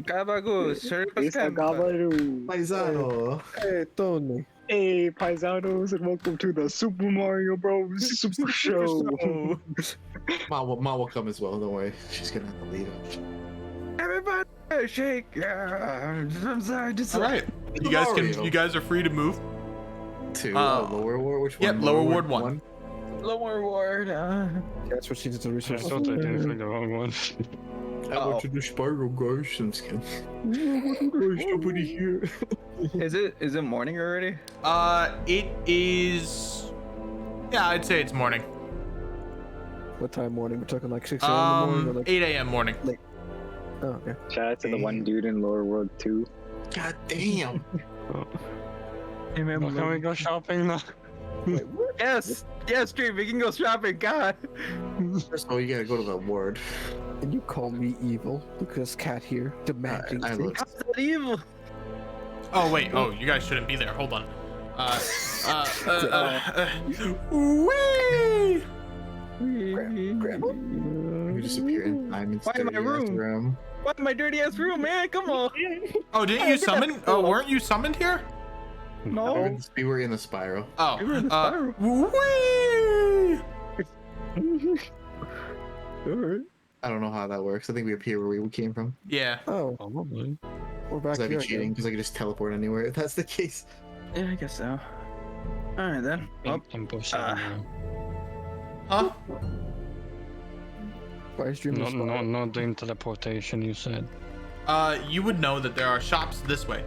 Gabagool. Shrimp It's the scampi. Gabaru. Paisano. Hey, Tony. Hey, paisanos, and welcome to the Super Mario Bros. Super Show. Ma will come as well. Don't worry. She's gonna have to leave. Everybody shake. I'm sorry. Just All right. You guys are free to move. To lower ward. Which one? Yep, lower ward 1. lower ward. That's what seems to I research. thought I did the wrong one. I went to the spiral, guys. I'm just kidding. There's nobody here. Is it morning already? It is. Yeah, I'd say it's morning. What time morning? We're talking like 6 a.m. in the morning or like 8 a.m. morning. Oh, okay. Shout out to the one dude in Lower World 2. God damn. Well, can we go shopping now? Wait, what? Yes, Dream. We can go shopping. God. First of all, you gotta go to the ward. And you call me evil because cat here demanding I things. look. How's that evil? Oh wait. Oh, you guys shouldn't be there. Hold on. Wee! Grandma? You disappear in time and Why in my room? What my dirty ass room, man? Come on. Oh, didn't you summon? Oh, weren't you summoned here? No. We were in the spiral. Oh. We were in the spiral. Wee! Alright. I don't know how that works. I think we appear where we came from. Yeah. Oh, Probably. we're back Because I'd here be cheating again. because I could just teleport anywhere if that's the case. Yeah, I guess so. All right then. Oh, I'm pushing now. Huh? Why is Dream Not doing teleportation, you said. You would know that there are shops this way.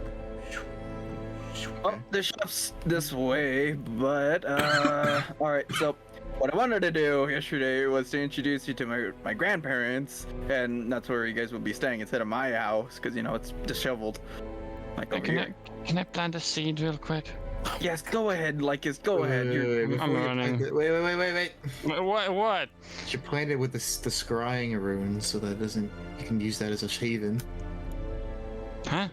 oh, the shop's this way, but all right. So, what I wanted to do yesterday was to introduce you to my grandparents, and that's where you guys will be staying instead of my house, because you know it's disheveled. Like over here. Can I plant a seed real quick? Yes, go ahead, Lycus. Go ahead. You're I'm running. Wait. What? You planted with the scrying rune so that you can use that as a shaven. Huh?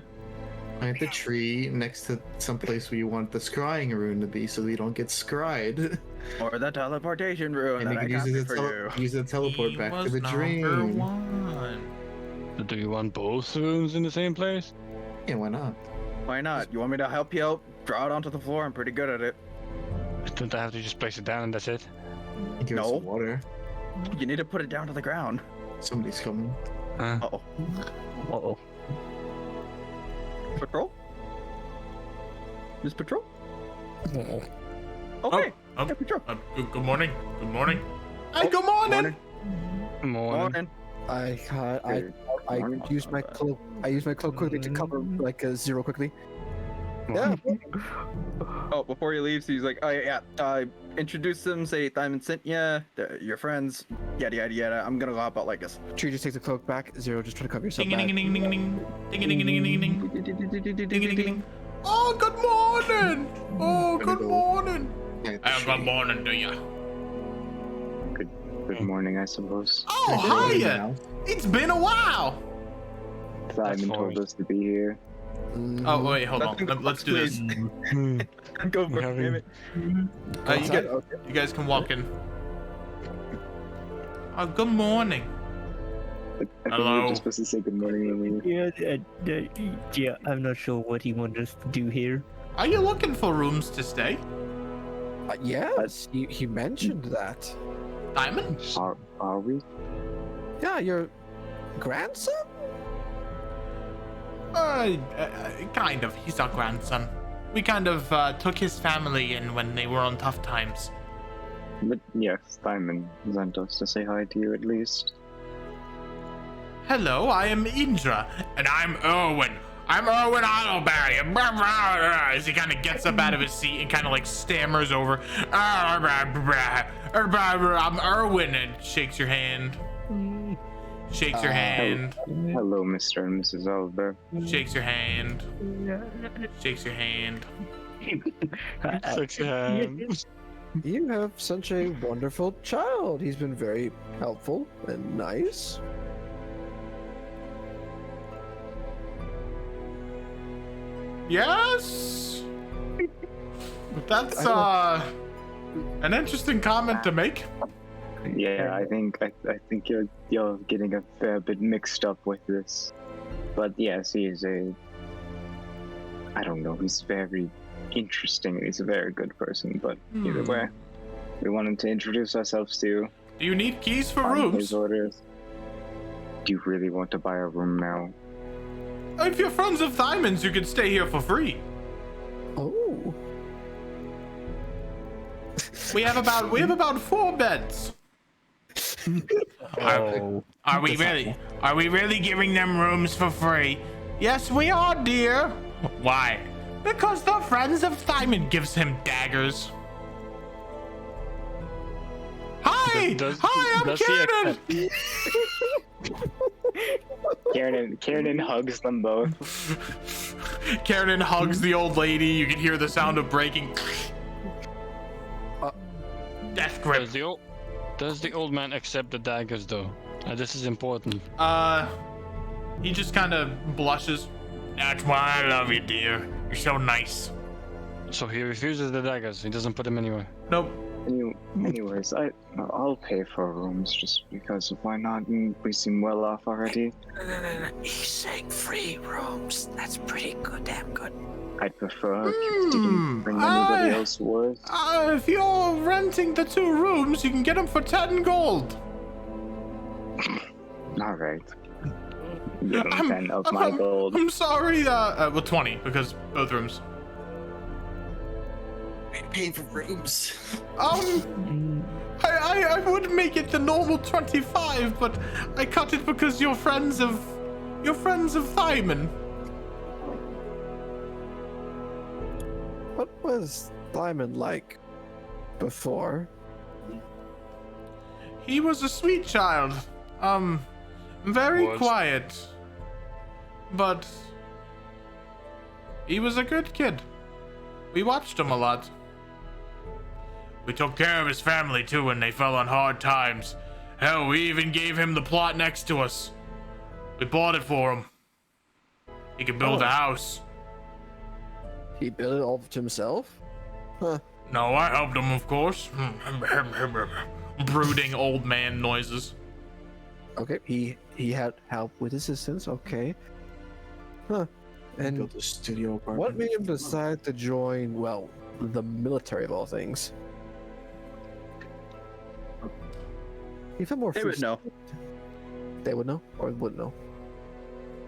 Plant the tree next to some place where you want the scrying rune to be so we don't get scryed. or the teleportation room And you that I can use copied for you. it to teleport He back to was the number dream. 1. Do you want both rooms in the same place? Yeah, why not? Why not? You want me to help you out? Draw it onto the floor. I'm pretty good at it. Don't I have to just place it down and that's it? Give us No. some water. You need to put it down to the ground. Somebody's coming. Huh? Uh-oh. Uh-oh. Patrol? Miss Patrol? Uh-oh. Okay. Oh, Yeah, Patrol. good morning. Good morning. Hey, good morning. Morning. Morning. I Morning. used my cloak. I used my cloak quickly to cover like a zero quickly. Yeah. Oh, before he leaves, he's like, oh yeah, introduce them, say Diamond sent ya, your friends, yada yada yada. I'm gonna go hop out like this. Tree just takes the cloak back. Zero just try to cover yourself Ding ding back. ding ding ding ding ding ding ding ding ding ding ding. Oh, good morning. Oh, good morning. Good morning to you. Good morning, I suppose. Oh, hiya. It's been a while. Simon told us to be here. Oh wait, hold on. Let's do this. Go for it, damn it. You guys can walk in. Oh, good morning. I think we Hello. were just supposed to say good morning when we Yeah, I'm not sure what he wants us to do here. Are you looking for rooms to stay? Yes, he mentioned that. Diamond? are we? Yeah, your grandson? Kind of. He's our grandson. We kind of took his family in when they were on tough times. But yes, Simon sent us to say hi to you at least. Hello, I am Indra, and I'm Erwin. I'm Erwin Ottoberry. As he kind of gets up out of his seat and kind of like stammers over. I'm Erwin, and shakes your hand. Shakes your hand. Hello, Mr. and Mrs. Albert. Shakes your hand. Shakes your hand. You have such a wonderful child. He's been very helpful and nice. Yes. That's an interesting comment to make. Yeah, I think you're getting a fair bit mixed up with this. But yes, he is I don't know, he's very interesting. He's a very good person, but either way, we wanted to introduce ourselves to you. Do you need keys for on rooms? his orders. Do you really want to buy a room now? If you're friends of Thymon's, you can stay here for free. Oh. We have about 4 beds. Oh. Are we really giving them rooms for free? Yes, we are, dear. Why? Because the friends of Thymon gives him daggers. Hi! Hi, I'm Kieran! Kieran hugs them both. Kieran hugs the old lady. You can hear the sound of breaking. Death grip. Does the old man accept the daggers though? This is important. He just kind of blushes. That's why I love you, dear. You're so nice. So he refuses the daggers. He doesn't put them anywhere. Nope. Anyways, I'll pay for rooms just because why not? We seem well off already. No. He's saying free rooms. That's pretty good, damn good. I'd prefer if you didn't bring anybody else worse. If you're renting the 2 rooms, you can get them for 10 gold. All right. Give him 10 of my gold. I'm sorry. Well, 20 because both rooms. Paying for rooms. I would make it the normal 25, but I cut it because you're friends of Thymon. What was Thymon like before? He was a sweet child. Very quiet. But he was a good kid. We watched him a lot. We took care of his family too when they fell on hard times. Hell, we even gave him the plot next to us. We bought it for him. He could build a house. He built it all to himself? Huh. No, I helped him, of course. Brooding old man noises. Okay, he had help with assistance, okay. Huh. And Built a studio apartment. what made him decide to join, well, the military of all things? He felt more They would know. They would know? Or wouldn't know?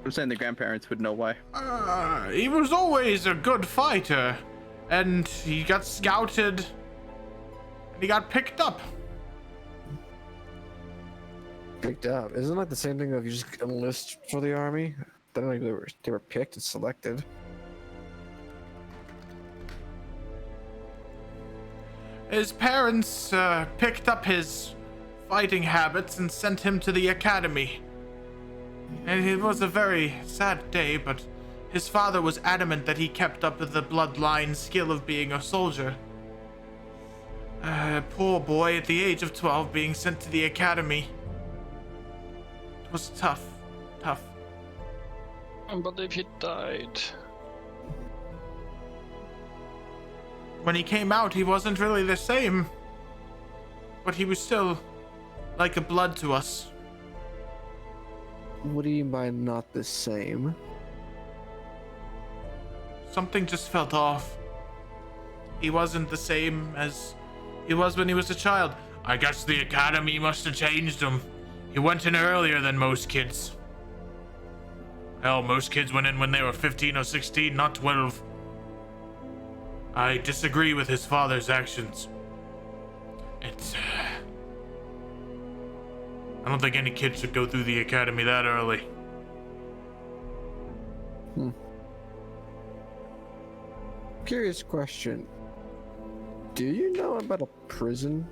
I'm saying the grandparents would know why. He was always a good fighter, and he got scouted, and he got picked up. Picked up. Isn't it like the same thing if you just enlist for the army? I don't know if they were picked and selected. His parents picked up his fighting habits and sent him to the academy. And it was a very sad day, but his father was adamant that he kept up the bloodline skill of being a soldier. Poor boy, at the age of 12, being sent to the academy. It was tough. But if he died... When he came out, he wasn't really the same. But he was still like a blood to us. What do you mean by not the same? Something just felt off. He wasn't the same as he was when he was a child. I guess the academy must have changed him. He went in earlier than most kids. Hell, most kids went in when they were 15 or 16, not 12. I disagree with his father's actions. I don't think any kid should go through the academy that early. Curious question. Do you know about a prison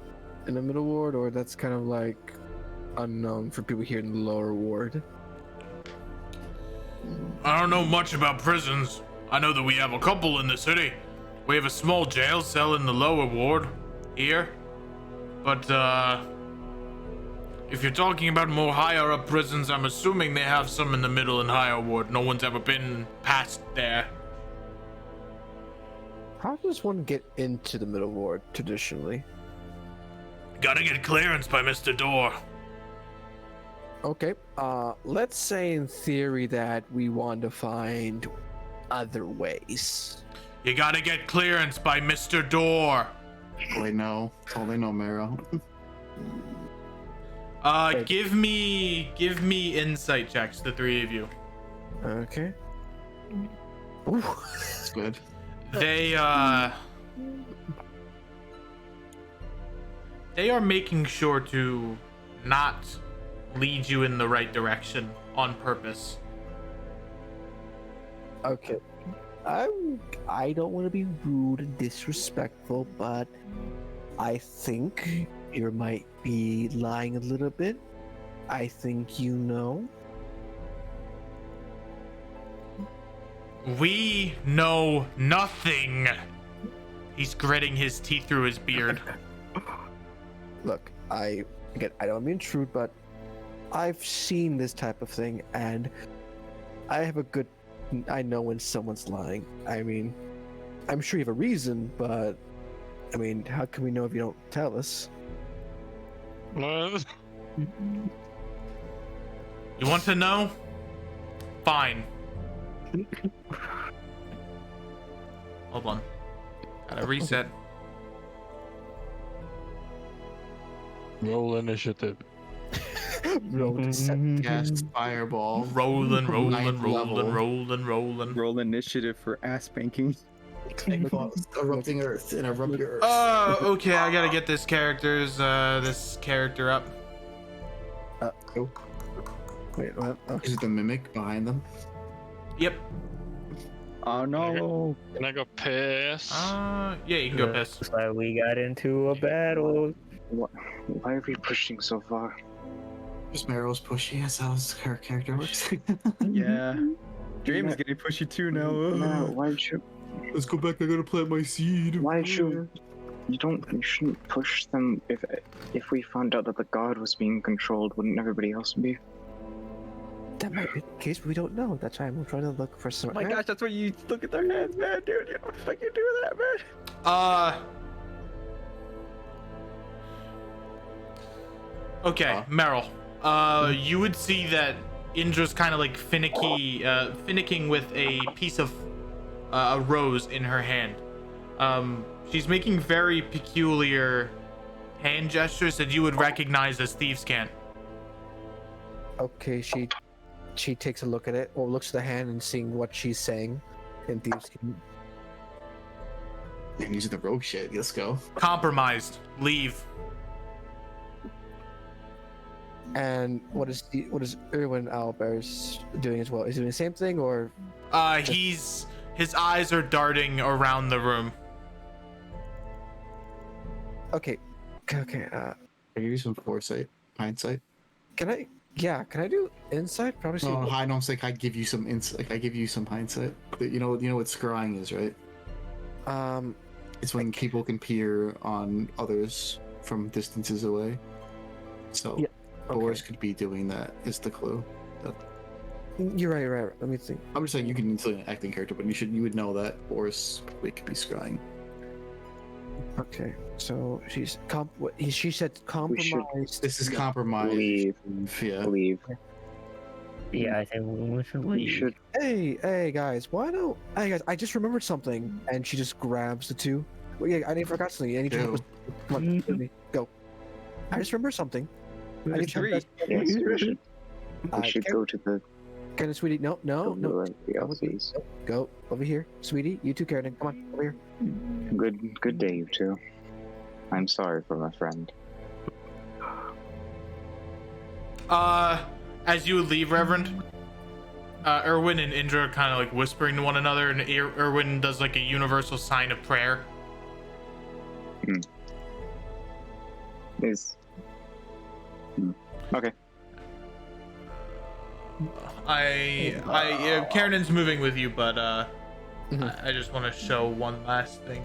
in the middle ward, or that's kind of like unknown for people here in the lower ward? I don't know much about prisons. I know that we have a couple in the city. We have a small jail cell in the lower ward here. But, if you're talking about more higher up prisons, I'm assuming they have some in the middle and higher ward. No one's ever been past there. How does one get into the middle ward traditionally? Gotta get clearance by Mr. Door. Okay. Let's say in theory that we want to find other ways. You gotta get clearance by Mr. Door. All they know, Marrow. Give me insight checks, the three of you. Okay. Ooh. That's good. They are making sure to not lead you in the right direction on purpose. Okay. I don't want to be rude and disrespectful, but I think you might be lying a little bit. I think you know. We know nothing. He's gritting his teeth through his beard. Look, I don't mean rude, but I've seen this type of thing, and I know when someone's lying. I mean, I'm sure you have a reason, but I mean, how can we know if you don't tell us? You want to know? Fine. Hold on. Gotta reset. Roll initiative. Cast fireball. Rolling. Ninth level. Roll initiative for ass spanking. Erupting Earth and erupt your Earth. Oh, okay. I gotta get this character up. Oh. Wait, what? Oh. Is it the mimic behind them? Yep. Oh no. Can I go piss? Yeah, you can go piss. Looks like we got into a battle. Why are we pushing so far? Just Marrow's pushy. That's how her character works. Yeah. Dream is getting pushy too now. No, why should Let's go back. I gotta plant my seed. you shouldn't push them if we found out that the god was being controlled, wouldn't everybody else be? That might be the case, but we don't know. That's why I'm trying to look for some. Oh my gosh, that's where you look at their hands, man, dude. You don't fucking do that, man. Okay, Meryl. You would see that Indra's kind of like finicking with a piece of a rose in her hand. She's making very peculiar hand gestures that you would recognize as thieves can. Okay, she takes a look at it, or looks at the hand and seeing what she's saying in thieves. I'm using the rogue shit. Let's go. Compromised. Leave. And what is Erwin Owlbear's doing as well? Is he doing the same thing, or? His eyes are darting around the room. Okay. Can I use some foresight, hindsight? Can I do insight? Probably. No, I don't think I give you some insight. I give you some hindsight. You know what scrying is, right? It's when people can peer on others from distances away. So, Yeah, okay. Boris could be doing that. Is the clue? You're right. Let me think. I'm just saying you can install an acting character, but you would know that Boris probably could be scrying. Okay, so she said compromised. This is compromise. Leave. Yeah. Leave. Yeah, I think we should We leave. should. Hey guys, I just remembered something, and she just grabs the two. Well, yeah, I forgot something. I need to come on, go. I just remembered something. I need to Three. Yes, we should. We should go to the. Can sweetie? No. The office. Go over here, sweetie. You too, Karen. Come on, over here. Good day, you two. I'm sorry for my friend. As you would leave, Reverend, Erwin and Indra are kind of like whispering to one another, and Erwin does like a universal sign of prayer. Okay. Karen's moving with you, but I just want to show one last thing.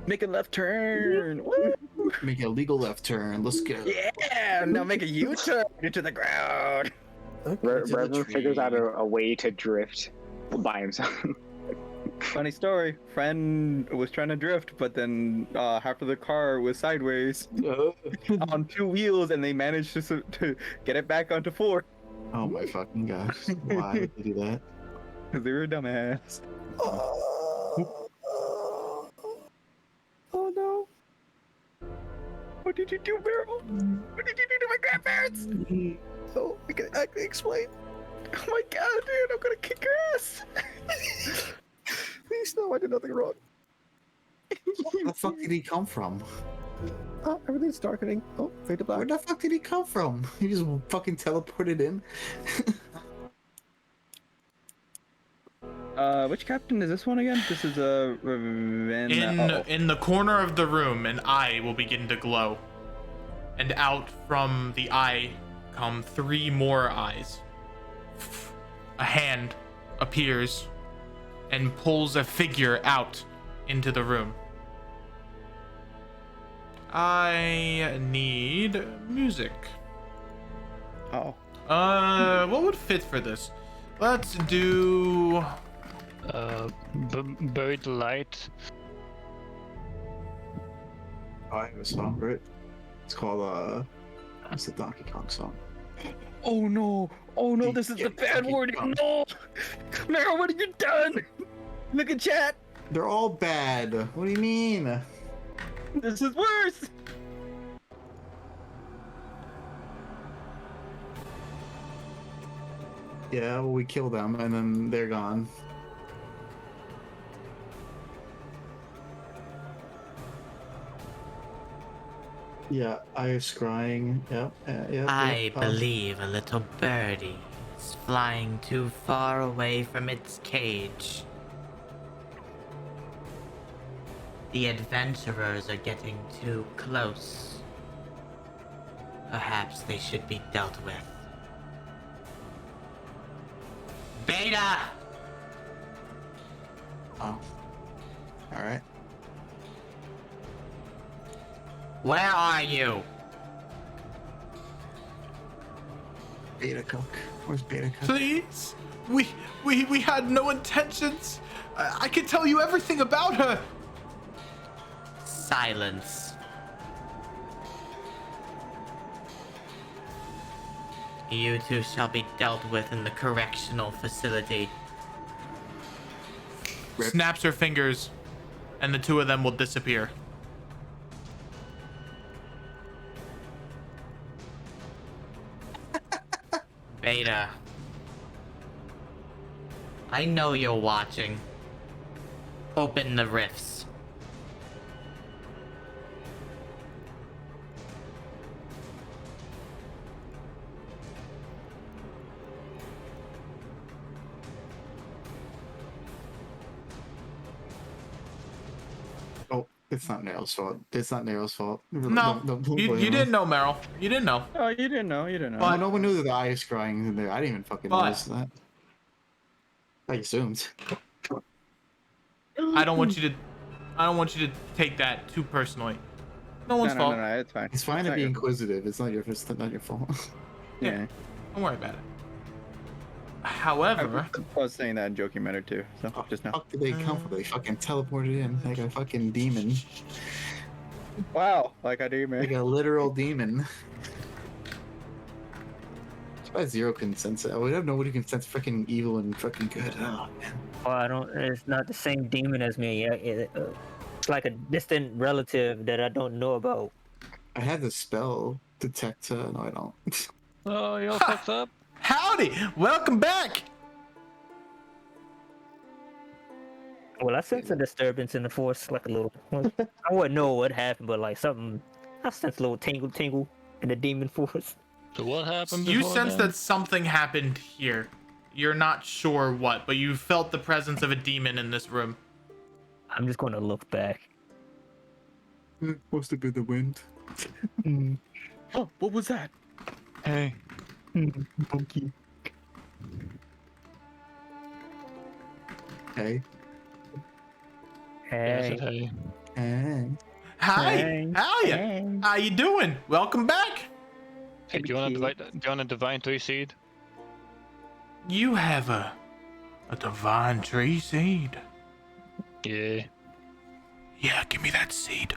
Make a left turn. Woo! Make a legal left turn. Let's go. Yeah, now make a U-turn into the ground. Reverend figures out a way to drift by himself. Funny story. Friend was trying to drift, but then half of the car was sideways on 2 wheels, and they managed to get it back onto 4 Oh my fucking gosh. Why would they do that? because they were a dumbass. Oh no. What did you do, Meryl? What did you do to my grandparents? Oh, I can explain. Oh my god, dude, I'm gonna kick your ass. Please, no, I did nothing wrong. Where the fuck did he come from? Oh, everything's darkening. Oh, fade to black. Where the fuck did he come from? He just fucking teleported in. Which captain is this one again? This is In the corner of the room, an eye will begin to glow, and out from the eye come 3 more eyes. A hand appears and pulls a figure out into the room. I need music. Oh. What would fit for this? Let's do Buried light. Oh, I have a song for it. It's called it's the Donkey Kong song. Oh no! Oh no! This is the bad word! No! Meryl, what have you done? Look at chat. They're all bad. What do you mean? This is worse. Yeah, well, we kill them and then they're gone. Yeah, I was scrying. Yep. Yep. I believe a little birdie is flying too far away from its cage. The adventurers are getting too close. Perhaps they should be dealt with. Beta! Oh. Alright. Where are you? Beta Cook. Where's Beta Cook? Please? We had no intentions. I can tell you everything about her. Silence. You two shall be dealt with in the correctional facility. Snaps her fingers, and the 2 of them will disappear. Beta. I know you're watching. Open the rifts. Oh, it's not Nero's fault. It's not Nero's fault. No, Don't you blame him. didn't know, Meryl. You didn't know. Oh, you didn't know. You didn't know. Well, no one knew that the eye is scrying in there. I didn't even fucking But- notice that. I assumed. I don't want you to take that too personally. No one's no, fault. no, it's fine. It's fine to not be your- inquisitive. It's not your fault. Yeah. Don't worry about it. However, I was saying that in joking manner too. So just now. Fuck did they come from? They fucking teleported in like a fucking demon. Wow, like I do, Like man. a literal demon. That's why Zero can sense it. I would have nobody can sense freaking evil and fucking good. Oh man. Well, I don't. It's not the same demon as me. It's like a distant relative that I don't know about. I had the spell detect. No, I don't. Oh, you all fucked up? howdy, welcome back. Well, I sense a disturbance in the force, like a little. I wouldn't know what happened, but like something. I sense a little tingle in the demon force. So what happened You before sense then? that something happened here. You're not sure what, but you felt the presence of a demon in this room. I'm just going to look back. Must have been the wind. Oh, what was that? Hey, Monkey. Hey. yes, Hey, hey. Hey. Hi, how ya? Hey. How you doing? Welcome back. Hey, do you want a divine 3 seed? You have a divine tree seed. Yeah. Yeah, give me that seed.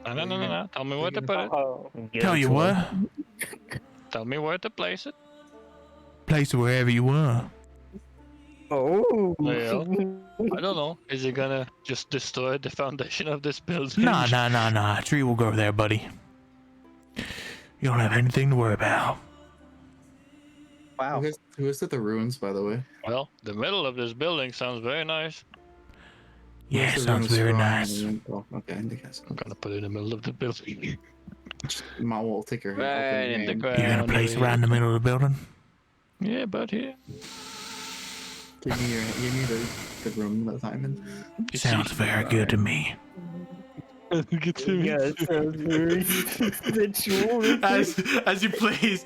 No. Tell me where to put it. Oh, Tell you what, Tell me where to place it. place it wherever you want. Oh. Well, I don't know. Is it gonna just destroy the foundation of this building? Nah. Tree will grow there, buddy. You don't have anything to worry about. Wow. Who is at the ruins, by the way? Well, the middle of this building sounds very nice. Yeah, Where's the sounds ruins very from? nice. Oh, okay, I think that's I'm gonna put it in the middle of the building. Ma will take her Right open in the hand. ground. You're gonna place it right in the middle of the building? Yeah, about here. Give me the room that I'm in. You Sounds see? very good to me. Look at him. Yeah, it sounds very sensual. As you place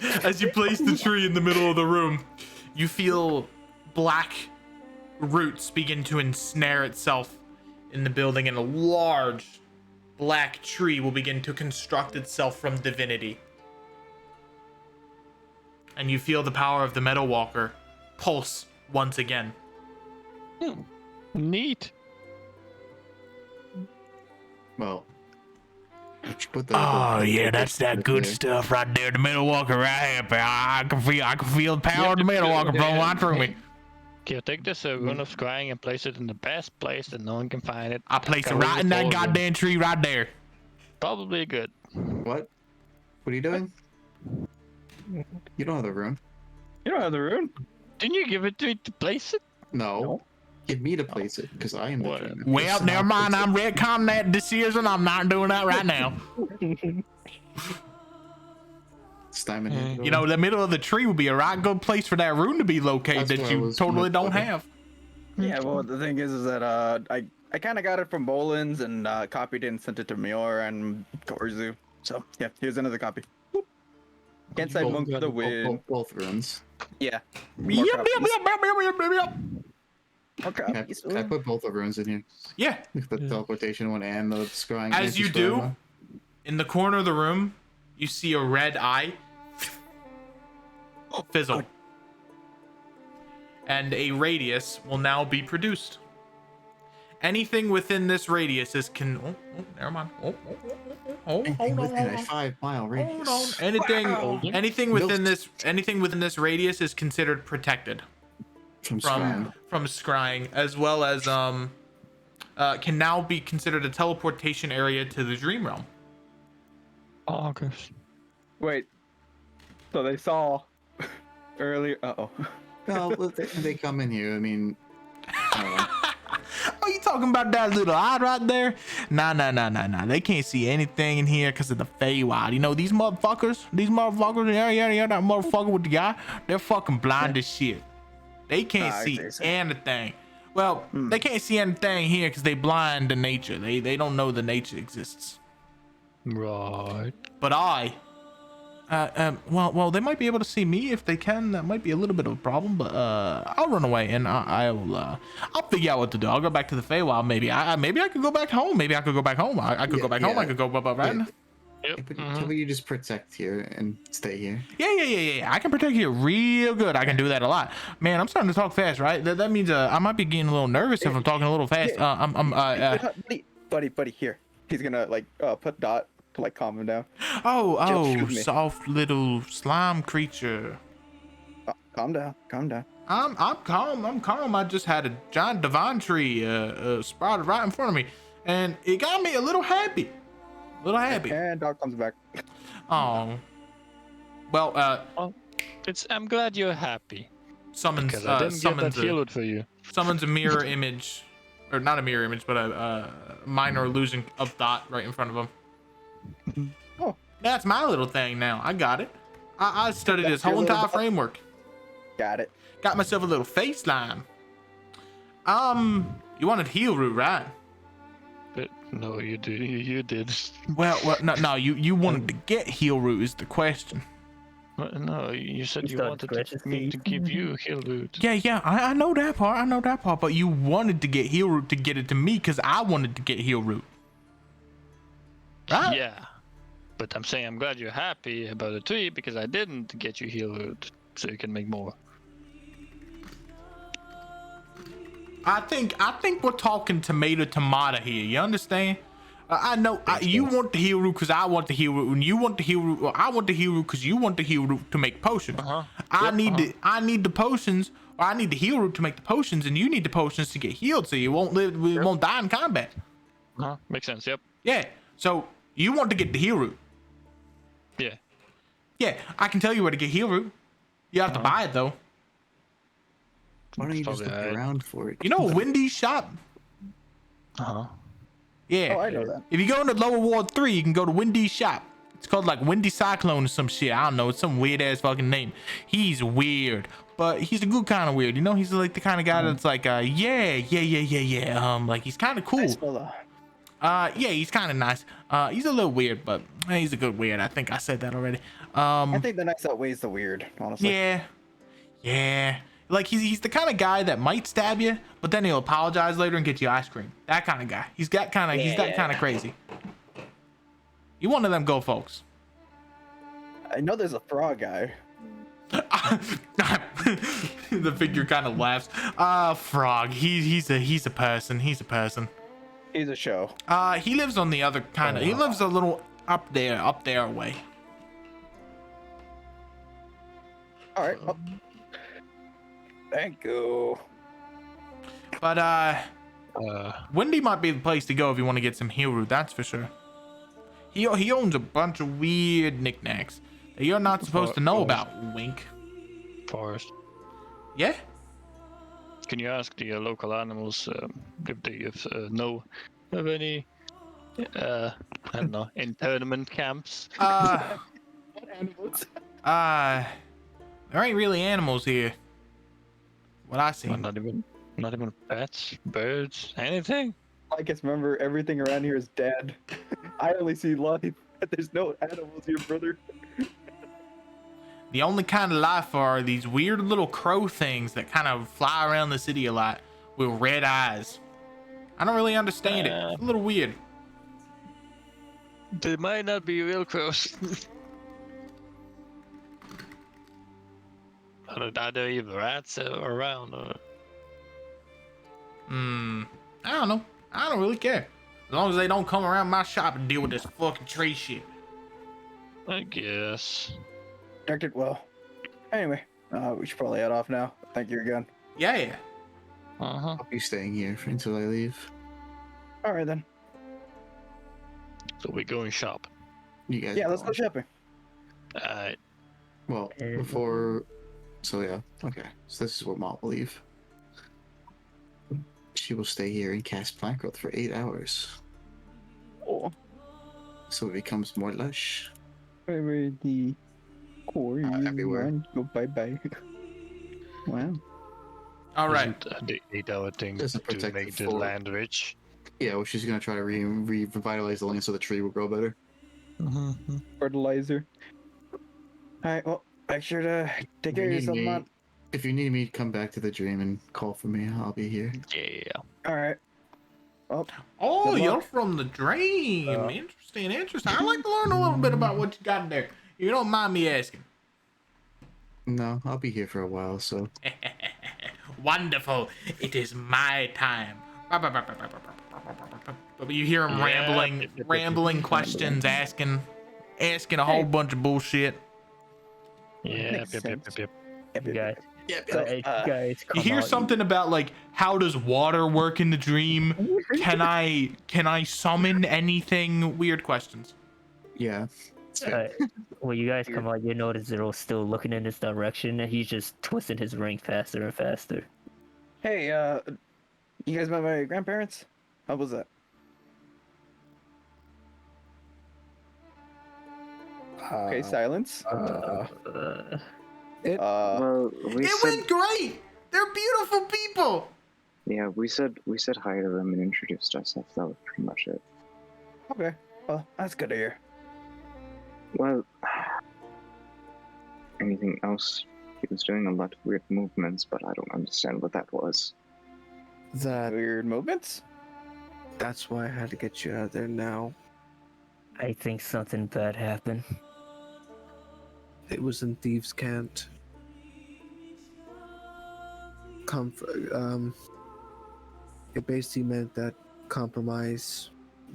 the tree in the middle of the room, you feel black roots begin to ensnare itself in the building, and a large black tree will begin to construct itself from divinity. And you feel the power of the Meadow Walker pulse once again. Neat. Well, put the. Oh the- yeah, the- that's that the- good the- stuff right there. The Meadow Walker right here, pal. I can feel the power of the Meadow Walker flowing right through me. Okay, take this rune of scrying and place it in the best place that no one can find it. I place it Cover right in that the whole room. goddamn tree right there. Probably good. What? What are you doing? You don't have the room. You don't have the rune. Didn't you give it to me to place it? No. Give me to place it, because I am the What? dreamer. Well, It's never not- mind. I'm retconning that decision. I'm not doing that right now. It's Diamond Head. You know, the middle of the tree would be a right good place for that rune to be located That's that what I you was totally gonna don't put it. have. Yeah, well, the thing is that I kind of got it from Bolin's and copied it and sent it to Mior and Korzu. So yeah, here's another copy. Whoop. Can't say monk for the win. Both runes. Yeah. Yep, yep, yep, yep, yep, yep. Okay. Can I put both the runes in here? Yeah. The teleportation one and the scrying. As you anti-scrying do, one? in the corner of the room, you see a red eye fizzle. And a radius will now be produced. Anything within this radius is never mind. Anything within a 5-mile radius. Hold on. Anything within this radius is considered protected From scrying. from scrying, as well as can now be considered a teleportation area to the dream realm. August. Wait. So they saw earlier. Uh-oh. Well, they come in here. I mean, I don't know. Oh, you talking about that little eye right there? Nah. They can't see anything in here because of the FOI. You know, these motherfuckers, yeah, that motherfucker with the eye, they're fucking blind as shit. They can't see anything. Well, they can't see anything here because they blind to nature. They don't know the nature exists. Right. But well, they might be able to see me if they can. That might be a little bit of a problem, but I'll run away and I'll figure out what to do. I'll go back to the Feywild. Maybe I could go back home. Maybe I could go back home. I could go back home. I could go right. Yep. How about you just protect here and stay here? Yeah. I can protect you real good. I can do that a lot. Man, I'm starting to talk fast, right? That means I might be getting a little nervous if I'm talking a little fast. Buddy, here. He's gonna put Dot to calm him down. Oh, shoot me. soft little slime creature. Calm down. I'm calm. I just had a giant divine tree sprouted right in front of me, and it got me a little happy. And Dot comes back. Oh. Well, I'm glad you're happy. summons Because I didn't get that summons healed for you. summons a mirror image, or not a mirror image, but a minor illusion of Dot right in front of him. Oh. That's my little thing now. I got it. I studied this whole entire framework. Got it. Got myself a little face line. You wanted heal root, right? But no, you did. You did. Well, no. You wanted to get heal root is the question. No, you said you started wanted scratching me feet. to give you heal root. Yeah. I know that part. But you wanted to get heal root to get it to me because I wanted to get heal root. Right? Yeah. But I'm saying I'm glad you're happy about the 3 because I didn't get you heal root, so you can make more. I think we're talking tomato here. You understand? I know you want the heal root because I want the heal root, and you want the heal root. Well, I want the heal root because you want the heal root to make potions. I need the potions, or I need the heal root to make the potions, and you need the potions to get healed, so you won't live, we won't die in combat. Makes sense. Yep. Yeah. So you want to get the heal root. Yeah. Yeah, I can tell you where to get heal root. You have to buy it though. Why don't you just look Probably alright. around for it? You know Wendy's shop? Yeah. Oh, I know that. If you go into Lower Ward 3, you can go to Wendy's shop. It's called like Wendy Cyclone or some shit. I don't know. It's some weird ass fucking name. He's weird, but he's a good kind of weird. You know, he's like the kind of guy that's like, yeah. Like he's kind of cool. Nice fella. Yeah, he's kind of nice. He's a little weird, but he's a good weird. I think I said that already. I think the nice outweighs the weird, honestly. Yeah. Like he's the kind of guy that might stab you, but then he'll apologize later and get you ice cream. That kind of guy. He's that kind of crazy. You one of them go folks. I know there's a frog guy. The figure kind of laughs. Frog. He's a person. He's a person. He's a show. He lives on the other kind of. He lives a little up there away. All right. Well, thank you. But Wendy might be the place to go if you want to get some heal root. That's for sure. He owns a bunch of weird knickknacks that you're not supposed to know about. Wink. Forest. Yeah. Can you ask the local animals if they know of any, I don't know, internment camps? What animals? There ain't really animals here. What I see. Well, not even pets, birds, anything. I guess remember everything around here is dead. I only see life. There's no animals here, brother. The only kind of life are these weird little crow things that kind of fly around the city a lot with red eyes. I don't really understand it. It's a little weird. They might not be real crows. Are there even rats around? Or... I don't know. I don't really care. As long as they don't come around my shop and deal with this fucking tree shit. I guess. Directed well. Anyway, we should probably head off now. Thank you again. Yeah. I'll be staying here until I leave. All right then. So we go and shop. You guys. Yeah, let's go shopping. Alright. Well, before. So yeah. Okay. So this is where Mom will leave. She will stay here and cast plant growth for 8 hours. Oh. So it becomes more lush. Where the core everywhere. Go bye. Wow. All right. Isn't the 8-hour thing Doesn't to protect make the the fort. land rich? Yeah, well, she's gonna try to revitalize the land so the tree will grow better. Fertilizer. Alright, well, make sure to take care of yourself, man. If you need me, come back to the dream and call for me. I'll be here. Yeah. Alright. Well, Oh, Good you're luck. from the dream. Interesting. I'd like to learn a little bit about what you got there. You don't mind me asking. No, I'll be here for a while, so. Wonderful. It is my time. You hear him Yeah. rambling questions, asking a whole bunch of bullshit. Yeah. Makes Yep. sense. You guys, So, guys, You come hear out. something about like, how does water work in the dream? Can I summon anything? Weird questions. Yeah. When you guys come out, you notice Zero's still looking in this direction, and he's just twisting his ring faster and faster. hey, you guys met my grandparents? How was that? Okay, silence. Well, we It said went great. They're beautiful people. yeah, we said hi to them and introduced ourselves. That was pretty much it. Okay, well, that's good to hear. Well, anything else? He was doing a lot of weird movements, but I don't understand what that was. That Weird movements? that's why I had to get you out there now. I think something bad happened. It was in Thieves' Cant. It basically meant that compromise,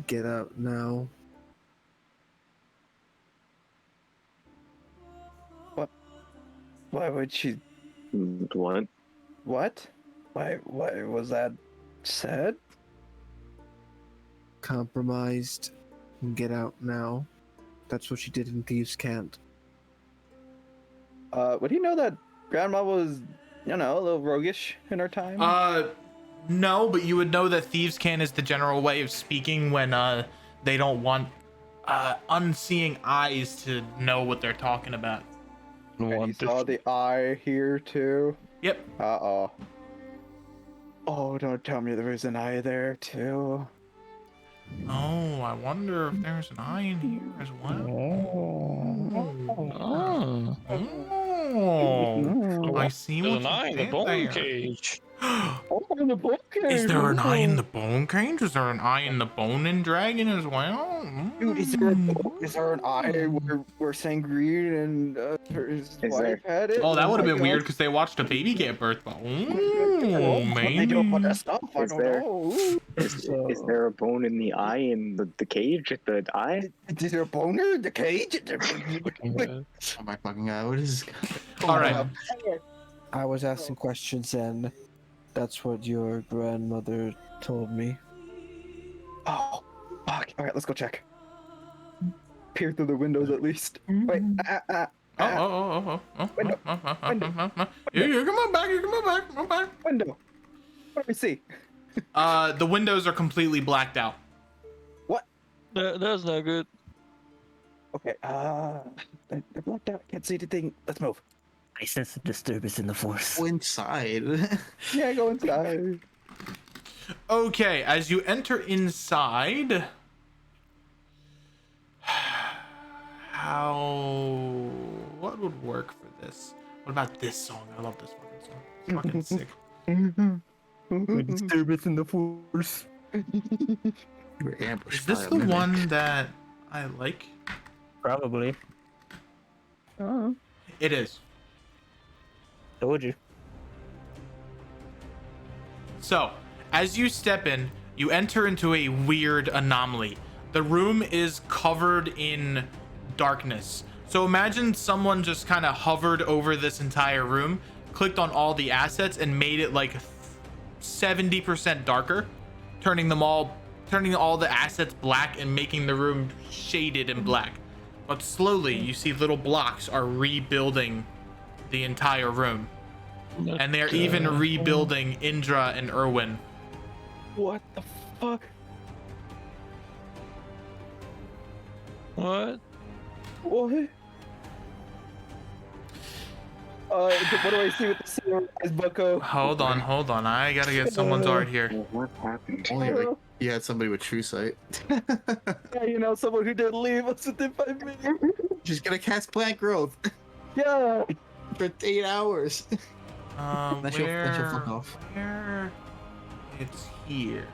get out now. Why would she? What? What? Why was that said? Compromised, get out now. That's what she did in Thieves' Cant. Would he know that Grandma was, a little roguish in her time? No, but you would know that thieves' can is the general way of speaking when they don't want unseeing eyes to know what they're talking about. And you saw the eye here too. Yep. Uh-oh. Oh, don't tell me there was an eye there too. Oh, I wonder if there's an eye in here as well. Oh, I see what There's an eye you in the did bone there. cage. Oh, in the book. Is there an eye in the bone cage? Is there an eye in the boning dragon as well? Dude, is there an eye where Sangreen and his Is wife had it? Oh, that would have my been weird God. because they watched a baby get birthed. But They do put maybe. that stuff. I Is don't there- know. Is there a bone in the eye in the cage at the eye? Is there a boner in the cage? Oh my fucking god, what is this? All right. I was asking questions and that's what your grandmother told me. Oh, fuck. All right, let's go check. Peer through the windows at least. Wait. Oh. Window. You come on back. You come on back. Window. What do we see? The windows are completely blacked out. What? That's not good. Okay. They're blacked out. Can't see anything. Let's move. I sense a disturbance in the force. Go inside. Yeah, go inside. Okay, as you enter inside, what would work for this? What about this song? I love this fucking song. It's fucking sick. Disturbance in the force. You were ambushed Is this by a the mimic. one that I like? Probably. It is. Told you. So, as you step in, you enter into a weird anomaly. The room is covered in darkness. So imagine someone just kind of hovered over this entire room, clicked on all the assets and made it like 70% darker, turning all the assets black and making the room shaded in black. But slowly you see little blocks are rebuilding the entire room. And they're even rebuilding Indra and Irwin. What the fuck? What? What? What do I see with the silver eyes, Bucko? Hold on. I gotta get someone's art here. What happened? Only like you had somebody with true sight. Yeah, someone who didn't leave us within 5 minutes. Just gonna cast plant growth Yeah. for 8 hours. That should fuck off. Where? It's here.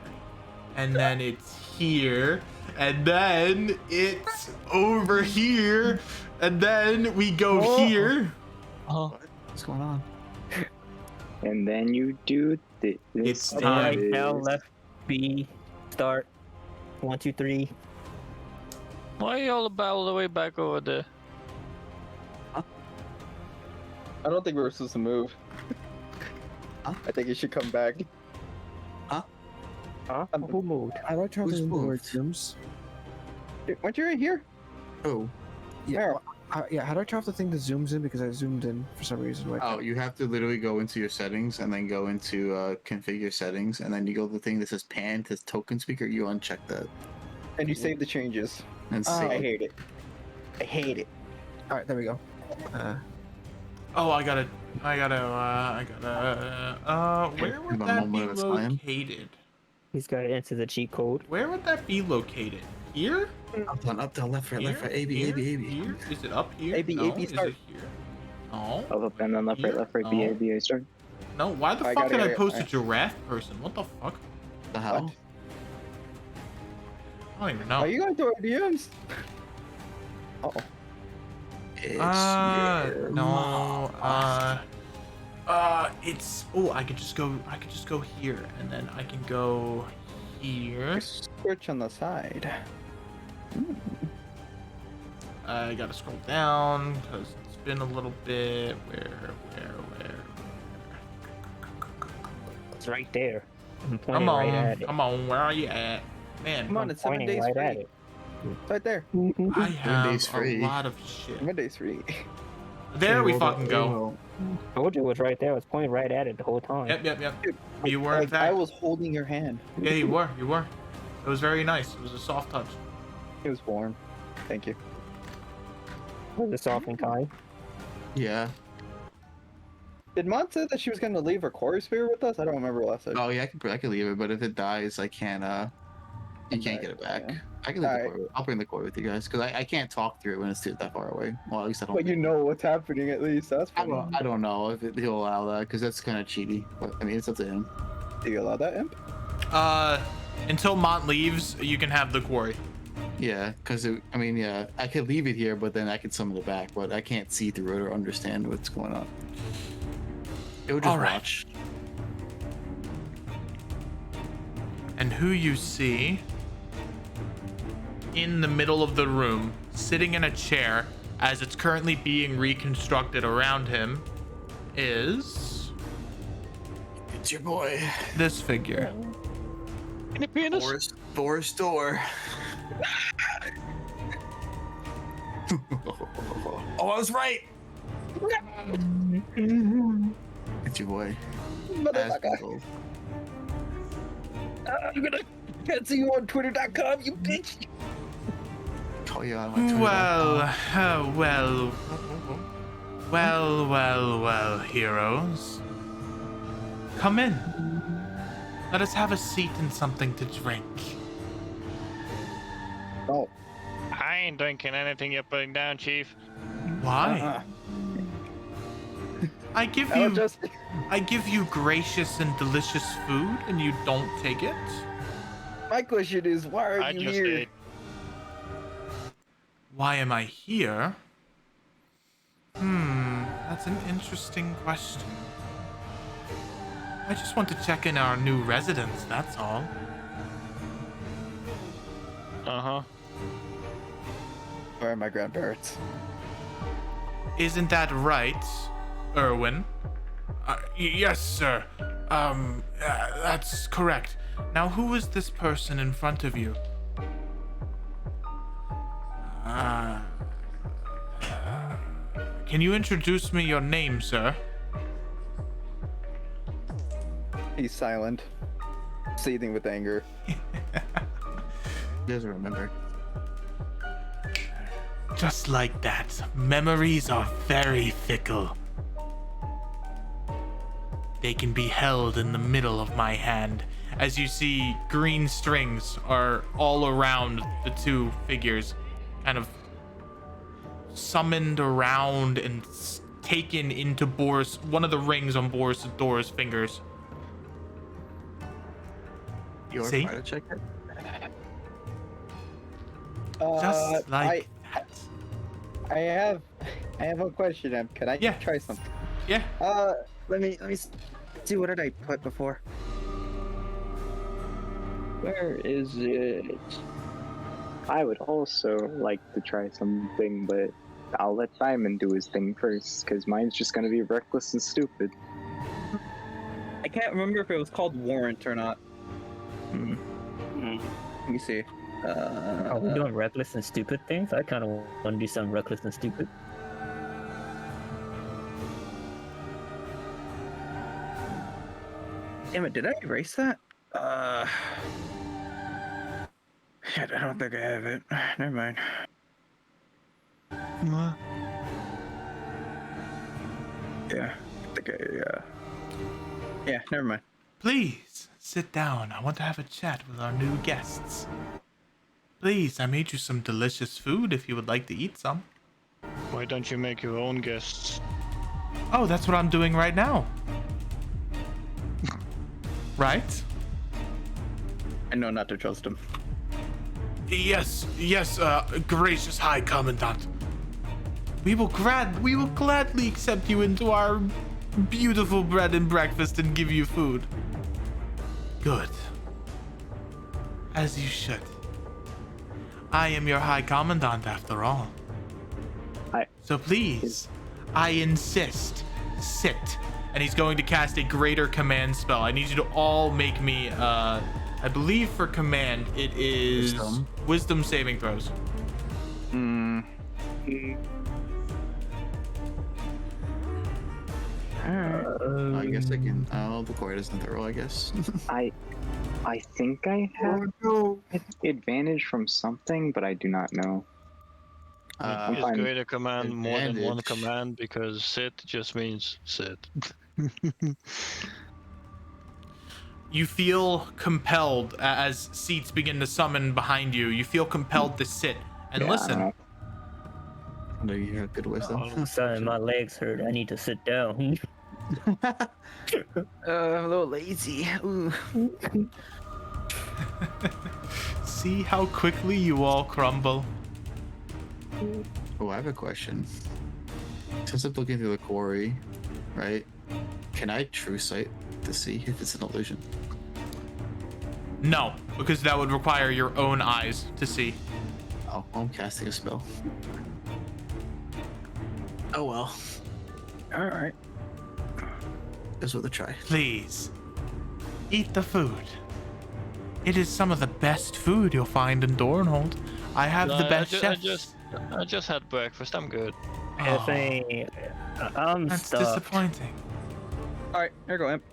And then it's here. And then it's over here. And then we go here. What's going on? And then you do this. It's this time. Right is- now, left B, start. 1, 2, 3. Why are you all the way back over there? I don't think we were supposed to move. Huh? I think you should come back. Who moved? I like to have Who's the moved? word zooms. Weren't you right here? Oh. Yeah, how do I turn off the thing that zooms in because I zoomed in for some reason? Like, Oh, you have to literally go into your settings and then go into configure settings and then you go to the thing that says pan to token speaker. You uncheck that And you saved the changes. and Oh. I save. hate it. I hate it. all right, there we go. Oh, I gotta, where would One that be moment at a time. located? He's got to enter the cheat code. Where would that be located? Here? Up down, left, right, left, right, A, B, Here? A, B, A, B. Here? Is it up here? A, B, no. A, B, Is start. it here? No. Up, and then left, right, B, A, B, A, start. No, why the I fuck gotta did I get it. post a giraffe person? What the fuck? The hell? I don't even know. Are you going through our DMs? Oh. It's No. your mom. It's I could just go here, and then I can go here. Switch on the side. I gotta scroll down because it's been a little bit. Where? It's right there. I'm pointing Come on, right at it. come on. Where are you at, man? Come on, I'm it's 7 pointing days right free. at it. It's right there. I have days a free. lot of shit. 7 days free. There we Well, fucking go. well, Told you it was right there. I was pointing right at it the whole time. Yep. Dude, You were in like, fact. I was holding your hand. Yeah, you were. It was very nice. It was a soft touch. It was warm. Thank you. Was it soft and kind? yeah. Did Mon say that she was going to leave her core sphere with us? I don't remember last time. Oh yeah, I could leave it, but if it dies, I can't. You can't get it back. Yeah. I can leave Alright. the core. I'll bring the core with you guys because I can't talk through it when it's that far away. Well, at least I don't. But you know what's happening at least. That's I funny. don't know if he'll allow that because that's kind of cheaty. But I mean, it's up to him. Do you allow that, Imp? Until Mont leaves, you can have the quarry. Yeah, because I mean, yeah, I could leave it here, but then I could summon it back. But I can't see through it or understand what's going on. It would just All right. watch. And who you see in the middle of the room, sitting in a chair as it's currently being reconstructed around him, is It's your boy. this figure. In a penis. Boris door. Oh, I was right. It's your boy. Motherfucker. I'm gonna cancel you on Twitter.com, you bitch. Call you on my Twitter. Well, heroes. Come in. Let us have a seat and something to drink. Oh. I ain't drinking anything you're putting down, Chief. Why? I give I'll you just... I give you gracious and delicious food and you don't take it? My question is, why are I you just here? ate. Why am I here? That's an interesting question. I just want to check in our new residence, that's all. Uh-huh. Where are my grandparents? Isn't that right, Erwin? Yes, sir. That's correct. Now, who is this person in front of you? Can you introduce me your name, sir? He's silent, seething with anger. He doesn't remember. Just like that, memories are very fickle. They can be held in the middle of my hand. As you see, green strings are all around the two figures, kind of summoned around and taken into one of the rings on Dora's fingers. You're See? trying to check it. Just like that. I have a question, Em. Can I Yeah. try something? Yeah. Let me see, what did I put before? Where is it? I would also like to try something, but I'll let Simon do his thing first, because mine's just gonna be reckless and stupid. I can't remember if it was called warrant or not. Let me see. Are we doing reckless and stupid things? I kind of want to do something reckless and stupid. Damn it, did I erase that? Shit, I don't think I have it. Never mind. Yeah, I think yeah, never mind. Please, sit down. I want to have a chat with our new guests. Please, I made you some delicious food if you would like to eat some. Why don't you make your own guests? Oh, that's what I'm doing right now. Right? I know not to trust him. Yes, gracious High Commandant. We will gladly accept you into our beautiful bread and breakfast and give you food. Good. As you should. I am your High Commandant after all. So please, I insist, sit. And he's going to cast a greater command spell. I need you to all make me, I believe for command, it is wisdom saving throws. I guess I can. I'll record it as another roll, I guess. I think I have advantage from something, but I do not know. Is fine. greater command more than one Advantage. command because sit just means sit. You feel compelled as seats begin to summon behind you. You feel compelled to sit and Yeah, I listen. don't I know you have good wisdom. All of a sudden, my legs hurt. I need to sit down. I'm a little lazy. Ooh. See how quickly you all crumble. Oh, I have a question. Since I'm looking through the quarry, right? Can I true sight to see if it's an illusion? No, because that would require your own eyes to see. Oh, I'm casting a spell. Oh well. Alright. It's worth a try. Please, eat the food. It is some of the best food you'll find in Dornhold. I have the best chefs. I just had breakfast. I'm good. I Oh, think I'm that's stuck. disappointing. Alright, here you go, Imp.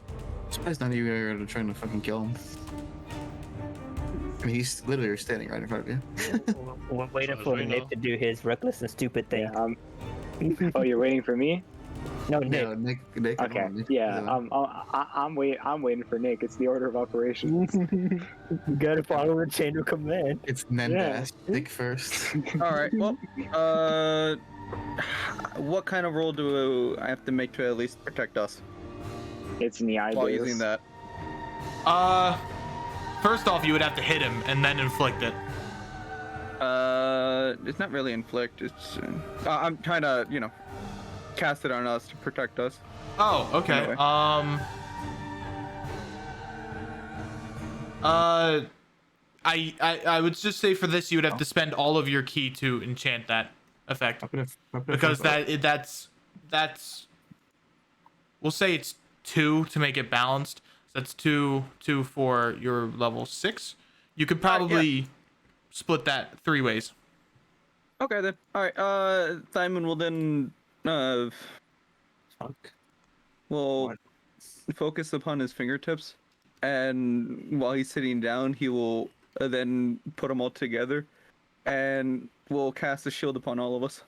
Surprised none of you are trying to fucking kill him. I mean, he's literally standing right in front of you. We're waiting As for we Nick know. to do his reckless and stupid thing. Yeah, oh, you're waiting for me? No, Nick. No, Nick. Okay. come on, Nick. Yeah. I'm waiting for Nick. It's the order of operations. You gotta follow the chain of command. It's Nendash. Nick first. Alright, well, what kind of roll do I have to make to at least protect us It's in the eye while base. using that? First off, you would have to hit him and then inflict it. It's not really inflict, it's, I'm trying to, cast it on us to protect us. Oh, okay. Anyway. I would just say for this you would have to spend all of your key to enchant that effect because that's we'll say it's 2 to make it balanced. So that's 2 for your level 6. You could probably split that 3 ways. Okay then. Alright, Simon will then, Fuck. will What? focus upon his fingertips, and while he's sitting down, he will then put them all together, and will cast a shield upon all of us.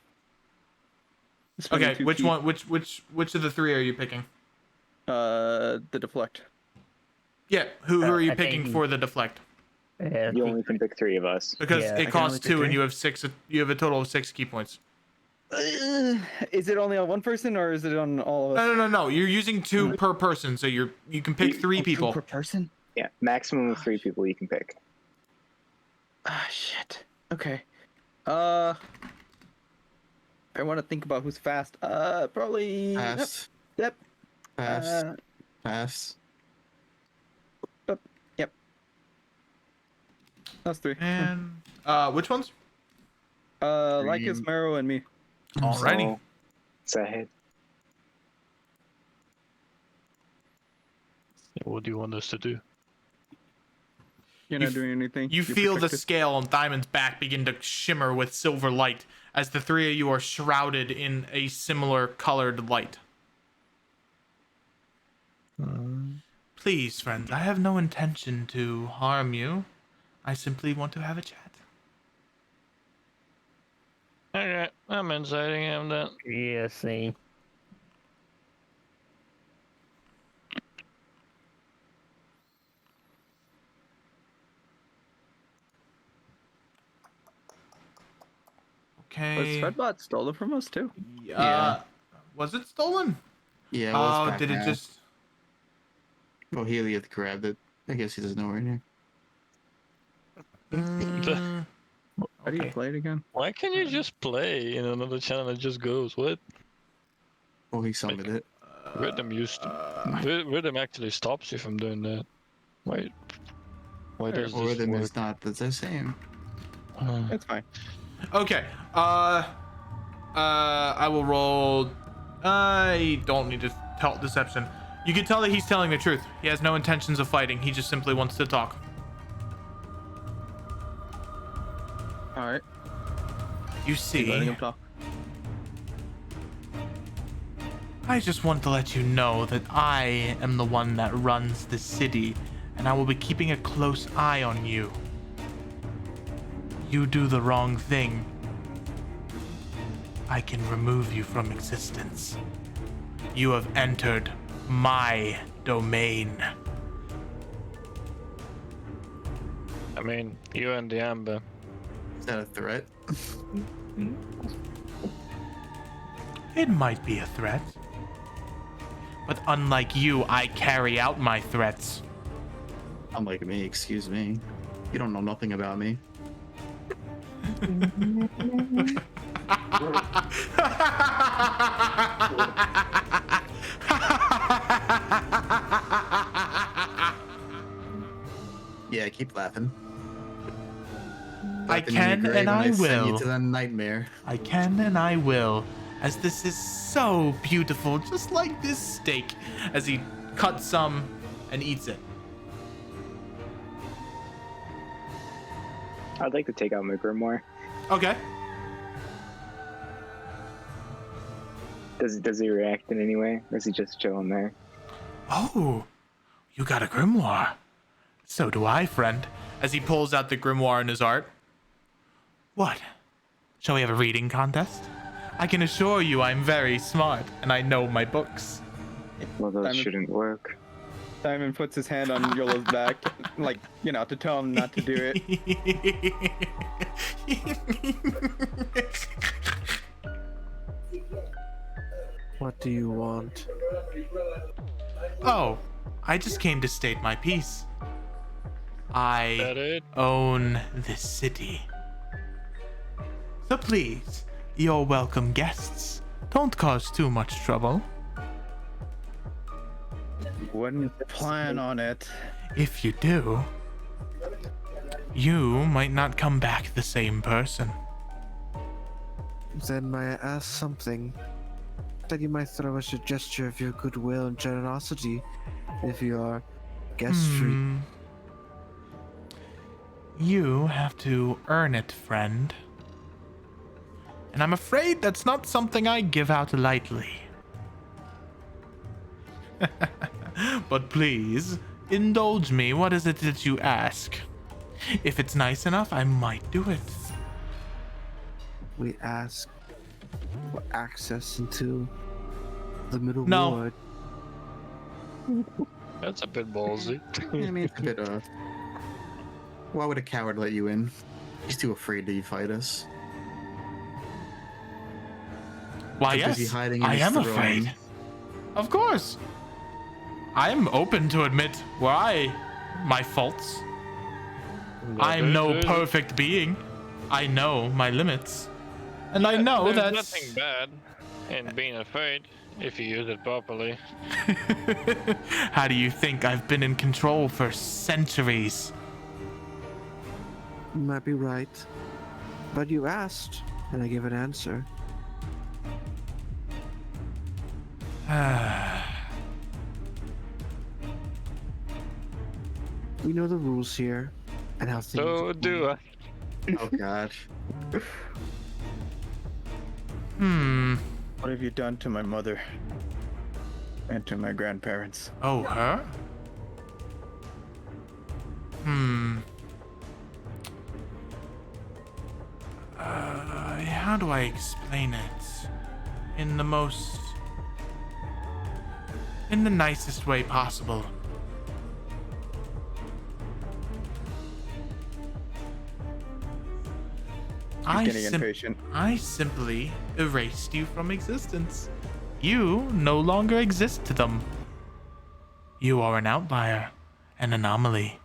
Spending Okay, 2 which key. one? Which of the 3 are you picking? The deflect. Yeah, who are you I think picking he- for the deflect? Yeah, You only can pick 3 of us. Because Yeah, I it can costs only pick 2 and 3. you have 6. You have a total of 6 key points. Is it only on one person, or is it on all of us? No. You're using 2 per person, so you can pick 3 people. Per person? Yeah, maximum of 3 people you can pick. Ah, shit. Okay. I want to think about who's fast. Probably. Pass. Yep. Pass. Pass. Yep. That's 3. And which ones? Lycus, Marrow, and me. Alrighty. So ahead. What do you want us to do? You're You not doing anything. You You're feel the protected. scale on Diamond's back begin to shimmer with silver light as the 3 of you are shrouded in a similar colored light. Please, friends, I have no intention to harm you. I simply want to have a chat. Okay, I'm inciting him then. yeah, same. Was Okay. Fredbot stolen from us too? Yeah. Was it stolen? Yeah. Well, it's Oh, back did it now. just... Well, Healy had grabbed it. I guess he doesn't know right here. How do you Okay. play it again? Why can't you just play in another channel that just goes? What? Oh, he summoned it. Rhythm Rhythm actually stops you from doing that. Why does Or this then work? it's not the same. It's fine. Okay. I will roll. I don't need to tell deception. You can tell that he's telling the truth. He has no intentions of fighting. He just simply wants to talk. All right. You Keep see, letting him talk. I just want to let you know that I am the one that runs the city, and I will be keeping a close eye on you. You do the wrong thing, I can remove you from existence. You have entered my domain. I mean, you and the Amber. Is that a threat? It might be a threat. But unlike you, I carry out my threats. Unlike me, excuse me. You don't know nothing about me. Yeah, keep laughing. I Laughing in your can grave and I send you will. to the nightmare. I can and I will, as this is so beautiful, just like this steak, as he cuts some and eats it. I'd like to take out my grimoire. Okay. Does he react in any way, or is he just chilling there? Oh, you got a grimoire. So do I, friend, as he pulls out the grimoire in his art. What? Shall we have a reading contest? I can assure you I'm very smart, and I know my books. Well, those Simon- shouldn't work. Simon puts his hand on Yolo's back, like, you know, to tell him not to do it. What do you want? Oh, I just came to state my piece. That I it? own this city. So please, you're welcome guests. Don't cause too much trouble. Wouldn't plan on it. If you do, you might not come back the same person. Then may I ask something? That you might throw us a gesture of your goodwill and generosity if you are guest-free. You have to earn it, friend. And I'm afraid that's not something I give out lightly. But please, indulge me. What is it that you ask? If it's nice enough, I might do it. We ask for access into the middle No. ward. That's a bit ballsy. I mean, it's a bit, why would a coward let you in? He's too afraid to fight us. Why, Too busy yes, hiding in I his am throne. afraid. Of course. I'm open to admit my faults. I'm no perfect being. I know my limits. And I know There's that's... nothing bad in being afraid if you use it properly. How do you think I've been in control for centuries? You might be right. But you asked, and I give an answer. We know the rules here, and how things So do I. Oh god. What have you done to my mother? And to my grandparents? Oh, her? How do I explain it? In the nicest way possible. Getting impatient. I simply erased you from existence. You no longer exist to them. You are an outlier, an anomaly,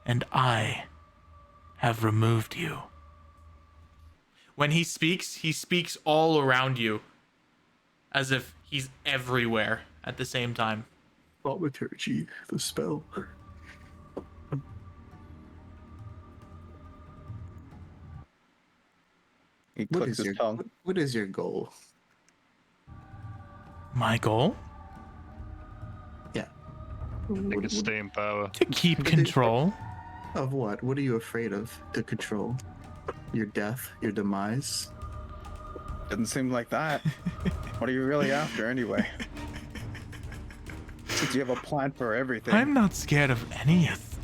and I have removed you. When he speaks all around you, as if he's everywhere at the same time. Thaumaturgy, the spell. He What clicks is his tongue. what is your goal? My goal? Yeah. They could stay in power. To keep control. Of what? What are you afraid of to control? Your death? Your demise? Doesn't seem like that. What are you really after anyway? Since you have a plan for everything. I'm not scared of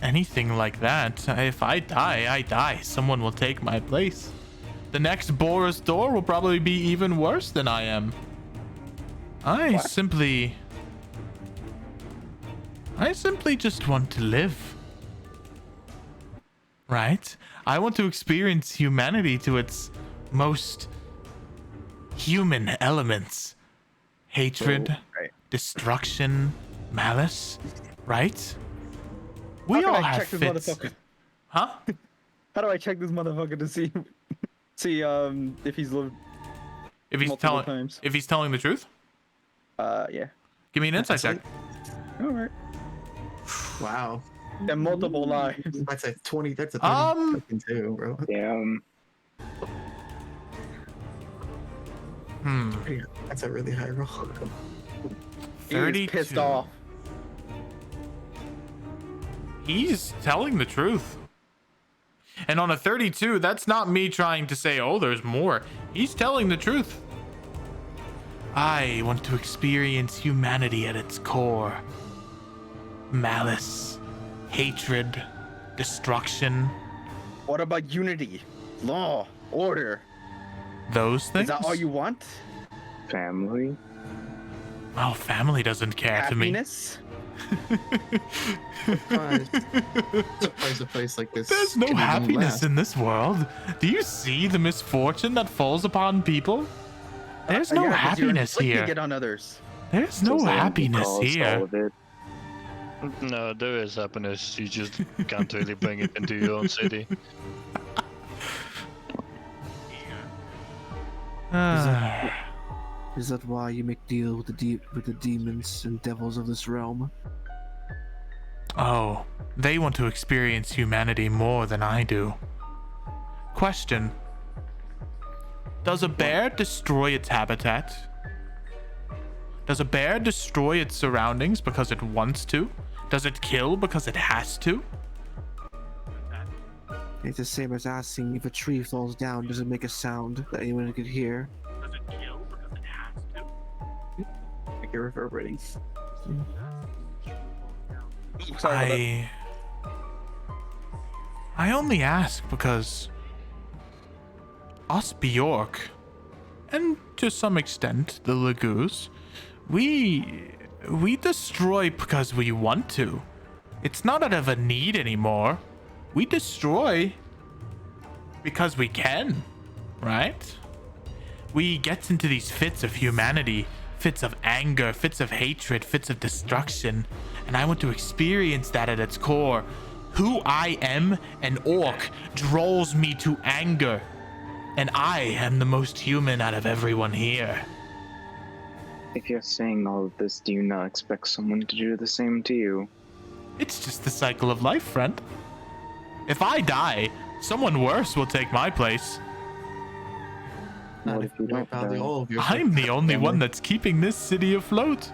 anything like that. If I die, I die. Someone will take my place. The next Boris door will probably be even worse than I am. I simply just want to live. Right? I want to experience humanity to its most human elements. Hatred, right. destruction, malice, right? We How can all I have check this fits. motherfucker? Huh? How do I check this motherfucker to see if he's lived If he's multiple telling times? if he's telling the truth? Yeah. Give me an insight check. Alright. Wow. And multiple lives. That's a 20. That's a 30 fucking too, bro. Damn. That's a really high roll. He is pissed 32. off. He's telling the truth. And on a 32, that's not me trying to say, oh, there's more. He's telling the truth. I want to experience humanity at its core. Malice, hatred, destruction. What about unity, law, order? Those things? Is that all you want? Family. Well, family doesn't care to me. Happiness? Surprise a place like this. There's no can even happiness last. in this world. Do you see the misfortune that falls upon people? There's no Yeah, 'cause you're happiness inflicting here. it on others. There's no Doesn't happiness cause all here. of it. No, there is happiness. You just can't really bring it into your own city. Ah. Is that why you make deal with the demons and devils of this realm? Oh, they want to experience humanity more than I do. Question. Does a bear destroy its habitat? Does a bear destroy its surroundings because it wants to? Does it kill because it has to? It's the same as asking if a tree falls down, does it make a sound that anyone could hear? Does it kill because it has to? Like you're reverberating. Sorry I only ask because us Bjork, and to some extent the Lagoos, we destroy because we want to. It's not out of a need anymore. We destroy because we can, right? We get into these fits of humanity, fits of anger, fits of hatred, fits of destruction, and I want to experience that at its core. Who I am, an orc, draws me to anger, and I am the most human out of everyone here. If you're saying all of this, do you not expect someone to do the same to you? It's just the cycle of life, friend. If I die, someone worse will take my place. Not What if if you we don't wipe out die? all of your. I'm the only family. one that's keeping this city afloat.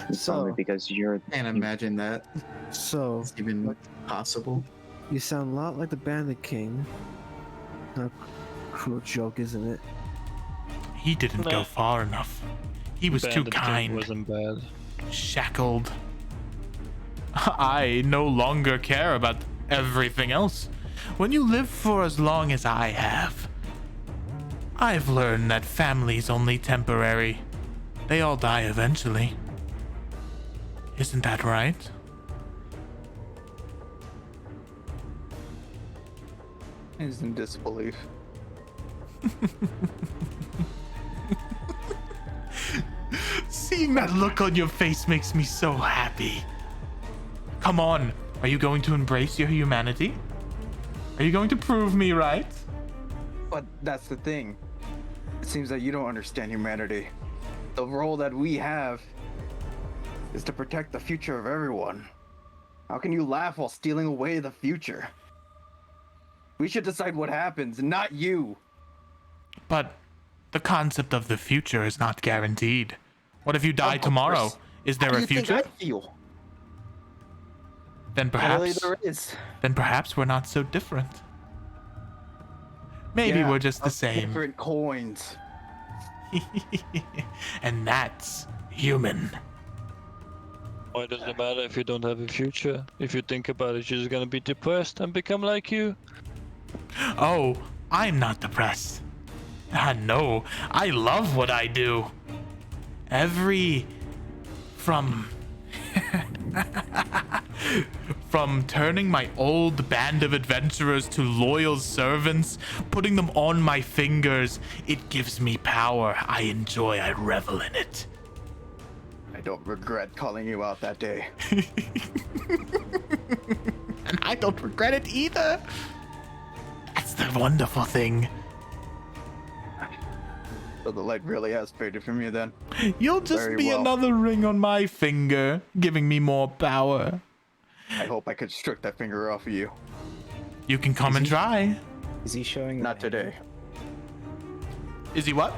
It's only So, because you're. Can't imagine that. so It's even possible. you sound a lot like the Bandit King. A cruel joke, isn't it? He didn't go Nah. far enough. He was too Bandit King kind, wasn't bad. shackled. I no longer care about everything else. When you live for as long as I have, I've learned that family's only temporary. They all die eventually. Isn't that right? He's in disbelief. Seeing that look on your face makes me so happy. Come on, are you going to embrace your humanity? Are you going to prove me right? But that's the thing. It seems that you don't understand humanity. The role that we have is to protect the future of everyone. How can you laugh while stealing away the future? We should decide what happens, not you. But the concept of the future is not guaranteed. What if you die Of tomorrow? course. Is there How a do you think future? I feel? Then Clearly perhaps there is. we're not so different. Maybe Yeah, we're just the of same. Different coins. And that's human. Why does it matter if you don't have a future? If you think about it, you're just gonna be depressed and become like you. Oh, I'm not depressed. Ah, no, I love what I do. From turning my old band of adventurers to loyal servants, putting them on my fingers, it gives me power. I enjoy, I revel in it. I don't regret calling you out that day. And I don't regret it either. That's the wonderful thing. So the light really has faded from you then. You'll just Very be well. another ring on my finger, giving me more power. I hope I could strip that finger off of you. You can come and try. Is he showing? Not today. Is he what?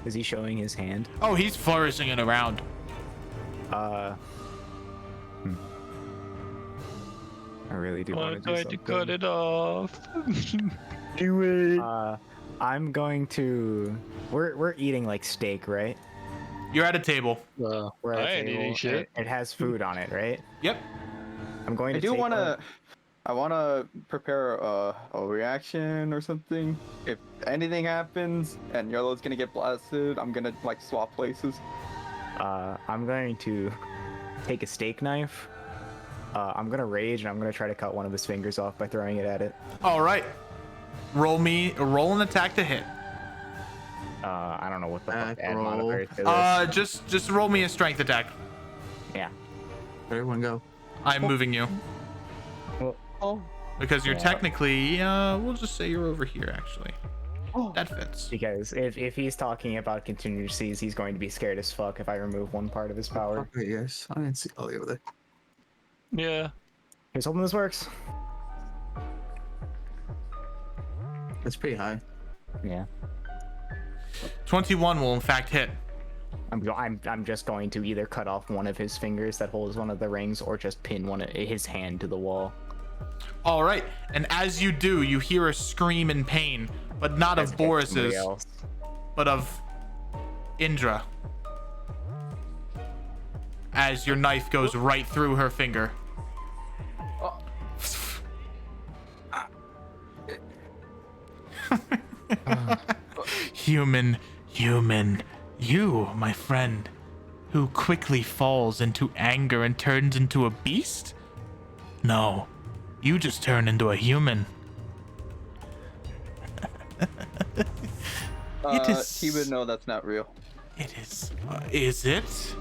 Is he showing his hand? Oh, he's flourishing it around. I really do I'm want to do going to something. cut it off. Do it. I'm going to. We're eating like steak, right? You're at a table. We're at I a ain't table. eating shit. It has food on it, right? Yep. I'm going to. I do take want one- to. I want to prepare a reaction or something. If anything happens and Yellow's gonna get blasted, I'm gonna like swap places. I'm going to take a steak knife. I'm gonna rage and I'm gonna try to cut one of his fingers off by throwing it at it. All right. Roll an attack to hit. I don't know what the fuck Attack add roll. modifier to this. Just roll me a strength attack. Yeah. Everyone go. I'm moving you Oh. because you're Yeah. technically. We'll just say you're over here. Actually, that fits. Because if he's talking about contingencies, he's going to be scared as fuck if I remove one part of his power. Okay, yes. I didn't see Ollie over there. Yeah. Here's hoping this works. That's pretty high. Yeah. 21 will in fact hit. I'm just going to either cut off one of his fingers that holds one of the rings, or just pin his hand to the wall. All right. And as you do, you hear a scream in pain, but not As of against somebody Boris's, else. but of Indra. As your knife goes right through her finger. Human, you, my friend, who quickly falls into anger and turns into a beast? No, you just turn into a human. It is. He would know that's not real. It is. Is it?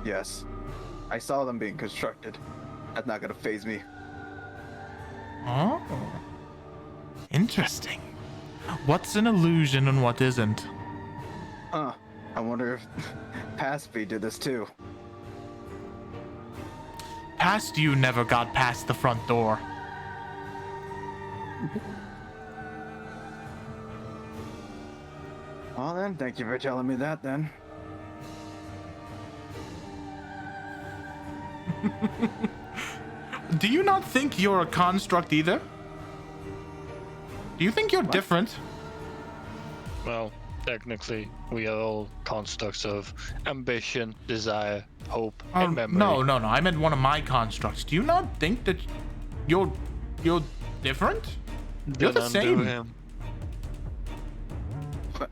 Yes. I saw them being constructed. That's not gonna phase me. Oh. Interesting. What's an illusion and what isn't? Huh. I wonder if Paspy did this too. Past you never got past the front door. Well then, thank you for telling me that then. Do you not think you're a construct either? Do you think you're different? Well, technically, we are all constructs of ambition, desire, hope, and memory. No. I meant one of my constructs. Do you not think that you're different? You're the Then undo same. him.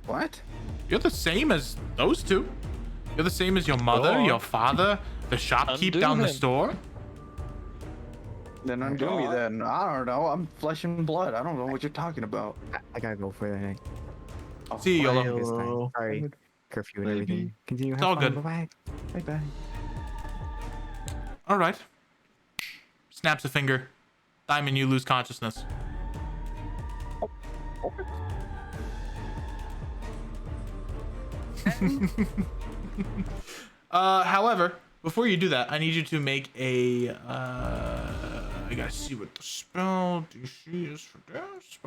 What? You're the same as those two. You're the same as your mother, on. your father, the shopkeep Undo down the him. store. Then undo me then. I don't know. I'm flesh and blood. I don't know what you're talking about. I gotta go for the night. See you, Yolo. This time. Hello. Sorry, curfew and Maybe. everything. Continue. It's have all fun. good. Bye bye. Bye bye. All right. Snaps a finger. Diamond, you lose consciousness. However, before you do that, I need you to make a. I gotta see what the spell DC is for this.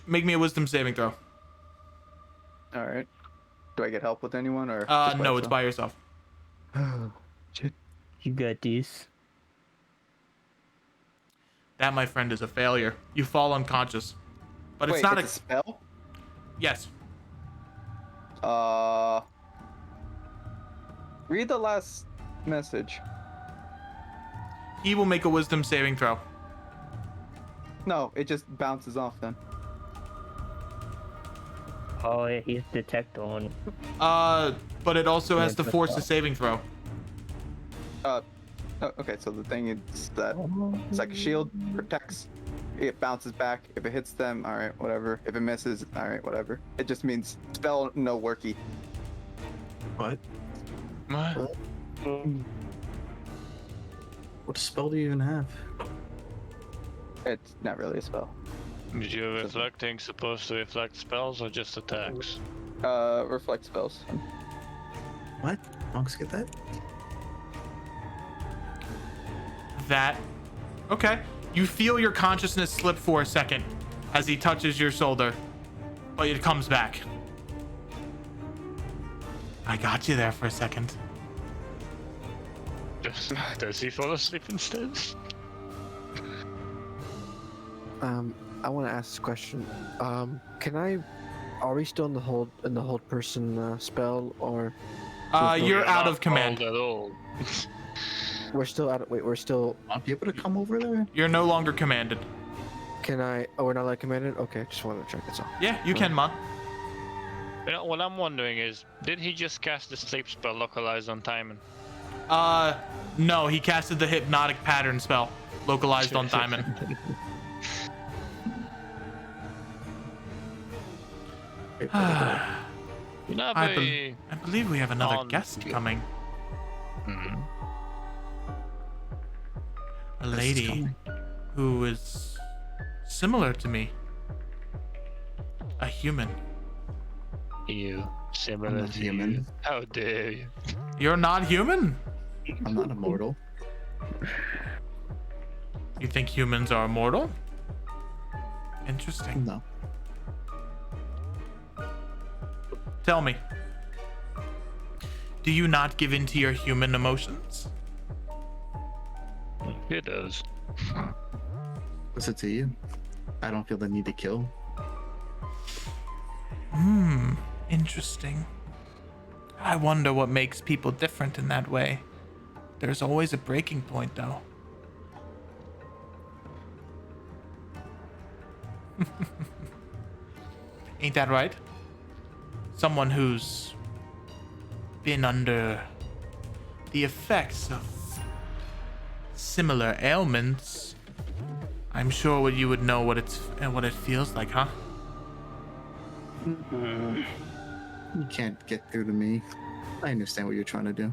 Make me a wisdom saving throw. All right. Do I get help with anyone or? just No, it's myself? by yourself. Shit. You got this. That, my friend, is a failure. You fall unconscious. But it's Wait, not it's a spell. Yes. Read the last message. He will make a wisdom saving throw. No, it just bounces off then. Oh, yeah, he's detect on. But it also has to force a saving throw. Okay, so the thing is that it's like a shield, protects, it bounces back. If it hits them, all right, whatever. If it misses, all right, whatever. It just means spell no worky. What? What? What spell do you even have? It's not really a spell. Is your reflecting supposed to reflect spells or just attacks? Reflect spells. What? Monks get that? That. Okay. You feel your consciousness slip for a second as he touches your shoulder, but it comes back. I got you there for a second. Does he fall asleep instead? I want to ask this question. Can I? Are we still in the hold person spell, or? You're out Not of command. called at all. We're still out. Wait, we're still. I'll be able to come over there? You're no longer commanded. Can I? Oh, we're not like commanded. Okay, just wanted to check. That's all. Yeah, you can, Mon. You know, what I'm wondering is, did he just cast the sleep spell localized on Timon? No, he casted the hypnotic pattern spell, localized on Diamond. You're not I very... believe we have another on- guest coming. Mhm. A Guest is lady coming. who is similar to me. A human. You, similar I'm not to human. you. How dare you? You're not human? I'm not immortal. You think humans are immortal? Interesting. No. Tell me. Do you not give in to your human emotions? He does. What's it to you? I don't feel the need to kill. Interesting. I wonder what makes people different in that way. There's always a breaking point, though. Ain't that right? Someone who's been under the effects of similar ailments. I'm sure what you would know what it feels like, huh? You can't get through to me. I understand what you're trying to do.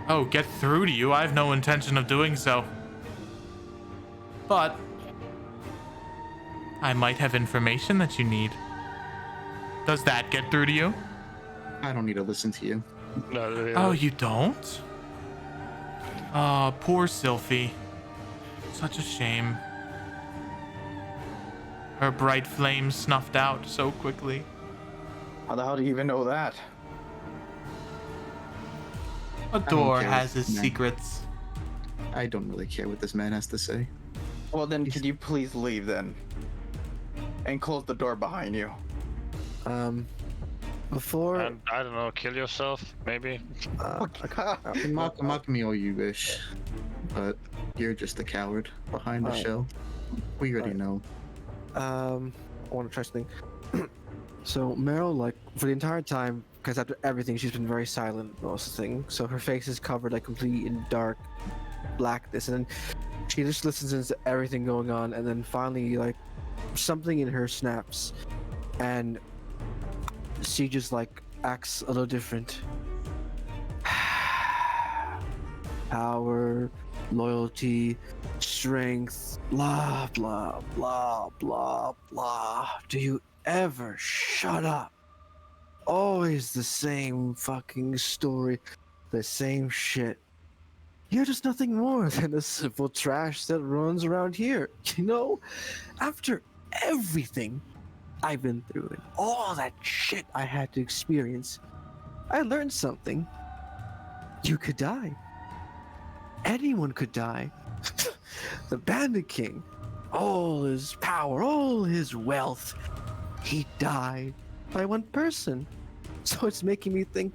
Oh, get through to you? I have no intention of doing so. But I might have information that you need. Does that get through to you? I don't need to listen to you. No, really. Oh, you don't? Oh, poor Sylphie. Such a shame. Her bright flames snuffed out so quickly. How the hell do you even know that? A door care has what his man- secrets. I don't really care what this man has to say. Well, then, could you please leave then? And close the door behind you. Before. And, I don't know, kill yourself, maybe? Mock me all you wish. But you're just a coward behind the Alright. shell. We already Alright. know. I want to try something. So Meryl, like for the entire time, because after everything, she's been very silent most of the thing. So her face is covered like completely in dark, blackness, and then she just listens to everything going on, and then finally, like, something in her snaps, and she just like acts a little different. Power, loyalty, strength, blah blah blah blah blah. Do you ever shut up? Always the same fucking story, the same shit. You're just nothing more than the simple trash that runs around here. You know, after everything I've been through and all that shit I had to experience, I learned something. You could die. Anyone could die. The Bandit King, all his power, all his wealth, he died by one person. So it's making me think,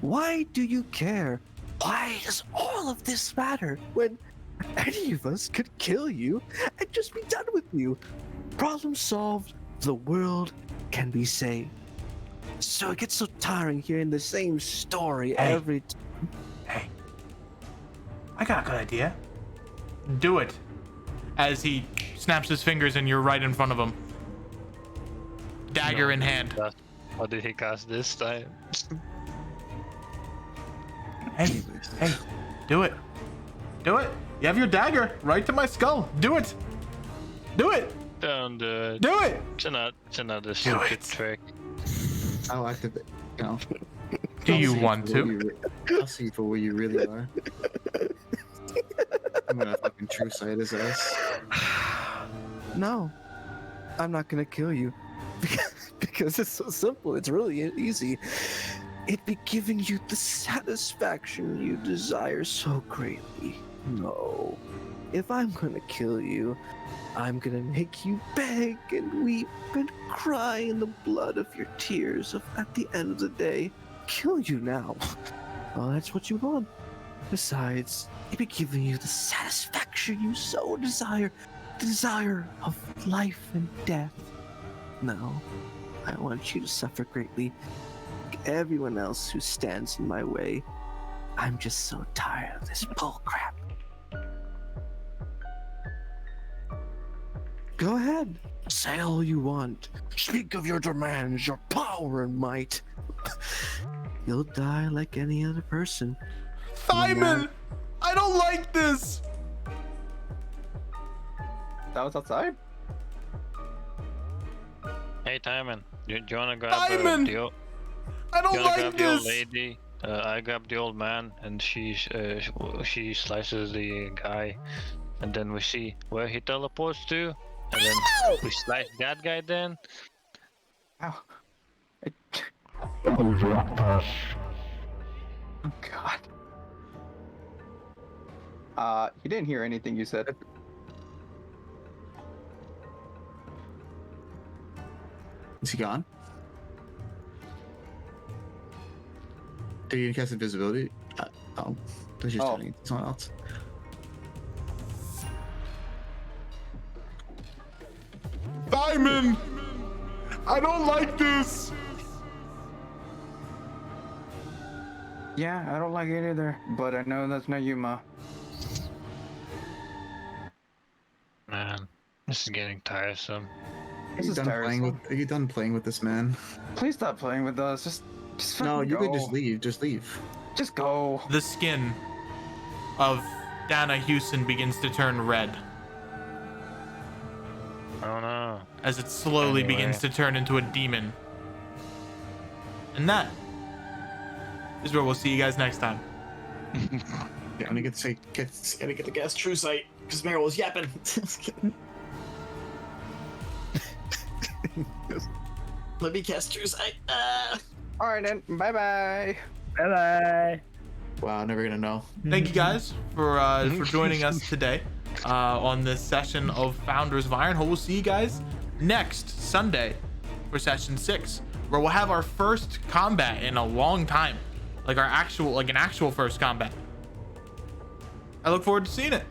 why do you care? Why does all of this matter when any of us could kill you and just be done with you? Problem solved, the world can be saved. So it gets so tiring hearing the same story every time. Hey, I got a good idea. Do it. As he snaps his fingers and you're right in front of him. Dagger in hand. What did he cast this time? Hey, do it. Do it. You have your dagger right to my skull. Do it. Do it. Don't do it. Do it. It's another stupid trick. I'll activate. You know, Do I'll you see want for what to? I'll see for what you really are. I'm gonna fucking true sight his ass. No, I'm not gonna kill you. Because it's so simple, it's really easy. It'd be giving you the satisfaction you desire so greatly. No. If I'm gonna kill you, I'm gonna make you beg and weep and cry in the blood of your tears at the end of the day. Kill you now. Well, that's what you want. Besides, it'd be giving you the satisfaction you so desire. The desire of life and death. No. I want you to suffer greatly. Like everyone else who stands in my way. I'm just so tired of this bullcrap. Go ahead. Say all you want. Speak of your demands, your power and might. You'll die like any other person. Simon! I don't like this! That was outside? Hey, Timon, do you wanna grab Simon! the old, I don't you wanna like grab the old this! lady? I grab the old man, and she slices the guy, and then we see where he teleports to, and then we slice that guy. Then. Ow. Oh God. He didn't hear anything you said. Is he gone? Did you cast invisibility? Oh, that's just telling someone else. Simon! I don't like this! Yeah, I don't like it either, but I know that's not you, Ma. Man, this is getting tiresome. Are you done playing with this man? Please stop playing with us. Just no, fucking you go. could just leave. Just leave. Just go. The skin of Dana Houston begins to turn red Oh no. as it slowly Anyway. begins to turn into a demon. And that is where we'll see you guys next time. Yeah, I'm gonna get the gas true sight because Meryl was yapping. Just kidding. Let me cast true sight. All right then. Bye bye. Bye bye. Wow, never gonna know. Thank you guys for joining us today on this session of Founders of Ironhole. We'll see you guys next Sunday for session 6, where we'll have our first combat in a long time, like an actual first combat. I look forward to seeing it.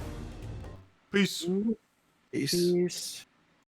Peace. Peace. Peace.